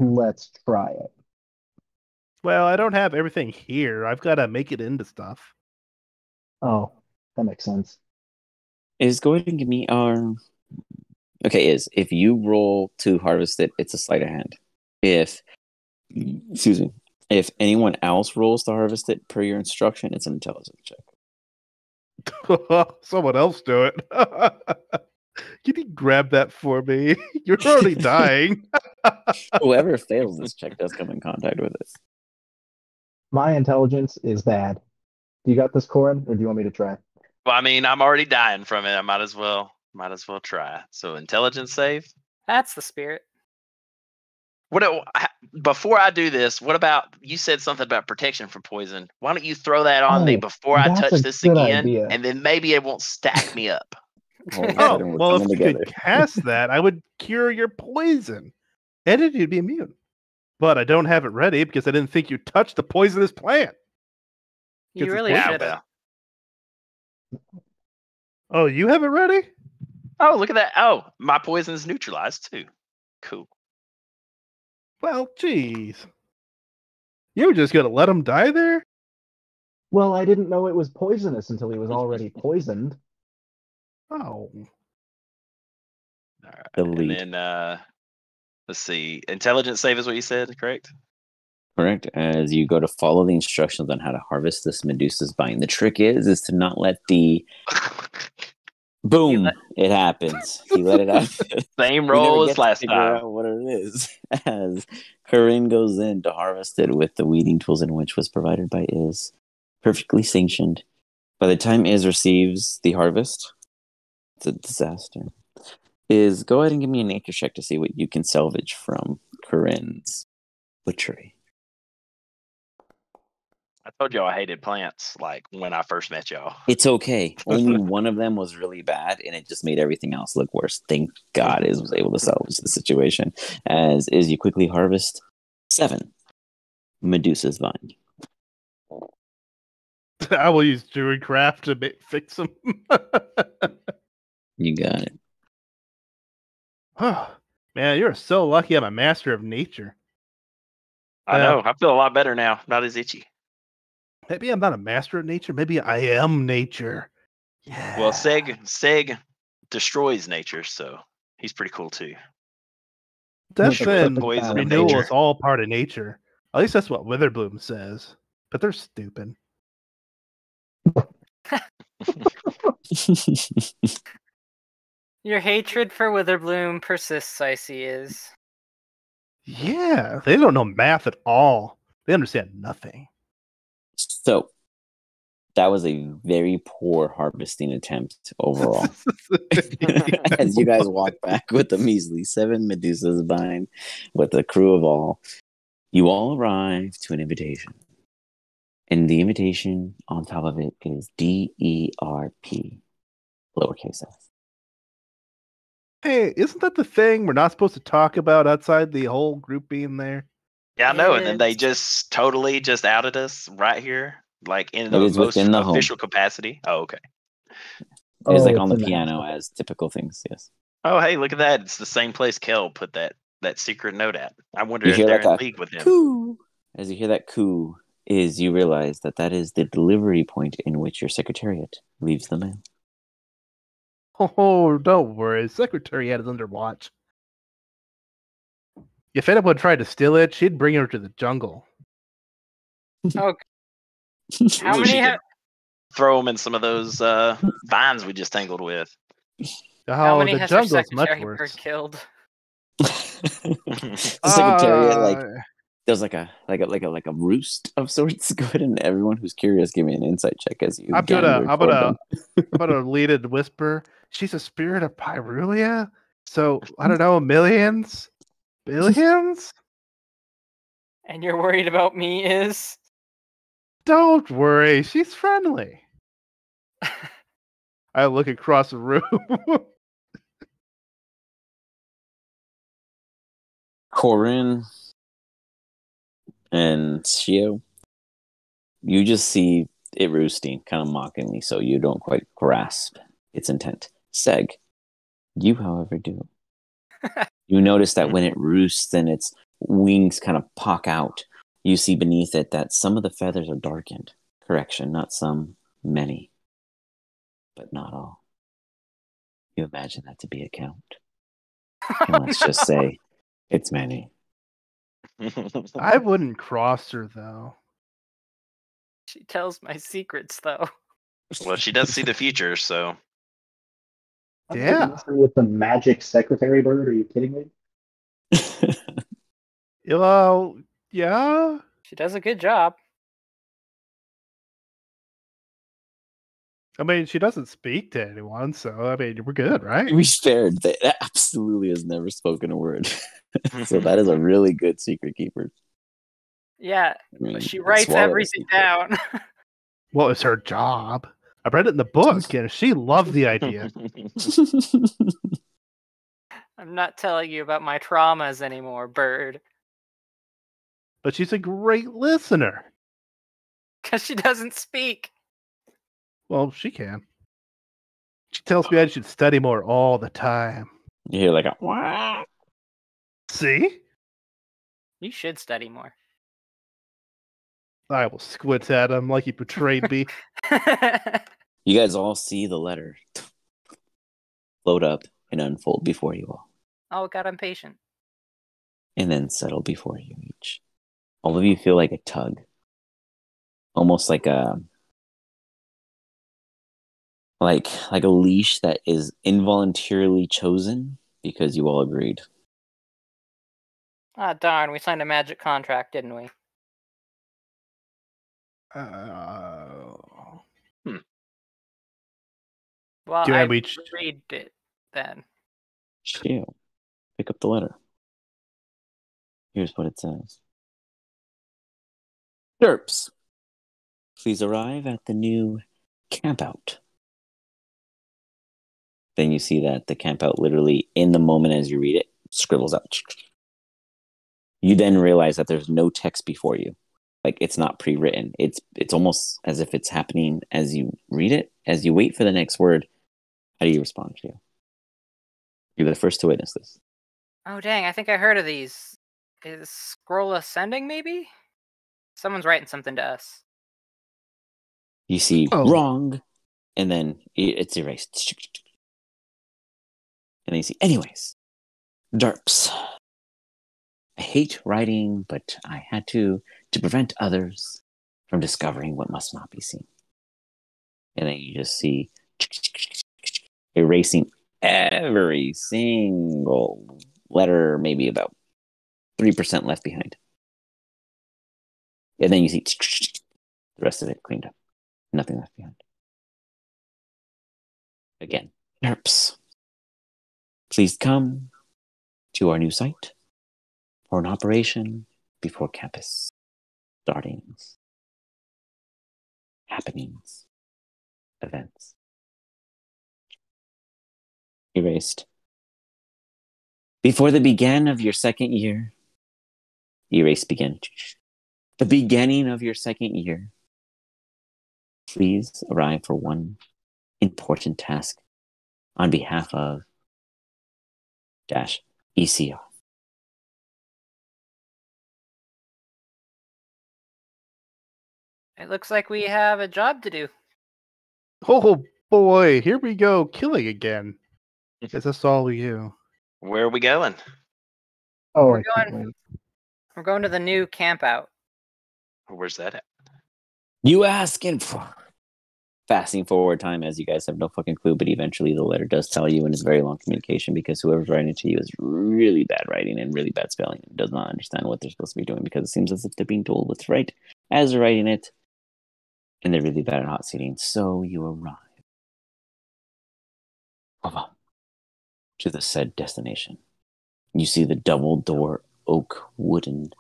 Let's try it. Well, I don't have everything here. I've got to make it into stuff. Oh, that makes sense. Is going to give me our okay. Is if you roll to harvest it, it's a sleight of hand. If excuse me, if anyone else rolls to harvest it per your instruction, it's an intelligence check. Someone else do it. Can you grab that for me? You're already dying. Whoever fails this check does come in contact with it. My intelligence is bad. You got this, Corin, or do you want me to try? Well, I mean, I'm already dying from it. I might as well try. So intelligence save. That's the spirit. Before I do this, what about you said something about protection from poison? Why don't you throw that on me Oh, before I that's touch a this good again, idea. and then maybe it won't stack me up. All of a Oh, sudden, we're well, if coming you together. could cast that, I would cure your poison. And you'd be immune. But I don't have it ready because I didn't think you touched the poisonous plant. You Gets really his Yeah, should have. well. Oh, you have it ready? Oh, look at that. Oh, my poison's neutralized too. Cool. Well, geez. You were just going to let him die there? Well, I didn't know it was poisonous until he was already poisoned. Oh. All right. Delete. And then let's see. Intelligence save is what you said, correct? Correct. As you go to follow the instructions on how to harvest this Medusa's vine. The trick is to not let the boom. It happens. You let it happen. Same You never roll get as to last figure time. out what it is. As Corinne goes in to harvest it with the weeding tools in which was provided by Iz, perfectly sanctioned. By the time Iz receives the harvest, it's a disaster. Is go ahead and give me a nature check to see what you can salvage from Corinne's butchery. I told y'all I hated plants like when I first met y'all. It's okay. Only one of them was really bad, and it just made everything else look worse. Thank God Iz was able to salvage the situation. As Iz, you quickly harvest 7 Medusa's vine. I will use Druidcraft to fix them. You got it. Oh, man, you're so lucky I'm a master of nature. I know. I feel a lot better now. Not as itchy. Maybe I'm not a master of nature. Maybe I am nature. Yeah. Well, Seg destroys nature, so he's pretty cool too. Death With a and perfect poison balance. of renewal nature. is all part of nature. At least that's what Witherbloom says. But they're stupid. Your hatred for Witherbloom persists, I see, is. Yeah, they don't know math at all. They understand nothing. So, that was a very poor harvesting attempt overall. As you guys walk back with the measly 7 Medusa's vine with a crew of all, you all arrive to an invitation. And the invitation on top of it is DERP, lowercase s. Hey, isn't that the thing we're not supposed to talk about outside the whole group being there? Yeah, I know. And then they It's- just totally just outed us right here, like in It the is most within the home. official capacity. Oh, okay. It is like it's on the in the piano house. as typical things, yes. Oh, hey, look at that. It's the same place Kel put that secret note at. I wonder You if hear they're like in a league with him. coo. As you hear that coo, you realize that is the delivery point in which your secretariat leaves the mail. Oh, don't worry. Secretariat is under watch. If anyone tried to steal it, she'd bring her to the jungle. Oh, how Ooh, many she have? could throw him in some of those vines we just tangled with. How Oh, many the has her jungle's much secretary worse. killed? The secretariat, like, Uh, there's like a roost of sorts. Go ahead and everyone who's curious, give me an insight check as you I'm gander toward them. gonna lead it and whisper. She's a spirit of Pyrulia, so I don't know, millions, billions. And you're worried about me, is? Don't worry, she's friendly. I look across the room. Corinne and Shio, you just see it roosting kind of mockingly, so you don't quite grasp its intent. Seg, you, however, do. You notice that when it roosts and its wings kind of pock out, you see beneath it that some of the feathers are darkened. Correction, not some, many, but not all. You imagine that to be a count. And let's just say it's many. I wouldn't cross her though. She tells my secrets, though. Well, she does see the future, so I'm Yeah. messing with the magic secretary bird. Are you kidding me? Well, yeah. She does a good job. I mean, she doesn't speak to anyone, so I mean, we're good, right? We spared. That absolutely has never spoken a word. So that is a really good secret keeper. Yeah, I mean, but she you writes swallowed everything it. down. Well, it's her job. I read it in the book, and she loved the idea. I'm not telling you about my traumas anymore, Bird. But she's a great listener. Because she doesn't speak. Well, she can. She tells me I should study more all the time. You hear like a wah. See? You should study more. I will squint at him like he betrayed me. You guys all see the letter float up and unfold before you all, Oh, God, I'm patient. and then settle before you each. All of you feel like a tug, almost like a leash that is involuntarily chosen because you all agreed. Ah, darn, we signed a magic contract, didn't we? Well, Do I we read it then. Chill. Pick up the letter. Here's what it says. Derps, please arrive at the new campout. Then you see that the campout literally, in the moment as you read it, scribbles out. You then realize that there's no text before you. Like, it's not pre-written. It's almost as if it's happening as you read it. As you wait for the next word, how do you respond to you? You're the first to witness this. Oh, dang, I think I heard of these. Is Scroll Ascending, maybe? Someone's writing something to us. You see wrong, and then it's erased. And then you see, anyways, derps. I hate writing, but I had to prevent others from discovering what must not be seen. And then you just see erasing every single letter, maybe about 3% left behind. And then you see the rest of it cleaned up. Nothing left behind. Again, derps. Please come to our new site for an operation before campus startings, happenings, events. Erased. Before the beginning of your second year, erase begin. The beginning of your second year, please arrive for one important task on behalf of ECO. It looks like we have a job to do. Oh boy, here we go, killing again. Is this all you? Where are we going? Oh, We're I can't going- wait. We're going to the new camp out. Where's that at? You asking for fasting forward time as you guys have no fucking clue, but eventually the letter does tell you, and it's very long communication because whoever's writing it to you is really bad writing and really bad spelling and does not understand what they're supposed to be doing because it seems as if they're being told what's right as they're writing it, and they're really bad at hot seating. So you arrive to the said destination. You see the double door oak wooden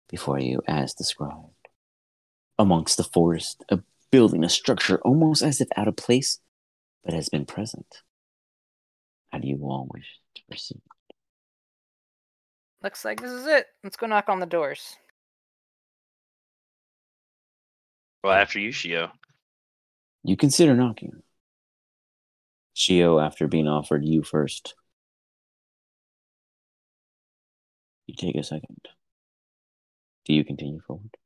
before you as described. Amongst the forest, a building, a structure almost as if out of place, but has been present. How do you all wish to proceed? Looks like this is it. Let's go knock on the doors. Well, after you, Shio. You consider knocking. Shio, after being offered you first, You take a second. Do you continue forward?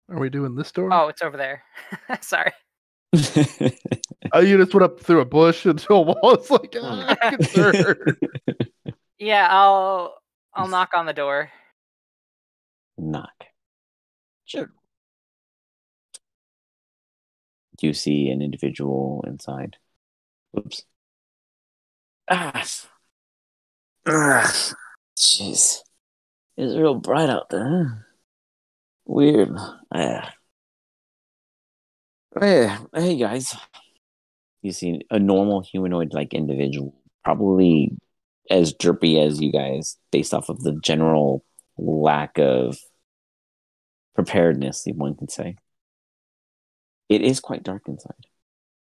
Are we doing this door? Oh, it's over there. Sorry. You just went up through a bush into a wall. It's like, I'm concerned. Yeah, I'll knock on the door. Knock. Sure. Do you see an individual inside? Oops. Jeez. It's real bright out there, huh? Weird. Hey guys. You see a normal humanoid-like individual, probably as derpy as you guys, based off of the general lack of preparedness, one could say. It is quite dark inside.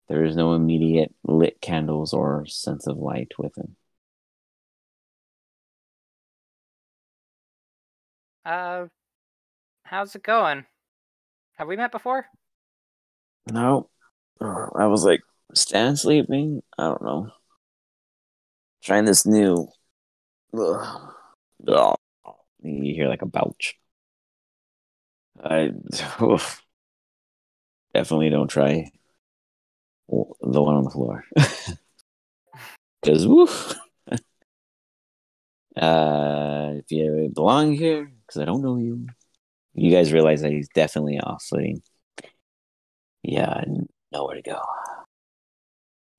There is no immediate lit candles or sense of light within. How's it going? Have we met before? No. I was like, Stan sleeping? I don't know. Trying this new. Ugh. You hear like a belch. Oof. Definitely don't try the one on the floor. Because, woof. If you belong here, because I don't know you, you guys realize that he's definitely off-footing. Yeah, nowhere to go.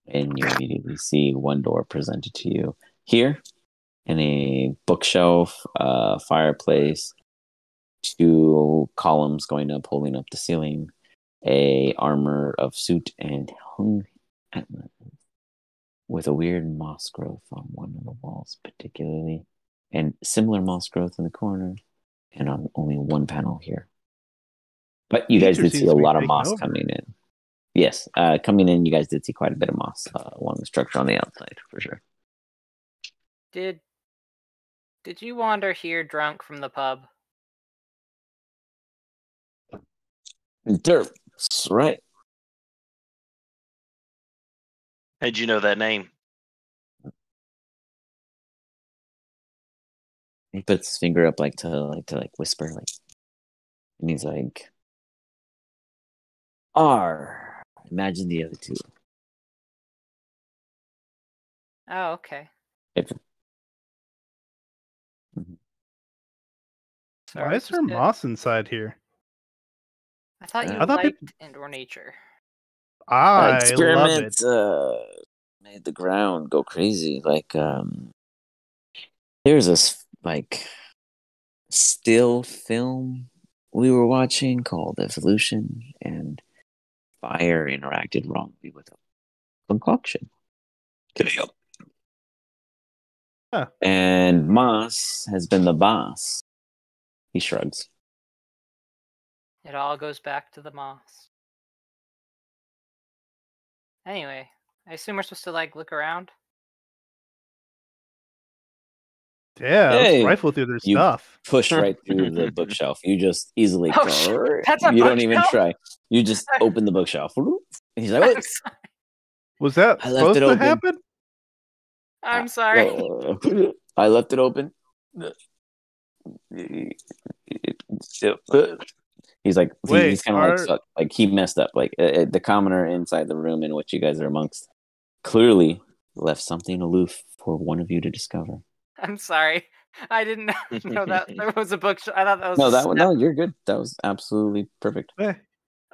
And you immediately see one door presented to you. Here, in a bookshelf, fireplace, 2 columns going up, holding up the ceiling, a armor of suit and hung with a weird moss growth on one of the walls, particularly, and similar moss growth in the corner, and on only one panel here. But you guys did see a lot of moss coming in. Yes, coming in, you guys did see quite a bit of moss along the structure on the outside, for sure. Did you wander here drunk from the pub? Derp, that's right. How'd you know that name? He puts his finger up to whisper, and he's like, R. Imagine the other 2. Oh, okay. Why is there moss inside here? I thought you I thought liked indoor nature. I experiments love it. made the ground go crazy. There's this still film we were watching called Evolution, and fire interacted wrongly with a concoction. Huh. And Moss has been the boss. He shrugs. It all goes back to the moss. Anyway, I assume we're supposed to look around. Yeah, Hey, let's rifle through their you stuff. push right through the bookshelf. You just easily. Oh, shit. That's a You don't even bookshelf? try. You just open the bookshelf. He's like, "What? Was that I left supposed it to open. happen? I'm sorry. I left it open." He's like, Wait, he's kind of like he messed up. The commoner inside the room in which you guys are amongst clearly left something aloof for one of you to discover. I'm sorry. I didn't know that there was a bookshelf. I thought that was no, you're good. That was absolutely perfect. Hey.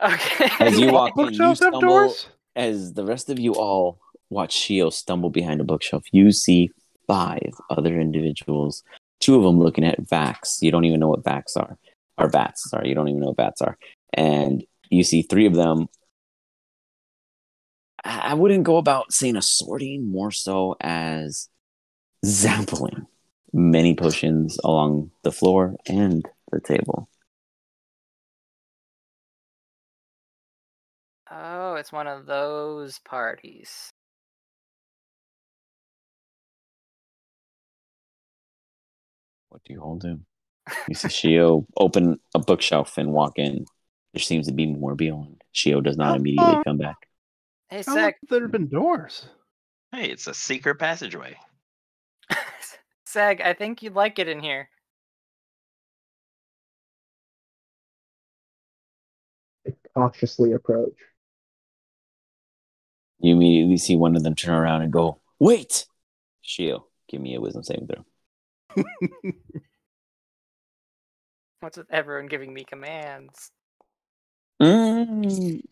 Okay. As you walk in, you Bookshelves have stumble. doors? As the rest of you all watch Shio stumble behind a bookshelf, you see 5 other individuals. 2 of them looking at Vax. You don't even know what Vax are. Or Bats, sorry. You don't even know what Bats are. And you see 3 of them. I wouldn't go about saying assorting, more so as sampling many potions along the floor and the table. Oh, it's one of those parties. What do you all do? You see Shio open a bookshelf and walk in. There seems to be more beyond. Shio does not immediately come back. Hey, How long Seg. have there been doors? Hey, it's a secret passageway. Seg, I think you'd like it in here. cautiously approach. You immediately see one of them turn around and go, "Wait!" Shio, give me a wisdom saving throw. What's with everyone giving me commands? You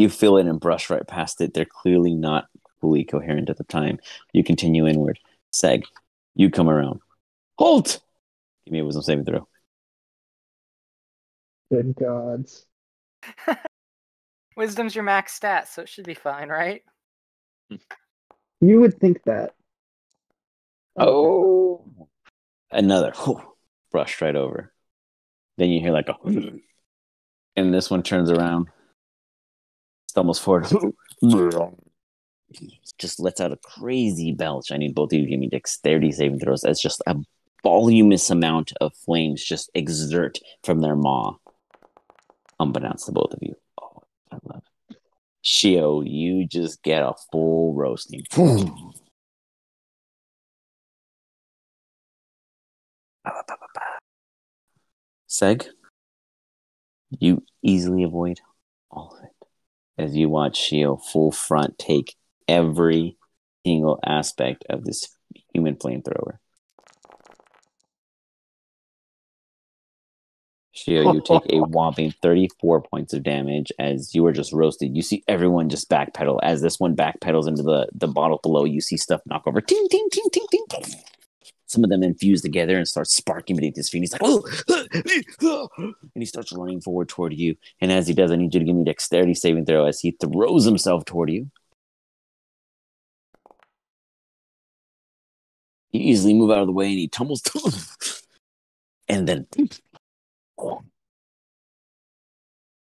feel it and brush right past it. They're clearly not fully coherent at the time. You continue inward. Seg, you come around. Halt! Give me a wisdom saving throw. Good gods. Wisdom's your max stat, so it should be fine, right? You would think that. Oh! Another. Brushed right over. Then you hear like a... And this one turns around. Stumbles forward. Just lets out a crazy belch. I need both of you to give me dexterity saving throws as just a voluminous amount of flames just exert from their maw. Unbeknownst to both of you. Oh, I love it. Shio, you just get a full roasting. Seg, you easily avoid all of it as you watch Shio full front take every single aspect of this human flamethrower. Shio, you take a whopping 34 points of damage as you are just roasted. You see everyone just backpedal. As this one backpedals into the bottle below, you see stuff knock over. Ting, ting, ting, ting, ting. Some of them infuse together and start sparking beneath his feet. He's like, oh! And he starts running forward toward you. And as he does, I need you to give me a dexterity saving throw as he throws himself toward you. You easily move out of the way and he tumbles. And then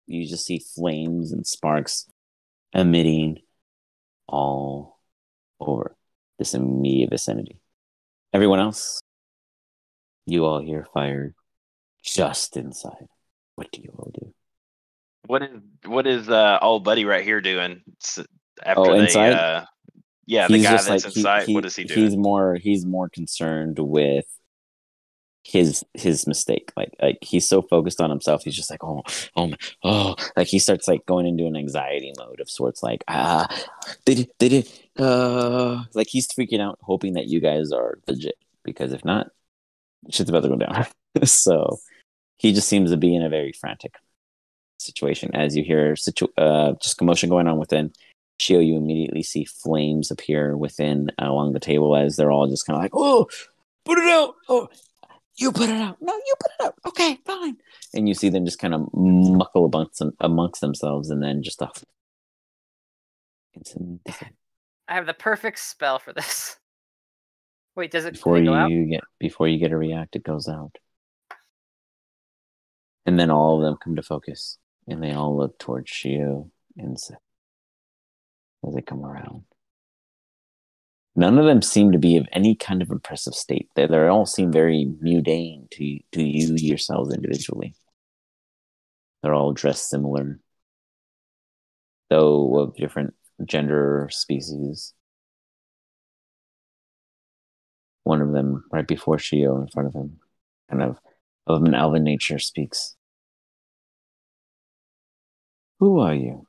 you just see flames and sparks emitting all over this immediate vicinity. Everyone else, you all hear fire just inside. What do you all do? What is old buddy right here doing after inside? Yeah, he's the guy just that's like, inside. What is he doing? He's more concerned with his mistake. Like he's so focused on himself. He's just like, oh, like he starts like going into an anxiety mode of sorts. Like they did like he's freaking out, hoping that you guys are legit, because if not, shit's about to go down. So he just seems to be in a very frantic situation. As you hear just commotion going on within. Shio, you immediately see flames appear within along the table as they're all just kind of like, oh, put it out. Oh, you put it out. No, you put it out. Okay, fine. And you see them just kind of muckle amongst themselves, and then just I have the perfect spell for this. Wait, does it before go out? Before you get a react, it goes out. And then all of them come to focus, and they all look towards Shio and say, as they come around. None of them seem to be of any kind of impressive state. They all seem very mundane to you yourselves individually. They're all dressed similar, though of different gender or species. One of them, right before Shio, in front of him, kind of an elven nature, speaks. Who are you?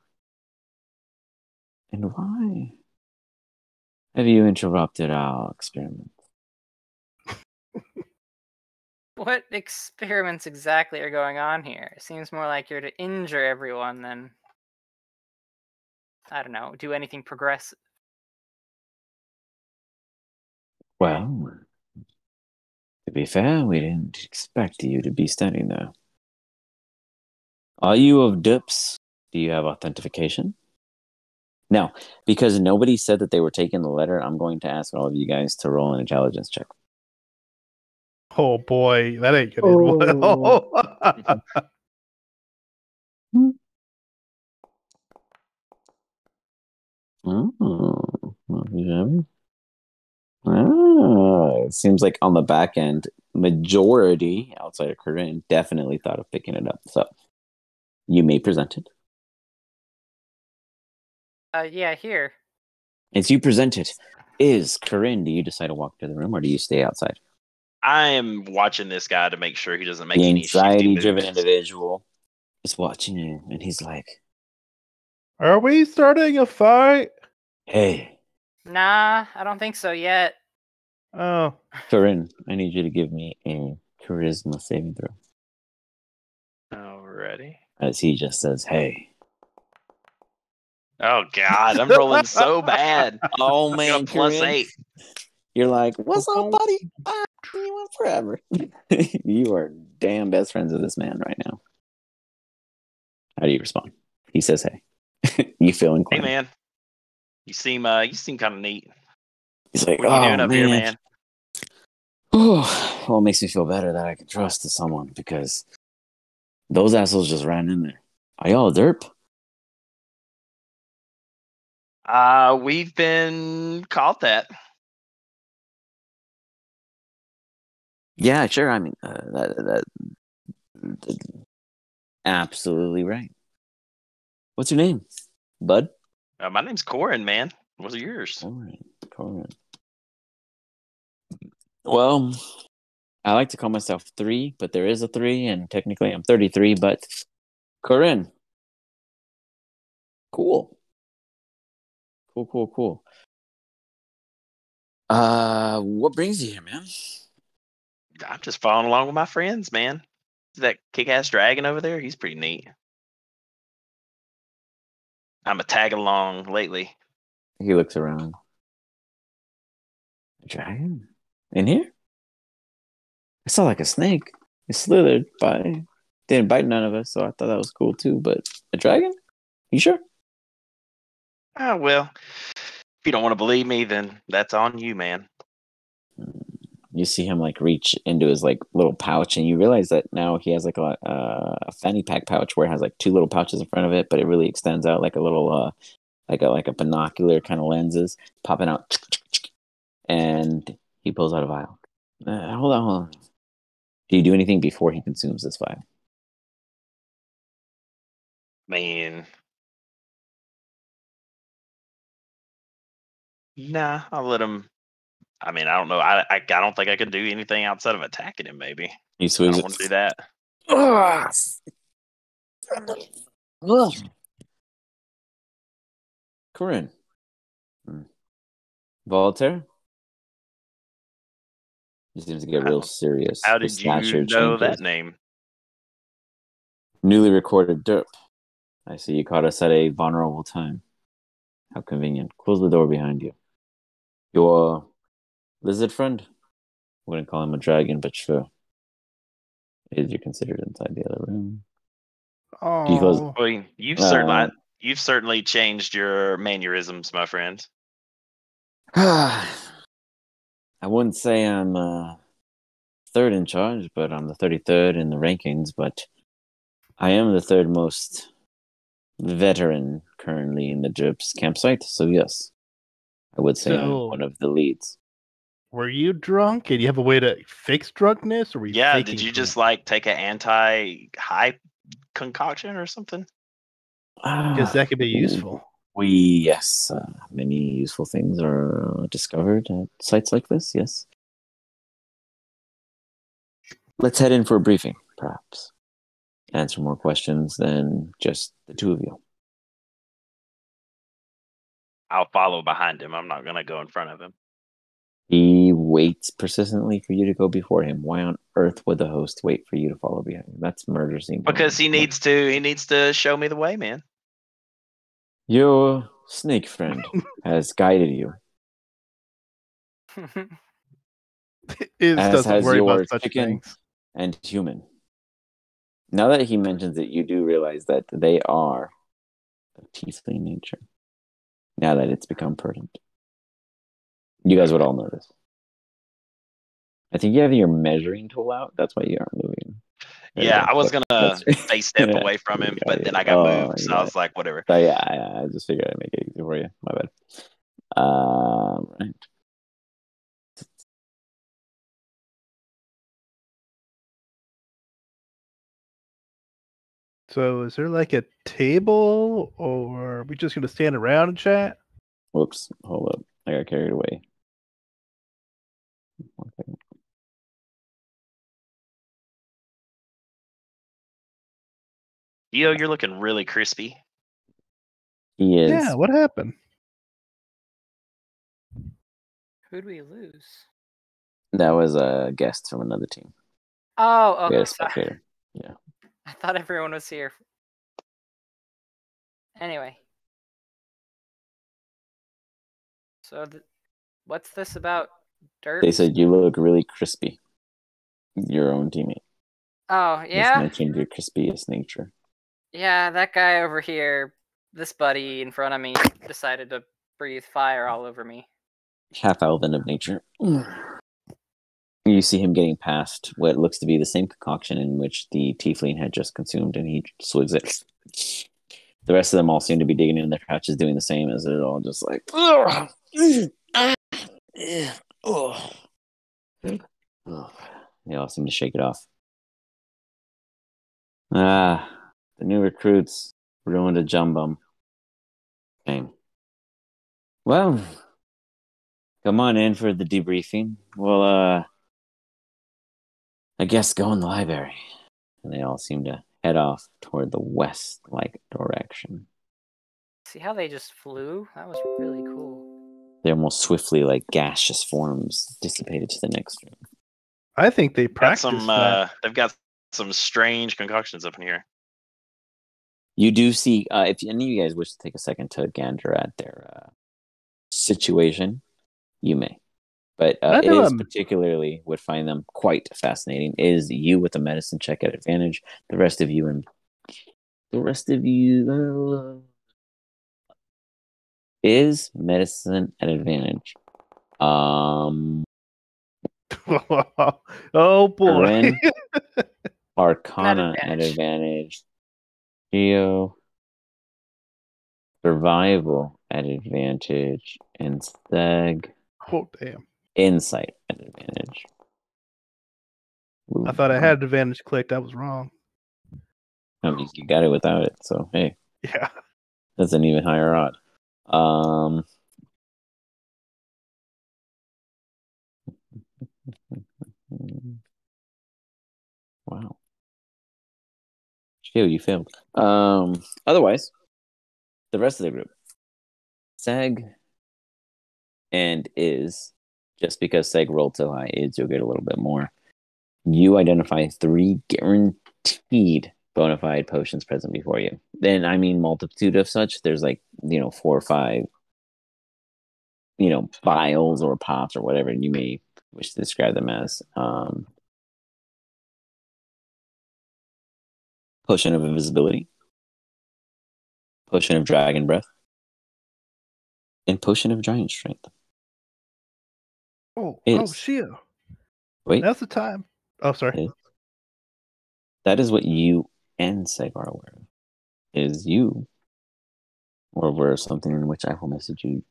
And why have you interrupted our experiment? What experiments exactly are going on here? It seems more like you're to injure everyone than, I don't know, do anything progressive. Well, to be fair, we didn't expect you to be standing there. Are you of dips? Do you have authentication? Now, because nobody said that they were taking the letter, I'm going to ask all of you guys to roll an intelligence check. Oh boy, that ain't gonna end well. It seems like on the back end, majority outside of Corinne definitely thought of picking it up. So you may present it. Yeah, here. As you present it, Corinne, do you decide to walk to the room or do you stay outside? I am watching this guy to make sure he doesn't make the any shifty anxiety-driven moves. individual just watching you, and he's like, Are we starting a fight? "Hey, Nah, I don't think so yet. Oh, Corinne, I need you to give me a charisma saving throw." Alrighty. As he just says, "Hey." Oh God, I'm rolling so bad. Oh I got a man, plus Corinne. 8. You're like, "What's up, buddy? I you want forever." You are damn best friends with this man right now. How do you respond? He says, "Hey." You feel Hey inclined. man, you seem kind of neat. He's like, What are you doing "Oh up here, man." man? Well, it makes me feel better that I can trust someone because those assholes just ran in there. Are y'all derp? We've been called that. Yeah, sure. I mean, that absolutely right. What's your name, bud? My name's Corin, man. What's yours? Corin. Well, I like to call myself 3, but there is a 3, and technically I'm 33. But Corin, cool. What brings you here, man? I'm just following along with my friends, man. That kick-ass dragon over there, he's pretty neat. I'm a tag along lately. He looks around. A dragon? In here? I saw like a snake. It slithered by. Didn't bite none of us, so I thought that was cool too. But a dragon? You sure? Well, if you don't want to believe me, then that's on you, man. You see him like reach into his like little pouch, and you realize that now he has like a fanny pack pouch where it has like 2 little pouches in front of it, but it really extends out like a little like a binocular kind of lenses popping out, and he pulls out a vial. Hold on. Do you do anything before he consumes this vial? Man. Nah, I'll let him. I mean, I don't know. I don't think I could do anything outside of attacking him, maybe. He I swigs don't it. want to do that. Ugh. Ugh. Corinne. Voltaire? He seems to get real serious. How His did you stature know changes. that name? Newly recorded derp. I see you caught us at a vulnerable time. How convenient. Close the door behind you. Your lizard friend? I wouldn't call him a dragon, but sure. Is you considered inside the other room? Do you close? oh, Well, you've certainly changed your mannerisms, my friend. I wouldn't say I'm third in charge, but I'm the 33rd in the rankings. But I am the 3rd most veteran currently in the Derps campsite. So yes, I would say I'm So- one of the leads. were you drunk? And you have a way to fix drunkenness, or were you Yeah, faking did you drunk? just like take an anti-high concoction or something? Because that could be useful. Yes, many useful things are discovered at sites like this. Yes. Let's head in for a briefing, perhaps. Answer more questions than just the 2 of you. I'll follow behind him. I'm not gonna go in front of him. He waits persistently for you to go before him. Why on earth would the host wait for you to follow behind him? That's murder scene. Because he needs to. He needs to show me the way, man. Your snake friend has guided you, Is as doesn't has worry about your such chicken things. and human. Now that he mentions it, you do realize that they are of tiefling nature. Now that it's become pertinent. You guys would all know this. I think you have your measuring tool out. That's why you aren't moving. There you Yeah, go. I was Yep, gonna that's right. face step Yeah. away from him, Yeah, but yeah. then I got Oh, moved, so yeah. I was like, whatever. So yeah, I just figured I'd make it easy for you. My bad. Right. So is there like a table, or are we just gonna stand around and chat? Whoops. Hold up. I got carried away. 1 second. Yo, you're looking really crispy. He is. Yeah, what happened? Who'd we lose? That was a guest from another team. Oh, We had a sorry. spectator. Yeah. I thought everyone was here. Anyway. So, what's this about dirt? They said you look really crispy. Your own teammate. Oh, Just yeah? mentioned your crispiest nature. Yeah, that guy over here, this buddy in front of me, decided to breathe fire all over me. Half elven of nature. You see him getting past what looks to be the same concoction in which the tiefling had just consumed, and he swigs it. The rest of them all seem to be digging in their pouches, doing the same, as they're all just like, they all seem to shake it off. The new recruits ruined a jumbum. Shame. Well, come on in for the debriefing. Well, I guess go in the library. And they all seem to head off toward the west-like direction. See how they just flew? That was really cool. They almost swiftly, like gaseous forms, dissipated to the next room. I think they Got practiced some. that. They've got some strange concoctions up in here. You do see, if any of you guys wish to take a second to gander at their situation, you may. But I it know is particularly would find them quite fascinating. Is you with a medicine check at advantage. The rest of you is medicine at advantage. Oh boy. Corinne, Arcana At at advantage. advantage. Geo, survival at advantage, and Seg, Oh damn. insight at advantage. Ooh, I thought I had advantage clicked. I was wrong. I mean, you got it without it, so hey, Yeah. that's an even higher odd. Wow. Geo, you failed. Otherwise, the rest of the group, Seg and Is, just because Seg rolled so high, Is you'll get a little bit more. You identify 3 guaranteed bona fide potions present before you. Then I mean multitude of such. There's like, 4 or 5, vials or pops or whatever you may wish to describe them as. Potion of invisibility, potion of dragon breath, and potion of giant strength. Oh, Is. Shia. Wait, Now's the time. Oh, sorry. is. That is what you and Seg are aware of. Is you or aware of something in which I will message you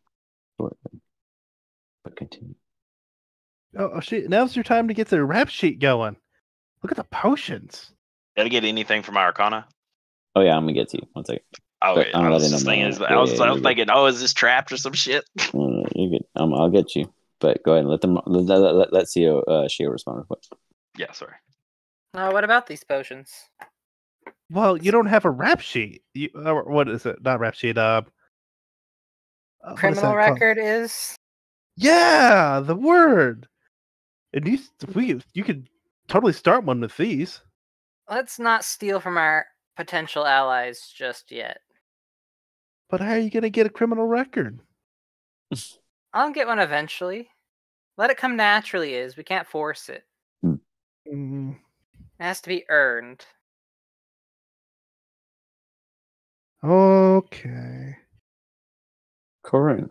shortly. But continue. Oh, shit. Now's your time to get the rap sheet going. Look at the potions. Did I get anything from Arcana? Oh yeah, I'm gonna get to you. 1 second. Oh, But wait, I'm I was letting just them thinking. know. I was you're good. thinking, oh, is this trapped or some shit? You're good. I'll get you. But go ahead and let them. Let's see Shio respond real quick. Yeah, sorry. What about these potions? Well, you don't have a rap sheet. What is it? Not rap sheet. What is that Criminal called? record is. Yeah, the word. And you could totally start one with these. Let's not steal from our potential allies just yet. But how are you gonna get a criminal record? I'll get one eventually. Let it come naturally, Is. We can't force it. Mm, It has to be earned. okay. Corinne,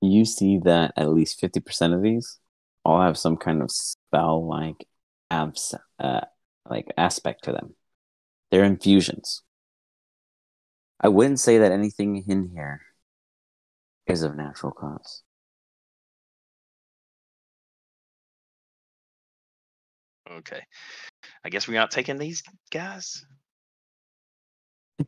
you see that at least 50% of these all have some kind of spell-like aspect to them. They're infusions. I wouldn't say that anything in here is of natural cause. Okay. I guess we're not taking these guys.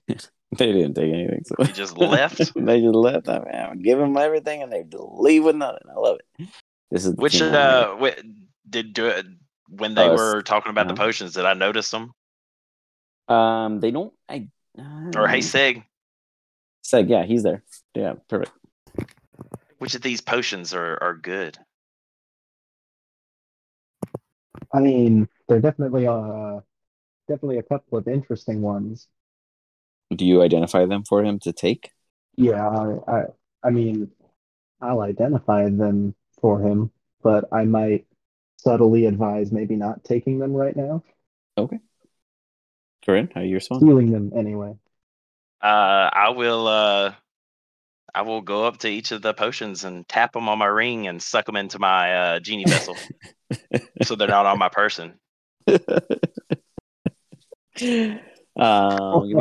They didn't take anything. So. They just left? They just left. I mean, I give them everything and they leave with nothing. I love it. This is the Which team I'm with. did do it when they Oh, were talking about the uh-huh. potions? Did I notice them? They don't. Or hey, Seg, Seg, yeah, he's there. Yeah, perfect. which of these potions are good? I mean, there are definitely a couple of interesting ones. Do you identify them for him to take? Yeah, I mean, I'll identify them for him, but I might subtly advise maybe not taking them right now. Okay. Corinne, how do you respond? Stealing them anyway. I will go up to each of the potions and tap them on my ring and suck them into my genie vessel, so they're not on my person. Give me a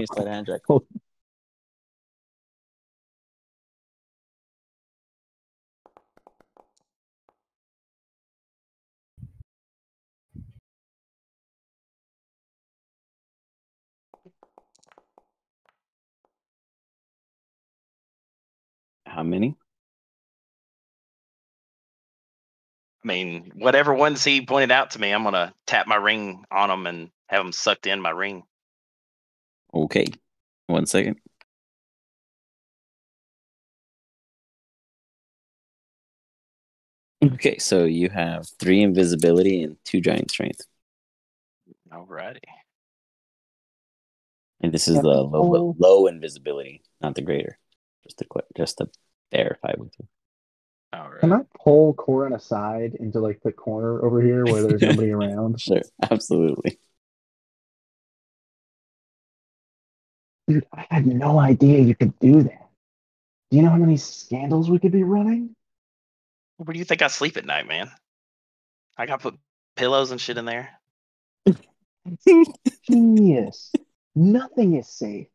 sleight of hand check. How many? I mean, whatever ones he pointed out to me, I'm gonna tap my ring on them and have them sucked in my ring. Okay. 1 second. Okay, so you have 3 invisibility and 2 giant strength. Alrighty. And this is the low invisibility, not the greater. Just to verify with you. All right. Can I pull Corin aside into like the corner over here where there's nobody around? Sure, absolutely. Dude, I had no idea you could do that. Do you know how many scandals we could be running? Where do you think I sleep at night, man? I got to put pillows and shit in there. Genius. Nothing is safe.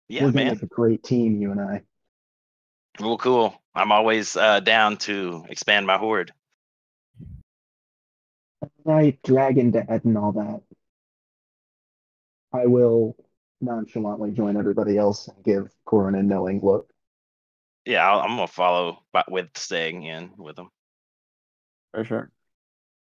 Yeah, We're gonna man. make a great team, you and I. Well, cool. I'm always down to expand my horde. Right, Dragon Dad and all that. I will nonchalantly join everybody else and give Corin a knowing look. Yeah, I'm gonna follow with staying in with them. For sure.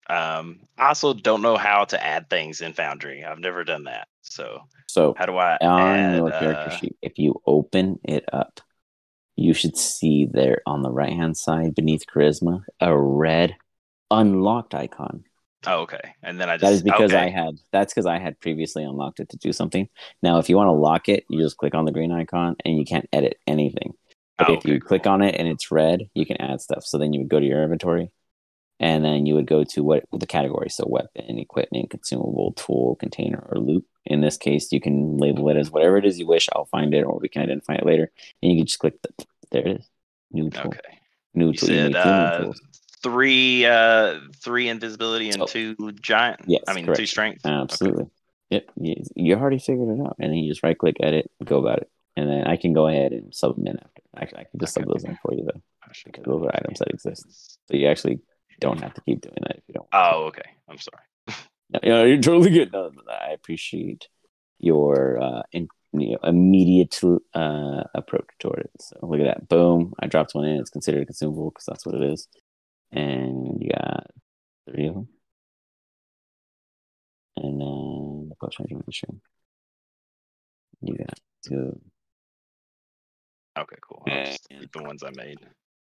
I also don't know how to add things in Foundry. I've never done that. So how do I on add? your character sheet, if you open it up, you should see there on the right-hand side beneath charisma a red unlocked icon. Oh, okay. And then I just That is because okay. that's because I had previously unlocked it to do something. Now, if you want to lock it, you just click on the green icon and you can't edit anything. But Oh, if you click on it and it's red, you can add stuff. So then you would go to your inventory and then you would go to the category. So weapon, equipment, consumable, tool, container, or loot. In this case, you can label it as whatever it is you wish. I'll find it, or we can identify it later. And you can just click there it is. New tool. Okay. New You tool. said You need 2 new tools. three invisibility and 2 giant. Yes, I mean correct. 2 strength. Absolutely. Okay. Yep. You already figured it out. And then you just right click, edit, go about it. And then I can go ahead and sub them in after. Actually, I can just sub those in for you though, because those are items that exist. So you actually don't have to keep doing that if you don't want to. Oh, okay. I'm sorry. No, you're totally good. No, I appreciate your immediate approach toward it. So look at that. Boom. I dropped one in. It's considered a consumable because that's what it is. And you got 3 of them. And then the potion machine. You got 2. Okay, cool. I'll just keep the ones I made.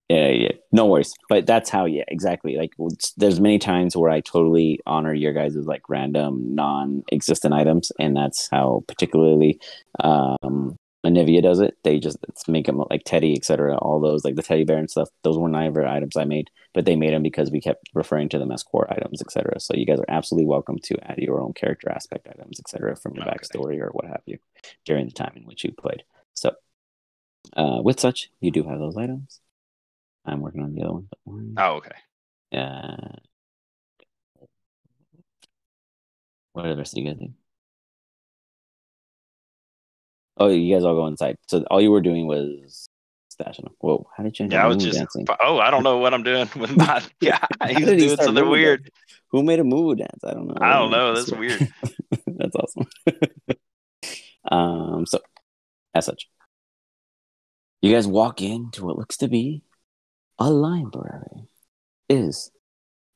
Yeah. No worries. But that's how, yeah, exactly. Like, there's many times where I totally honor your guys' like random, non-existent items, and that's how particularly Anivia does it. They just make them like Teddy, etc. All those like the teddy bear and stuff. Those were never items I made, but they made them because we kept referring to them as core items, etc. So you guys are absolutely welcome to add your own character aspect items, etc. from your backstory or what have you during the time in which you played. So with such, you do have those items. I'm working on the other one. Oh, okay. What are the rest of you guys doing? Oh, you guys all go inside. So all you were doing was stashing them. Whoa, how did you end up moon dancing? Oh, I don't know what I'm doing with my guy. He's doing something weird. Dancing? Who made a moo dance? I don't know. I don't know. That's weird. That's awesome. So as such, you guys walk into what looks to be a library. Give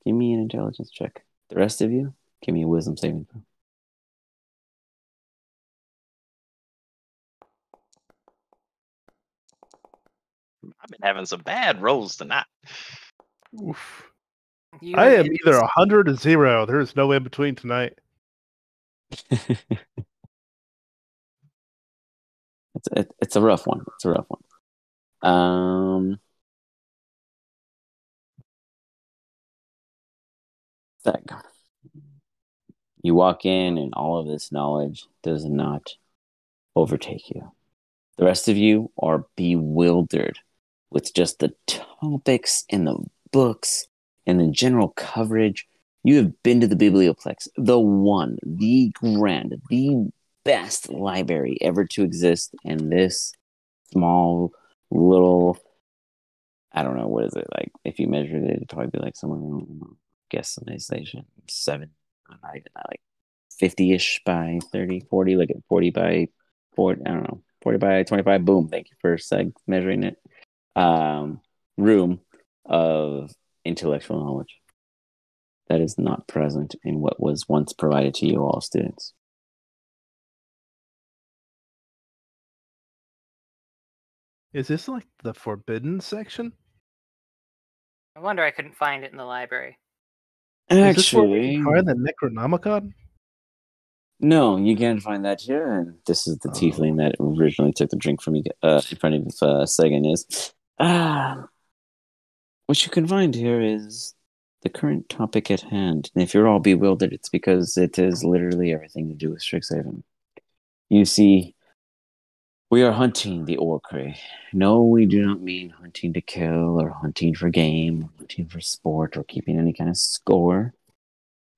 me an intelligence check. The rest of you, give me a wisdom saving throw. I've been having some bad rolls tonight. Oof. You I and am idiots. either 100 or 0. There is no in between tonight. It's a rough one. It's a rough one. Seg. You walk in, and all of this knowledge does not overtake you. The rest of you are bewildered with just the topics and the books and the general coverage. You have been to the Biblioplex, the grand, the best library ever to exist, and this small little, I don't know, what is it like? If you measured it, it'd probably be like somewhere, I don't know, guesstimation 7, not even that, like 50-ish by 30, 40, like 40 by 40, I don't know, 40 by 25, boom, thank you for measuring it. Room of intellectual knowledge that is not present in what was once provided to you all students. Is this like the forbidden section? No wonder I couldn't find it in the library. Is this where we Actually, can find the Necronomicon? no, you can't find that here. And this is the tiefling that originally took the drink from you in front of Sagan is. What you can find here is the current topic at hand. And if you're all bewildered, it's because it is literally everything to do with STRIXHAVEN. You see, we are hunting the Orcrey. No, we do not mean hunting to kill or hunting for game, or hunting for sport, or keeping any kind of score.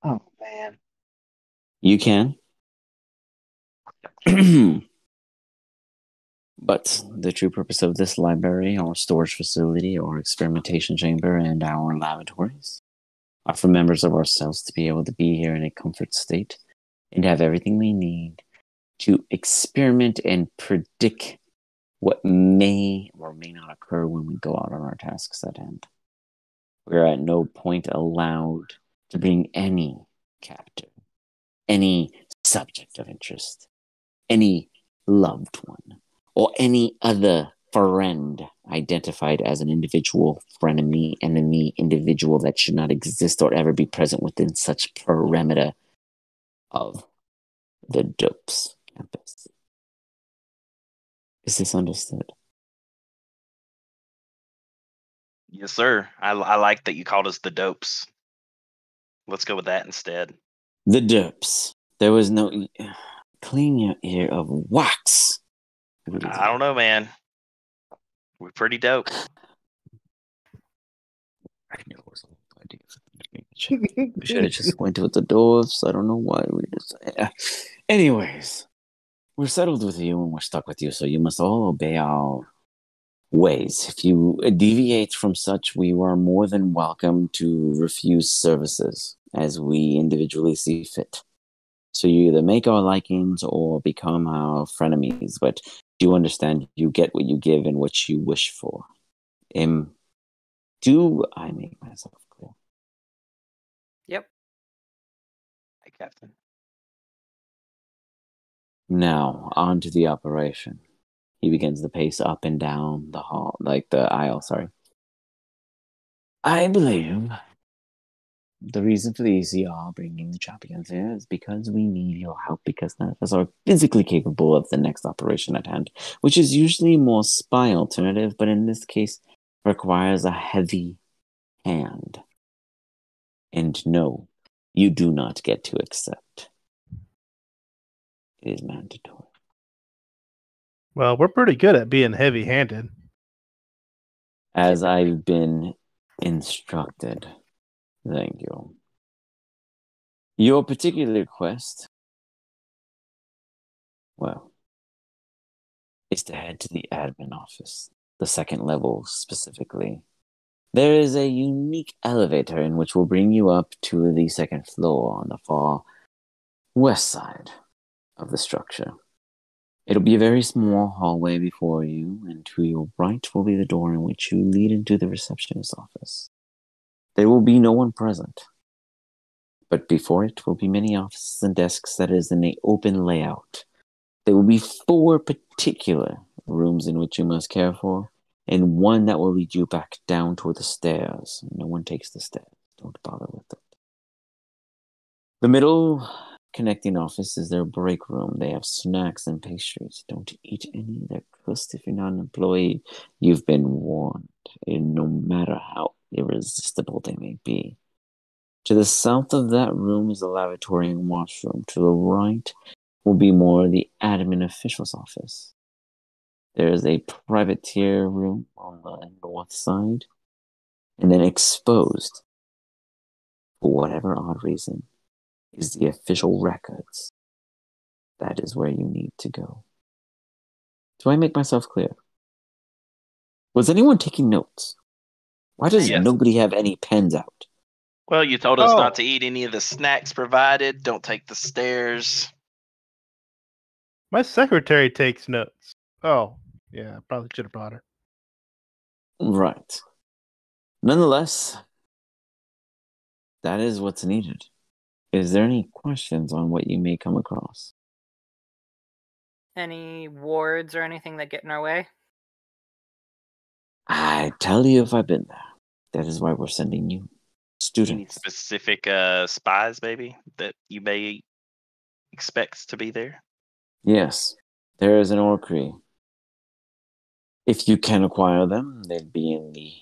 Oh man. You can. But the true purpose of this library, our storage facility, our experimentation chamber, and our laboratories are for members of ourselves to be able to be here in a comfort state and have everything we need to experiment and predict what may or may not occur when we go out on our tasks at hand. We're at no point allowed to bring any captive, any subject of interest, any loved one, or any other friend identified as an individual frenemy, enemy, individual that should not exist or ever be present within such perimeter of the Dopes campus. Is this understood? Yes, sir. I like that you called us the dopes. Let's go with that instead. The Dopes. There was no... Clean your ear of wax. I don't know, man. We're pretty dope. I knew it was a good idea for them to be. We should have just went with the dwarves. I don't know why we just. Anyways, we're settled with you and we're stuck with you, so you must all obey our ways. If you deviate from such, we are more than welcome to refuse services as we individually see fit. So you either make our likings or become our frenemies, but do understand you get what you give and what you wish for. Do I make myself clear? Yep. Hey, Captain. Now, on to the operation. He begins to pace up and down the hall, like the aisle, sorry. I believe the reason for the ECR bringing the champions here is because we need your help, because none of us are physically capable of the next operation at hand, which is usually more spy alternative, but in this case requires a heavy hand. And no, you do not get to accept. It is mandatory. Well, we're pretty good at being heavy-handed. As I've been instructed. Thank you. Your particular quest, well, is to head to the admin office, the second level specifically. There is a unique elevator in which will bring you up to the second floor on the far west side of the structure. It'll be a very small hallway before you, and to your right will be the door in which you lead into the receptionist's office. There will be no one present, but before it will be many offices and desks that is in an open layout. There will be 4 particular rooms in which you must care for, and one that will lead you back down toward the stairs. No one takes the stairs. Don't bother with it. The middle connecting office is their break room. They have snacks and pastries. Don't eat any. They're cursed if you're not an employee. You've been warned, and no matter how irresistible they may be. To the south of that room is the lavatory and washroom. To the right will be more the admin official's office. There is a privateer room on the north side, and then exposed, for whatever odd reason, is the official records. That is where you need to go. Do I make myself clear? Was anyone taking notes? Why does Yes. nobody have any pens out? Well, you told us Oh. not to eat any of the snacks provided. Don't take the stairs. My secretary takes notes. Oh, yeah, probably should have brought her. Right. Nonetheless, that is what's needed. Is there any questions on what you may come across? Any wards or anything that get in our way? I tell you if I've been there. That is why we're sending you Any students. specific spies, maybe, that you may expect to be there? Yes, there is an orcree. If you can acquire them, they'd be in the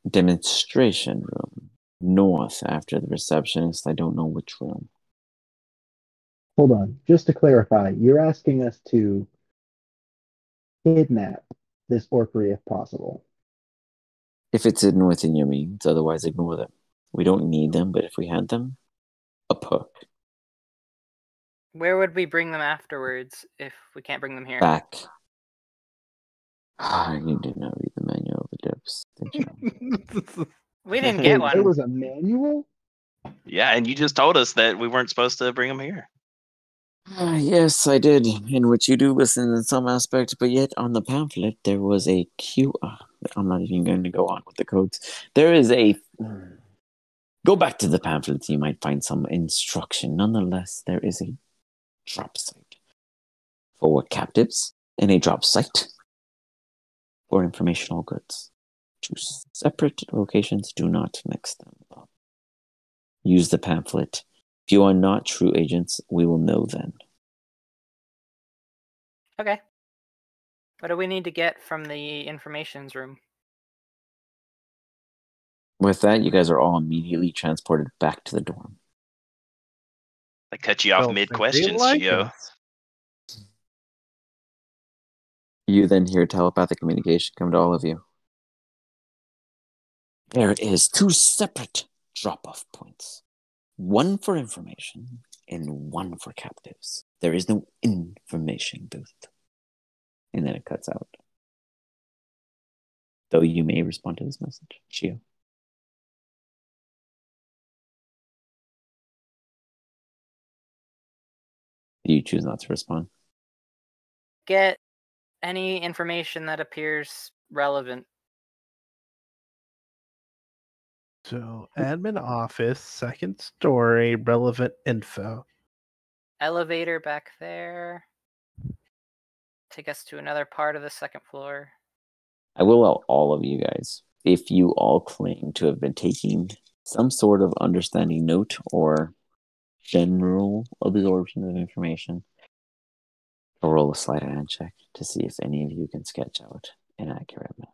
demonstration room, north after the receptionist. I don't know which room. Hold on. Just to clarify, you're asking us to kidnap this orphery if possible. If it's hidden within your means, otherwise ignore them. We don't need them, but if we had them, a perk. Where would we bring them afterwards if we can't bring them here? Back. You did not read the manual of the dips, did you? We didn't get Wait, there one. was a manual? Yeah, and you just told us that we weren't supposed to bring them here. Yes, I did, in which you do listen in some aspect, but yet on the pamphlet there was a Q. I'm not even going to go on with the codes. There is a. Go back to the pamphlets, you might find some instruction. Nonetheless, there is a drop site for captives and a drop site for informational goods. Two separate locations, do not mix them up. Use the pamphlet. If you are not true agents, we will know then. Okay. What do we need to get from the informations room? With that, you guys are all immediately transported back to the dorm. They cut you off Don't think they mid-question, like Gio. us. You then hear telepathic communication come to all of you. There is two separate drop-off points. One for information and one for captives. There is no information booth. And then it cuts out. Though you may respond to this message. Shio. You choose not to respond. Get any information that appears relevant. So, admin office, second story, relevant info. Elevator back there. Take us to another part of the second floor. I will allow all of you guys, if you all claim to have been taking some sort of understanding note or general absorption of information, I'll roll a sleight of hand check to see if any of you can sketch out an accurate map.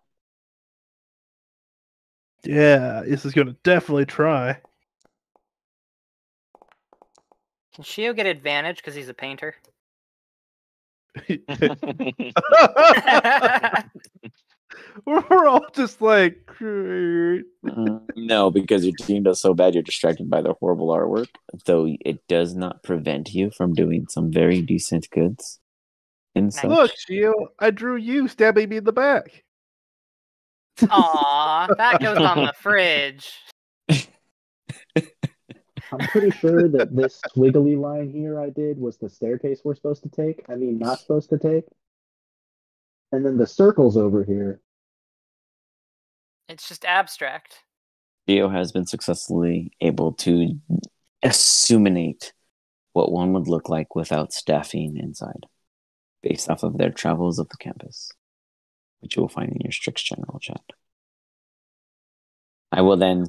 Yeah, this is going to definitely try. Can Shio get advantage because he's a painter? We're all just like, No, because your team does so bad, you're distracted by the horrible artwork. Though it does not prevent you from doing some very decent goods. Inside. look, Gio, I drew you stabbing me in the back. Aw, that goes on the fridge. I'm pretty sure that this squiggly line here I did was the staircase we're supposed to take. I mean, not supposed to take. And then the circles over here. It's just abstract. Theo has been successfully able to assuminate what one would look like without staffing inside, based off of their travels of the campus. which you will find in your Strix general chat. I will then,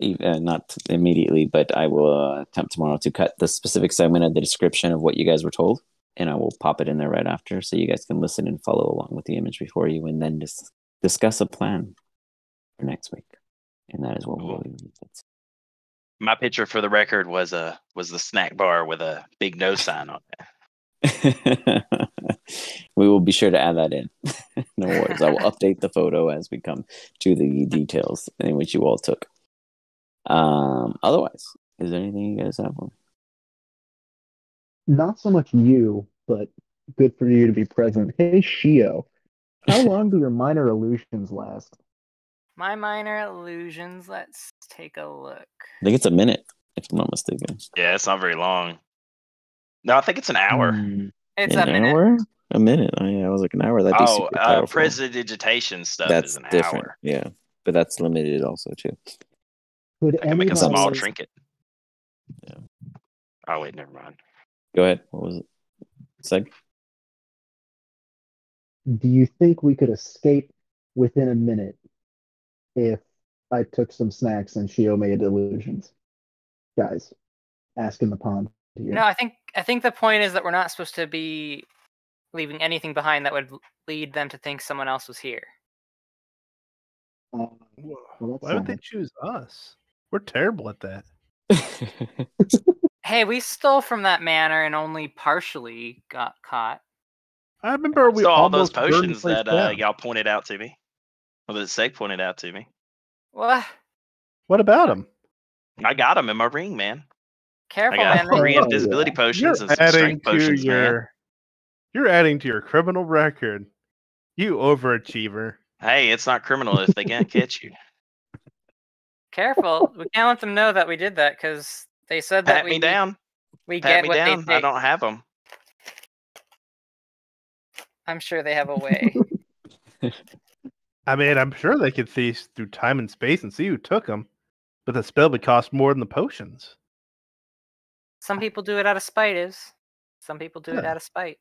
not immediately, but I will attempt tomorrow to cut the specific segment of the description of what you guys were told, and I will pop it in there right after so you guys can listen and follow along with the image before you, and then discuss a plan for next week. And that is what we'll leave it. My picture for the record was the snack bar with a big no sign on it. We will be sure to add that in. No worries. I will update the photo as we come to the details in which you all took. Otherwise, is there anything you guys have on? Not so much you, but good for you to be present. Hey, Shio, how long do your minor illusions last? My minor illusions. Let's take a look. I think it's a minute, if I'm not mistaken. Yeah, it's not very long. No, I think it's an hour. It's An a minute. hour? A minute. Oh, yeah, I was like an hour. That'd be super powerful. Prestidigitation stuff That's is an different. hour. Yeah, but that's limited also too. Could I can make a small anybody- trinket. Yeah. Oh wait, never mind. Go ahead. What was it? Seg? Do you think we could escape within a minute if I took some snacks and Shio made illusions? Guys, ask in the pond here. No, I think the point is that we're not supposed to be leaving anything behind that would lead them to think someone else was here. Well, that's Why would they sad. choose us? We're terrible at that. Hey, we stole from that manor and only partially got caught. I remember we So all those almost burned the potions place that down. y'all pointed out to me, or that Seg pointed out to me. What? What about them? I got them in my ring, man. I Careful, got man. 3 Oh, invisibility yeah. potions and some adding strength to potions, man. your. You're adding to your criminal record. You overachiever. Hey, it's not criminal if they can't catch you. Careful. We can't let them know that we did that because they said that Pat me down. we Pat get me what down. they I take. don't have them. I'm sure they have a way. I mean, I'm sure they could see through time and space and see who took them, but the spell would cost more than the potions. Some people do it out of spite, Some people do it Yeah. out of spite.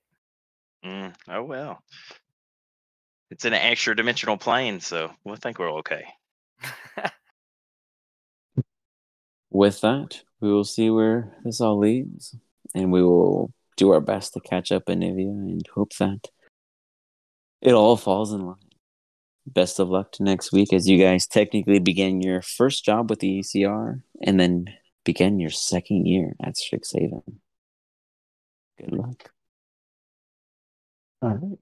Oh well. It's in an extra dimensional plane, so we'll think we're okay. With that, we will see where this all leads, and we will do our best to catch up in Nivea and hope that it all falls in line. Best of luck to next week as you guys technically begin your first job with the ECR and then begin your second year at STRIXHAVEN. Good luck. All right.